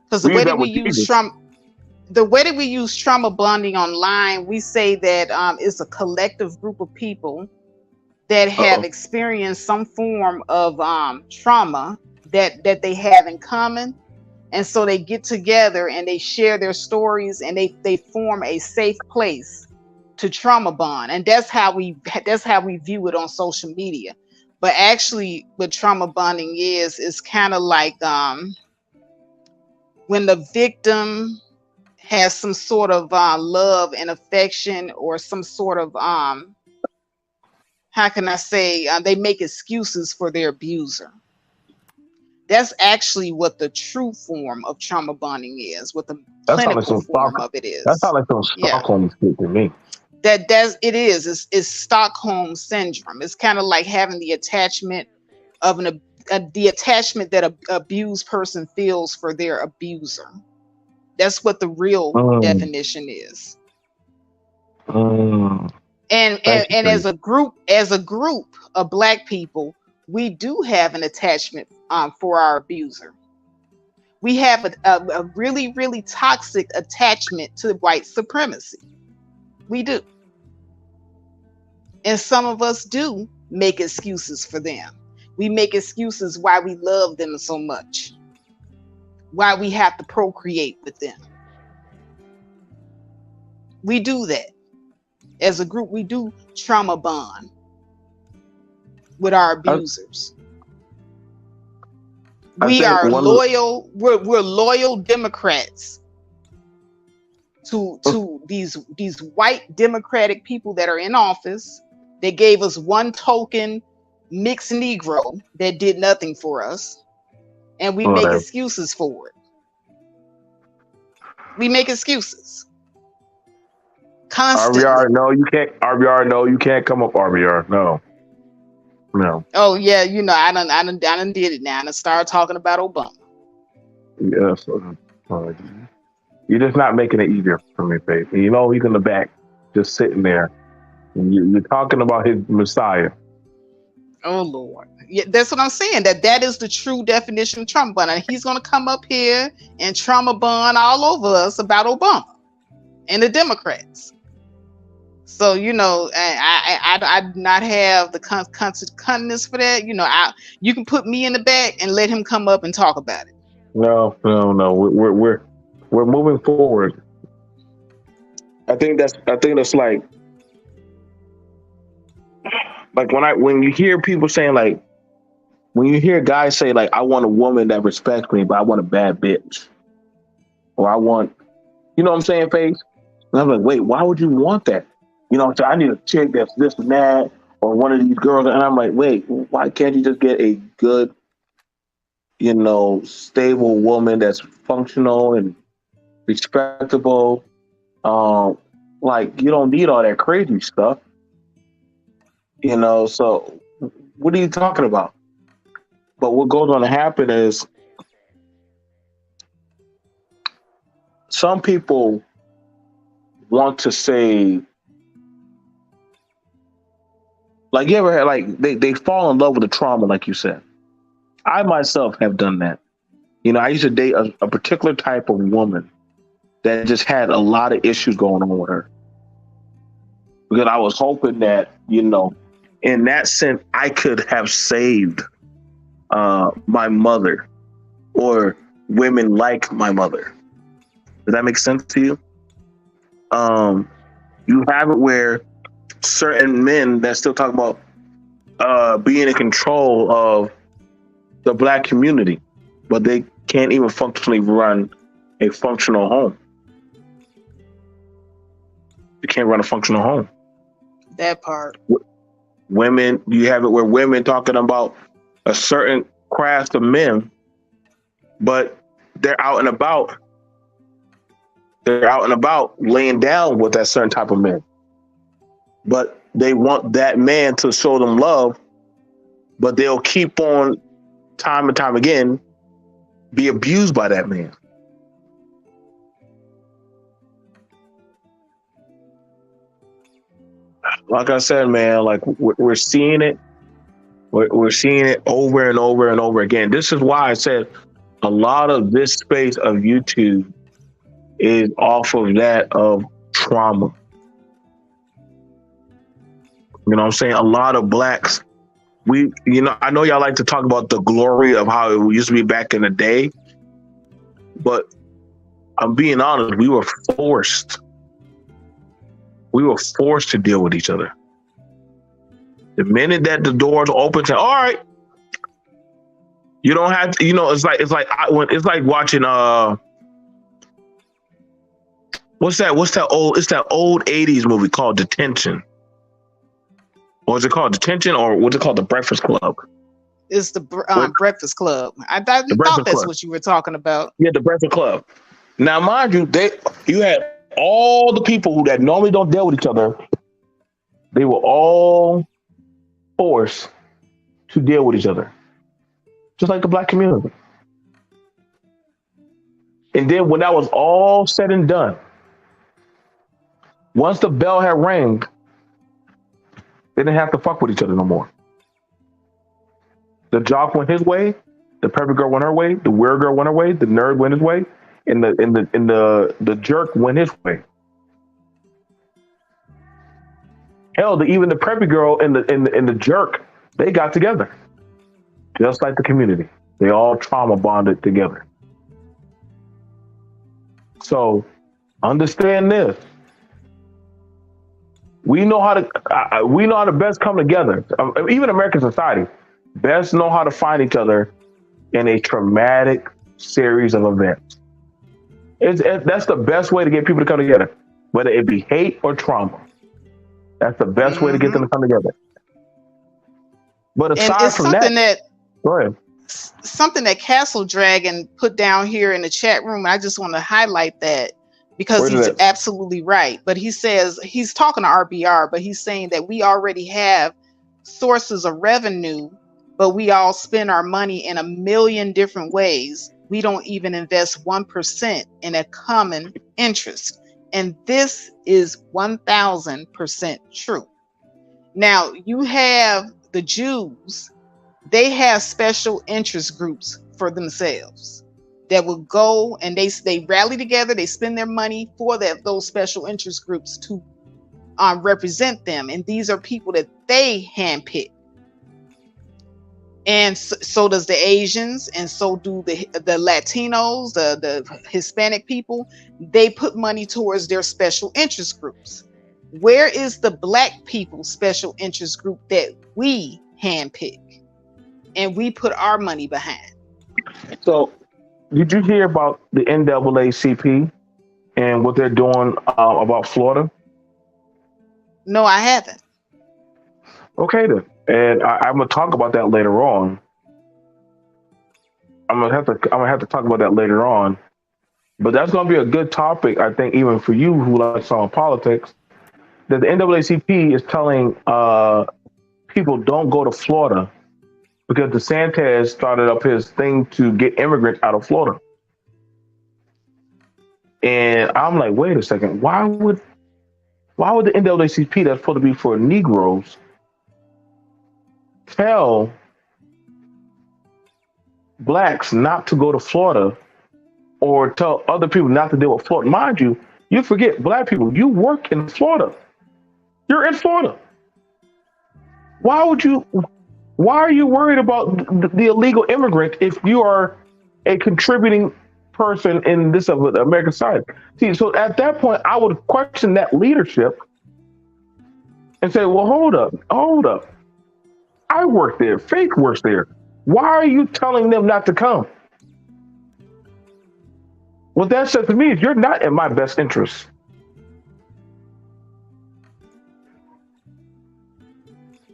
Because We use that with Jesus. the way that we use trauma bonding online, we say that it's a collective group of people that have Uh-oh. experienced some form of trauma that they have in common, and so they get together and they share their stories and they form a safe place to trauma bond, and that's how we view it on social media. But actually what trauma bonding is kind of like when the victim has some sort of love and affection, or some sort of how can I say, they make excuses for their abuser. That's actually what the true form of trauma bonding is, what the That sounds like clinical some form Stock. of it That sounds is. like some Yeah, Stockholm shit to me. that's it is. It's Stockholm syndrome. It's kind of like having the attachment of the attachment that a abused person feels for their abuser. That's what the real Mm, definition is. mm. and Thank and, you and for you. as a group of black people, we do have an attachment for our abuser. We have a really really toxic attachment to white supremacy. We do. And some of us do make excuses for them. We make excuses why we love them so much, why we have to procreate with them. We do that. As a group, we do trauma bond with our I, abusers. I We think are one of loyal. We're loyal Democrats to the, these white Democratic people that are in office. They gave us one token mixed Negro that did nothing for us, and we make whatever. excuses for it. We make excuses RBR, constantly. no, you can't. RBR, no, you can't come up. RBR, no, no. Oh yeah, I done did it now. I done started talking about Obama. Yes, uh, you're just not making it easier for me, babe. He's in the back, just sitting there. And you're talking about his Messiah. Oh Lord. Yeah, that's what I'm saying. That is the true definition of trauma bond. And he's gonna come up here and trauma bond all over us about Obama and the Democrats. So I do not have the continence for that. You can put me in the back and let him come up and talk about it. No, no, no. We're moving forward. I think that's like when you hear people saying like when you hear guys say like I want a woman that respects me, but I want a bad bitch, or I want, you know what I'm saying, face. And I'm like, wait, why would you want that? So I need a chick that's this and that, or one of these girls, and I'm like, wait, why can't you just get a good, stable woman that's functional and respectable? Um, like you don't need all that crazy stuff, So what are you talking about? But what goes on to happen is some people want to say, like, you ever had like they fall in love with the trauma, like you said. I myself have done that. I used to date a particular type of woman that just had a lot of issues going on with her because I was hoping that, in that sense, I could have saved my mother or women like my mother. Does that make sense to you? You have it where certain men that still talk about being in control of the black community, but they can't even functionally run a functional home. You can't run a functional home. That part. Women, you have it where women talking about a certain class of men, but they're out and about. They're out and about laying down with that certain type of man. But they want that man to show them love, but they'll keep on time and time again be abused by that man. Like I said, man, like we're seeing it. We're seeing it over and over and over again. This is why I said a lot of this space of YouTube is off of that of trauma. You know what I'm saying? A lot of blacks, I know y'all like to talk about the glory of how it used to be back in the day, but I'm being honest, we were forced to deal with each other. The minute that the doors open, say, all right, you don't have to, it's like watching, what's that old 80s movie called Detention. Or is it called Detention, or what's it called, The Breakfast Club? It's the Breakfast Club. I thought that's what you were talking about. Yeah, The Breakfast Club. Now, mind you, you had all the people who that normally don't deal with each other. They were all forced to deal with each other, just like the black community. And then when that was all said and done, once the bell had rang, they didn't have to fuck with each other no more. The jock went his way, the perfect girl went her way, the weird girl went her way, the nerd went his way, and the jerk went his way. Hell, even the preppy girl and the jerk, they got together, just like the community. They all trauma bonded together. So understand this: we know how to best come together. Even American society best know how to find each other in a traumatic series of events. That's the best way to get people to come together, whether it be hate or trauma. That's the best way to get them to come together. But aside from that, go ahead. Something that Castle Dragon put down here in the chat room, I just want to highlight that because he's absolutely right. But he says, he's talking to RBR, but he's saying that we already have sources of revenue, but we all spend our money in a million different ways. We don't even invest 1% in a common interest. And this is 1000% true. Now, you have the Jews, they have special interest groups for themselves that will go and they rally together. They spend their money for those special interest groups to represent them, and these are people that they handpick. And so does the Asians, and so do the Latinos, the Hispanic people. They put money towards their special interest groups. Where is the Black people special interest group that we handpick and we put our money behind? So, did you hear about the NAACP and what they're doing about Florida? No, I haven't. Okay, then, and I'm gonna talk about that later on. I'm gonna have to talk about that later on. But that's gonna be a good topic, I think, even for you who likes on politics. That the NAACP is telling people don't go to Florida because DeSantis started up his thing to get immigrants out of Florida. And I'm like, wait a second, why would the NAACP that's supposed to be for Negroes tell blacks not to go to Florida or tell other people not to deal with Florida? Mind you, you forget black people, you work in Florida. You're in Florida. Why are you worried about the illegal immigrant if you are a contributing person in this of the American side? See, so at that point, I would question that leadership and say, well, hold up. I work there. Faith works there. Why are you telling them not to come? What that says to me is you're not in my best interest.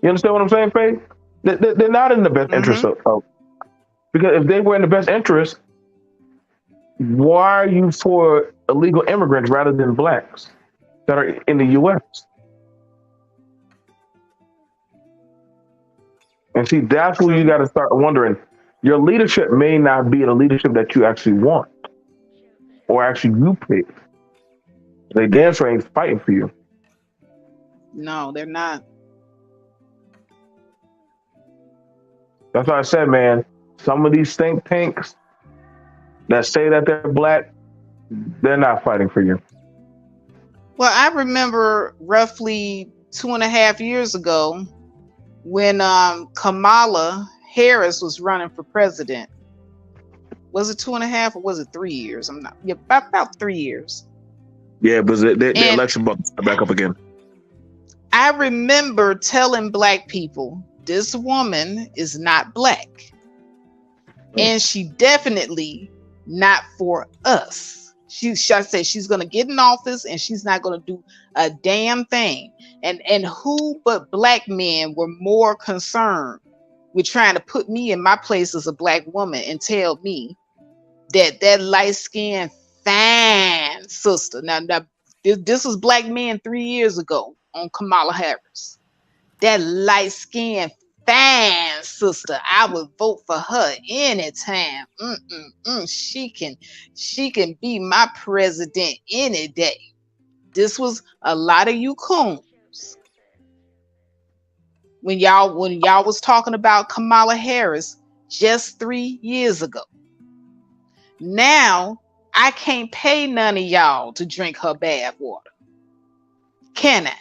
You understand what I'm saying, Faith? They're not in the best interest of, because if they were in the best interest, why are you for illegal immigrants rather than blacks that are in the U.S.? And see, that's where you got to start wondering. Your leadership may not be the leadership that you actually want or actually you pick. They damn sure ain't fighting for you. No, they're not. That's why I said, man, some of these think tanks that say that they're black, they're not fighting for you. Well, I remember roughly 2.5 years ago when Kamala Harris was running for president. Was it 2.5 or was it 3 years? I'm not. Yeah, about 3 years. Yeah, but the election back up again. I remember telling black people, this woman is not black. And she definitely not for us. I said she's going to get in office and she's not going to do a damn thing. And who but black men were more concerned with trying to put me in my place as a black woman and tell me that light-skinned fine sister. Now this was black men 3 years ago on Kamala Harris. That light-skinned fine sister, I would vote for her anytime. She can be my president any day. This was a lot of you coons. When y'all was talking about Kamala Harris just 3 years ago. Now I can't pay none of y'all to drink her bath water. Can I?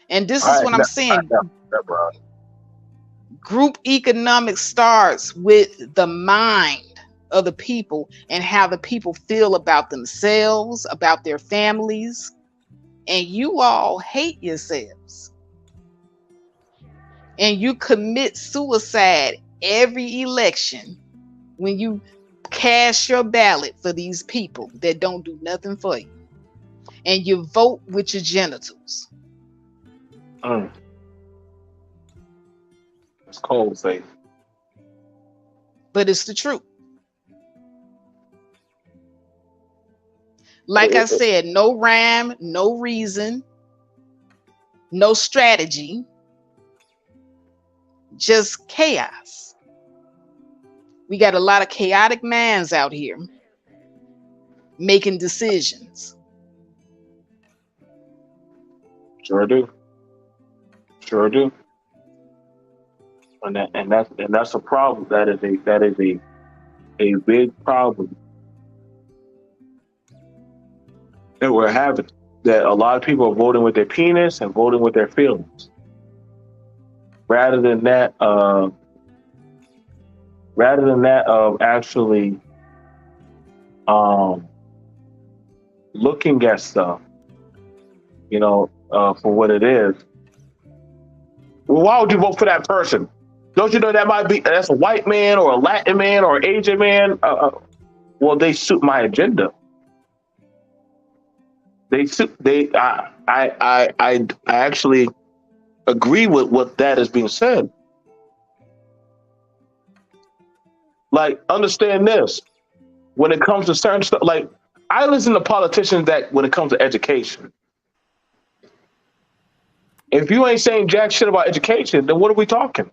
And this is what I'm saying. Group economics starts with the mind of the people and how the people feel about themselves, about their families. And you all hate yourselves. And you commit suicide every election when you cast your ballot for these people that don't do nothing for you. And you vote with your genitals. It's cold, Faith. But it's the truth. Like I said, no rhyme, no reason, no strategy, just chaos. We got a lot of chaotic minds out here making decisions. Sure do. Sure do. And that's a problem. That is a big problem that we're having. That a lot of people are voting with their penis and voting with their feelings, rather than that. Rather than that of actually um, looking at stuff, for what it is. Well, why would you vote for that person? Don't you know that's a white man or a Latin man or an Asian man? Well, they suit my agenda. They suit they. I actually agree with what that is being said. Like, understand this: when it comes to certain stuff, like I listen to politicians that when it comes to education, if you ain't saying jack shit about education, then what are we talking?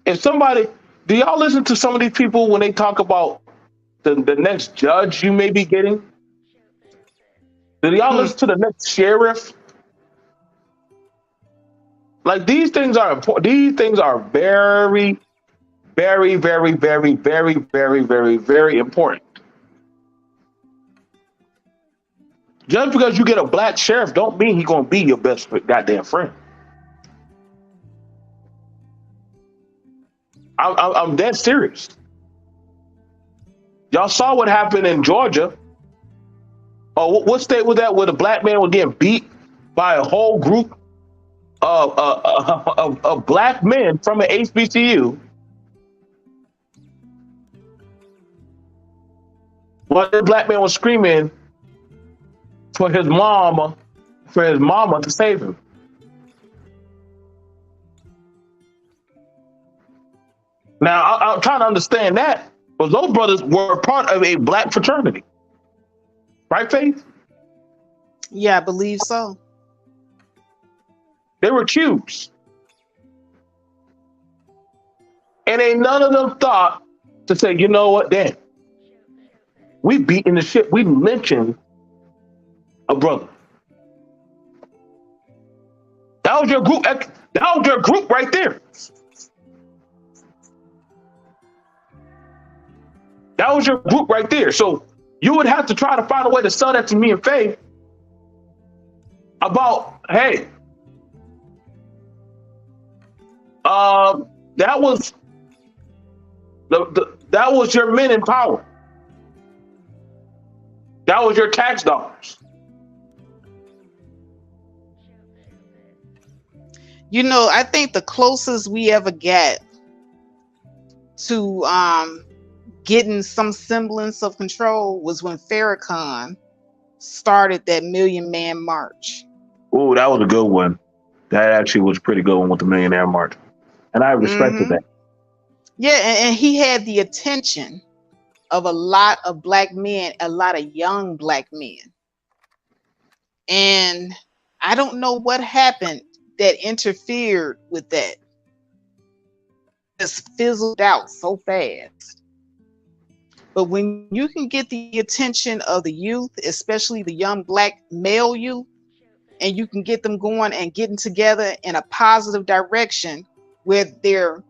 If somebody, do y'all listen to some of these people when they talk about the next judge you may be getting? Do y'all Hmm. listen to the next sheriff? Like, these things are important. These things are very, very, very, very, very, very, very, very important. Just because you get a black sheriff, don't mean he's gonna be your best goddamn friend. I'm dead serious. Y'all saw what happened in Georgia. Oh, what state was that? Where the black man was getting beat by a whole group of black men from an HBCU. Well, the black man was screaming for his mama, to save him. Now, I'm trying to understand that. But those brothers were part of a black fraternity, right, Faith? Yeah, I believe so. They were Cubes, and ain't none of them thought to say, you know what, damn, we beating the shit, we lynching a brother. That was your group. That was your group right there. That was your group right there. So you would have to try to find a way to sell that to me and Faith about, hey, that was that was your men in power. That was your tax dollars. I think the closest we ever get to getting some semblance of control was when Farrakhan started that Million Man March. Oh, that was a good one. That actually was a pretty good one with the Millionaire March, and I respected Hmm. that. Yeah, and he had the attention of a lot of black men, a lot of young black men. And I don't know what happened that interfered with that. Just fizzled out so fast. But when you can get the attention of the youth, especially the young black male youth, and you can get them going and getting together in a positive direction where they're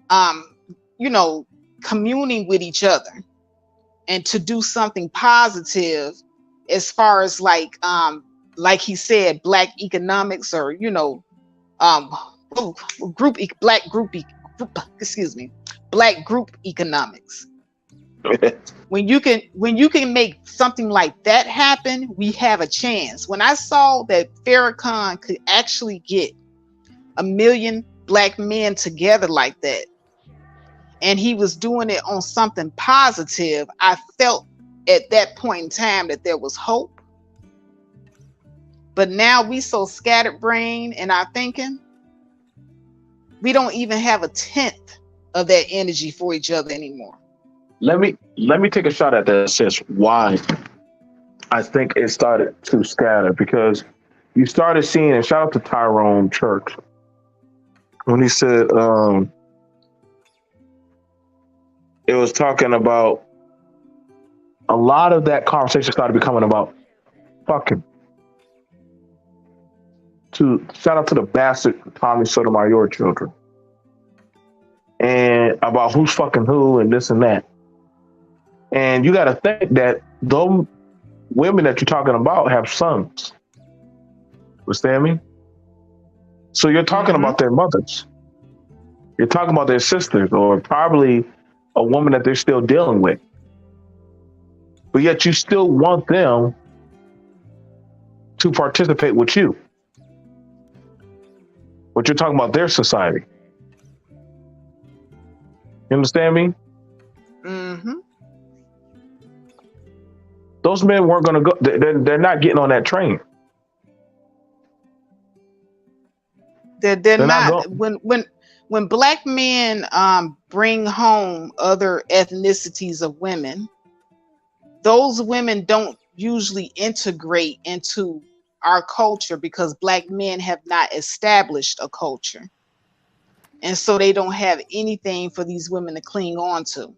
um, you know, communing with each other and to do something positive as far as like he said, black economics or um black excuse me, black group economics. When you can make something like that happen, we have a chance. When I saw that Farrakhan could actually get a million black men together like that, and he was doing it on something positive, I felt at that point in time that there was hope. But now we so scattered brain in our thinking, we don't even have a tenth of that energy for each other anymore. Let me take a shot at that. Sis, why I think it started to scatter, because you started seeing, and shout out to Tyrone Church when he said it was talking about a lot of that conversation started becoming about fucking to shout out to the bastard Tommy Sotomayor children and about who's fucking who and this and that. And you got to think that those women that you're talking about have sons. Understand me? So you're talking Mm-hmm. about their mothers. You're talking about their sisters or probably a woman that they're still dealing with. But yet you still want them to participate with you. But you're talking about their society. You understand me? Mm-hmm. Those men weren't going to go. They're not getting on that train. They're They're not not. going. When black men bring home other ethnicities of women, those women don't usually integrate into our culture because black men have not established a culture. And so they don't have anything for these women to cling on to.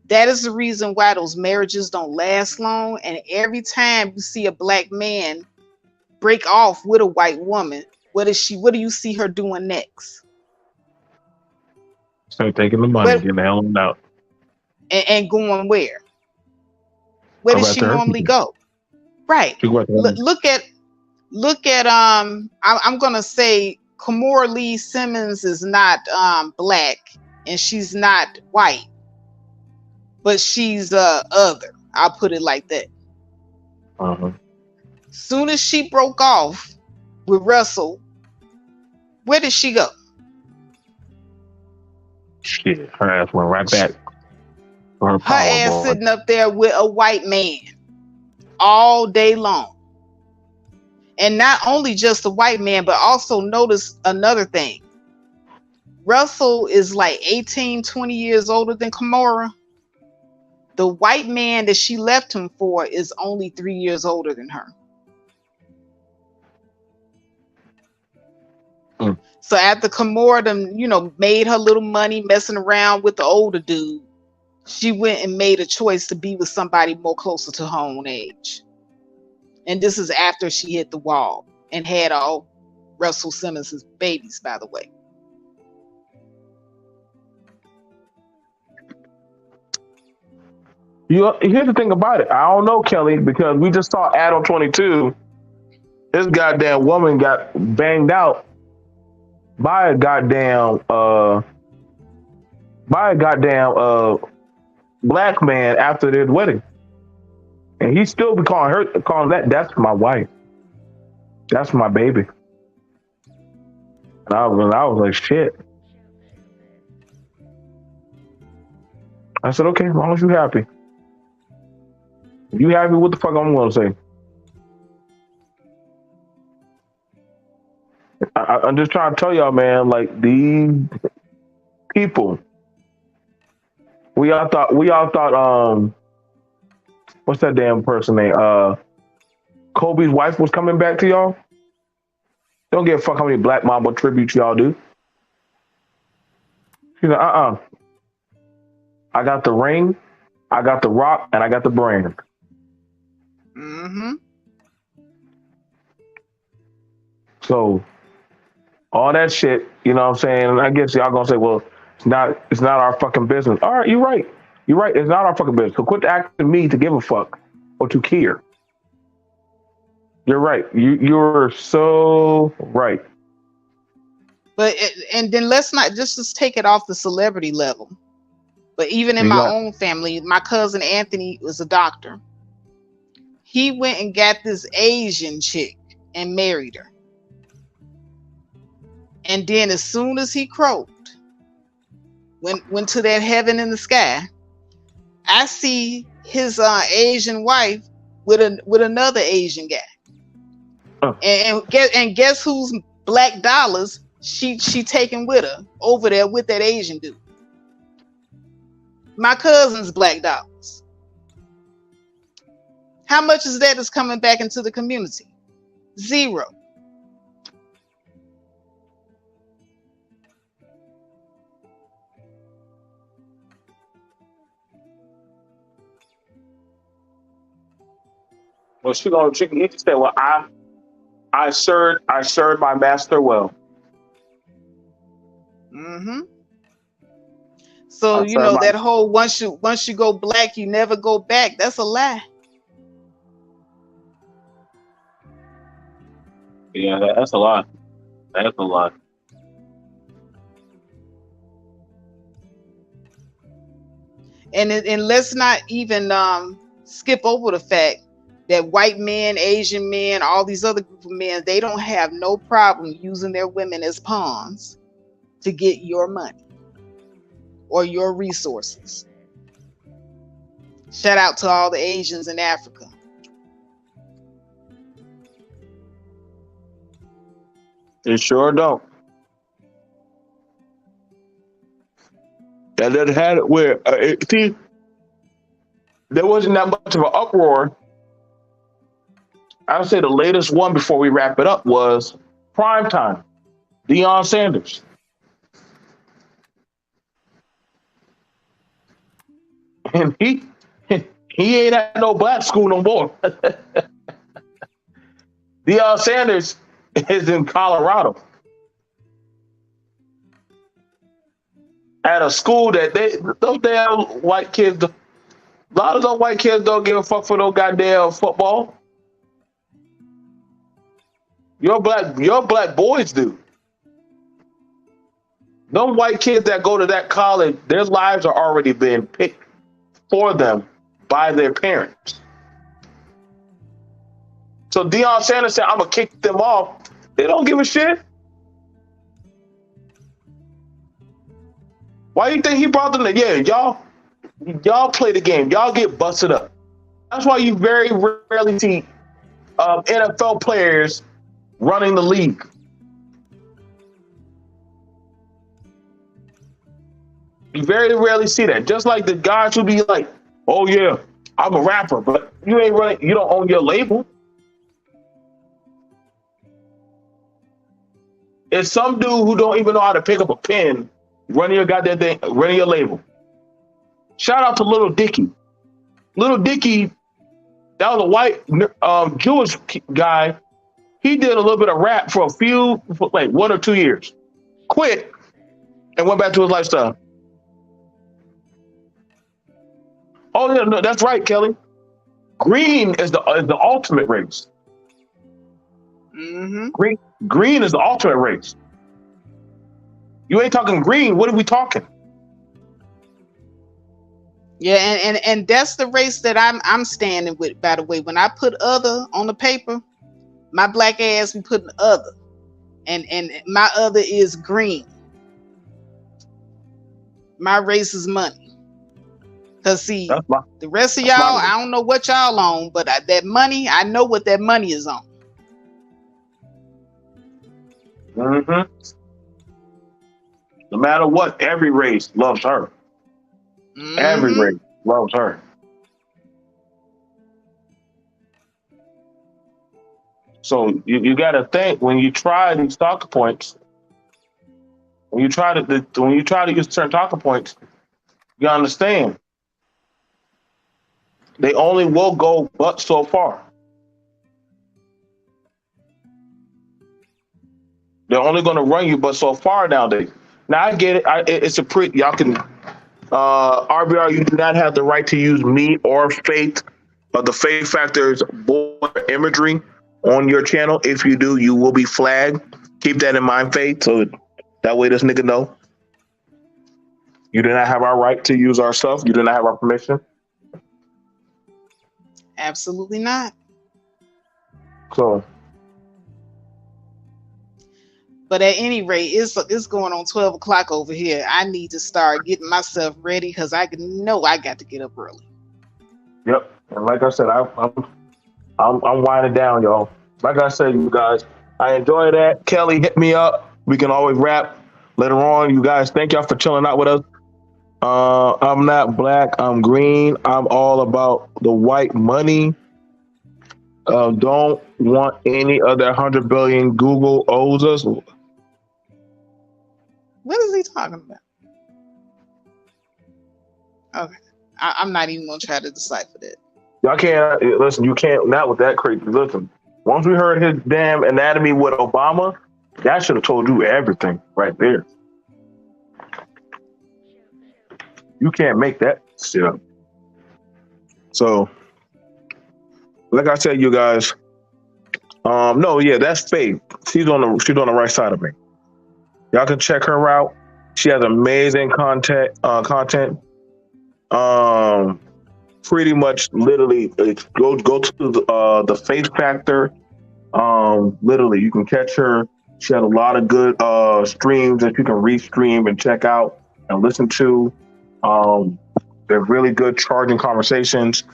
That is the reason why those marriages don't last long. And every time you see a black man break off with a white woman, what do you see her doing next? Start taking the money, What getting the hell on out. and going where? Where Go does back she to her normally people. go? Right. She go back to Look, her. look at I'm gonna say Kamora Lee Simmons is not black and she's not white, but she's other. I'll put it like that. Uh-huh. Soon as she broke off with Russell, where did she go? Shit, her ass went right back to her Her power ass boy. sitting up there with a white man all day long. And not only just a white man, but also notice another thing. Russell is like 18, 20 years older than Kamora. The white man that she left him for is only 3 years older than her. Mm. So after Kamora made her little money messing around with the older dude, she went and made a choice to be with somebody more closer to her own age. And this is after she hit the wall and had all Russell Simmons' babies, by the way. Here's the thing about it. I don't know, Kelly, because we just saw Adam 22. This goddamn woman got banged out by a goddamn black man after their wedding. And he still be calling that's my wife. That's my baby. And I was like, shit. I said, okay, as long as you happy. If you happy, what the fuck I'm gonna say? I'm just trying to tell y'all, man, like these people, we all thought what's that damn person name? Kobe's wife was coming back to y'all. Don't give a fuck how many Black Mamba tributes y'all do. She's like, I got the ring, I got the rock, and I got the brand. Mm-hmm. So all that shit, you know what I'm saying? And I guess y'all gonna say, well, it's not our fucking business. All right, you're right. You're right. It's not our fucking business. So quit asking me to give a fuck or to care. You're right. You're so right. But and then let's not just take it off the celebrity level. But even in You my got own family, my cousin Anthony was a doctor. He went and got this Asian chick and married her. And then as soon as he croaked, went to that heaven in the sky, I see his Asian wife with another Asian guy. And guess whose black dollars she taking with her over there with that Asian dude? My cousin's black dollars. How much is that is coming back into the community? Zero. Well, he just said, well, I served my master well. Hmm. So I served my that whole once you go black, you never go back. That's a lie. Yeah, that's a lot. That's a lot. And let's not even skip over the fact that white men, Asian men, all these other group of men, they don't have no problem using their women as pawns to get your money or your resources. Shout out to all the Asians in Africa. It sure don't. And then had it where see, there wasn't that much of an uproar. I would say the latest one before we wrap it up was prime time. Deion Sanders, and he ain't at no black school no more. Deion Sanders is in Colorado at a school that those damn white kids. A lot of those white kids don't give a fuck for no goddamn football. Your black boys do. Them white kids that go to that college, their lives are already being picked for them by their parents. So Deion Sanders said, "I'm gonna kick them off." They don't give a shit. Why do you think he brought them? Yeah, y'all play the game. Y'all get busted up. That's why you very rarely see NFL players running the league. You very rarely see that. Just like the guys who be like, "Oh yeah, I'm a rapper," but you ain't running. You don't own your label. It's some dude who don't even know how to pick up a pen, running your goddamn thing, running your label. Shout out to Little Dicky. Little Dicky, that was a white Jewish guy. He did a little bit of rap for like 1 or 2 years, quit, and went back to his lifestyle. Oh yeah, no, that's right, Kelly. Green is the ultimate race. Hmm. Green green is the ultimate race. You ain't talking green. What are we talking? Yeah, and that's the race that I'm standing with. By the way, when I put other on the paper, my black ass be putting other, and my other is green. My race is money. Cause see, That's my the rest of that's my y'all, race. I don't know what y'all on, but that money, I know what that money is on. Hmm. No matter what, every race loves her. Every Hmm. race loves her. So you got to think when you try these talking points. When you try to use certain talking points, you understand they only will go but so far. They're only going to run you but so far nowadays. Now I get it. It's a pretty. Y'all can RBR. You do not have the right to use me or Faith or the Faith Factors board imagery on your channel. If you do, you will be flagged. Keep that in mind, Faith. So that way, this nigga know you do not have our right to use our stuff. You do not have our permission. Absolutely not. So But at any rate, it's going on 12 o'clock over here. I need to start getting myself ready because I know I got to get up early. yep. And like I said, I'm winding down, y'all. Like I said, you guys, I enjoy that. Kelly, hit me up. We can always rap later on. You guys, thank y'all for chilling out with us. I'm not black. I'm green. I'm all about the white money. Don't want any other 100 billion Google owes us. What is he talking about? Okay, I'm not even gonna try to decipher that. Y'all can't listen. You can't not with that crazy. Listen, once we heard his damn anatomy with Obama, that should have told you everything right there. You can't make that shit up. So, like I said, you guys, no, yeah, that's Faith. She's on the right side of me. Y'all can check her out. She has amazing content. Um, Pretty much, literally, go to the Faith Factor. Literally, you can catch her. She has a lot of good streams that you can restream and check out and listen to. Um, they're really good charging conversations.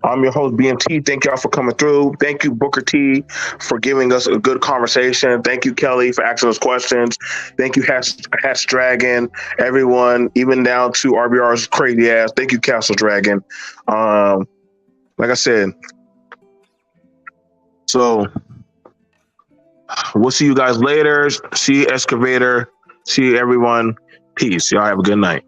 I'm your host, B.M.T. Thank y'all for coming through. Thank you, Booker T, for giving us a good conversation. Thank you, Kelly, for asking us questions. Thank you, Hash Dragon, everyone, even down to RBR's crazy ass. Thank you, Castle Dragon. Like I said, so we'll see you guys later. See you, Excavator. See you, everyone. Peace. Y'all have a good night.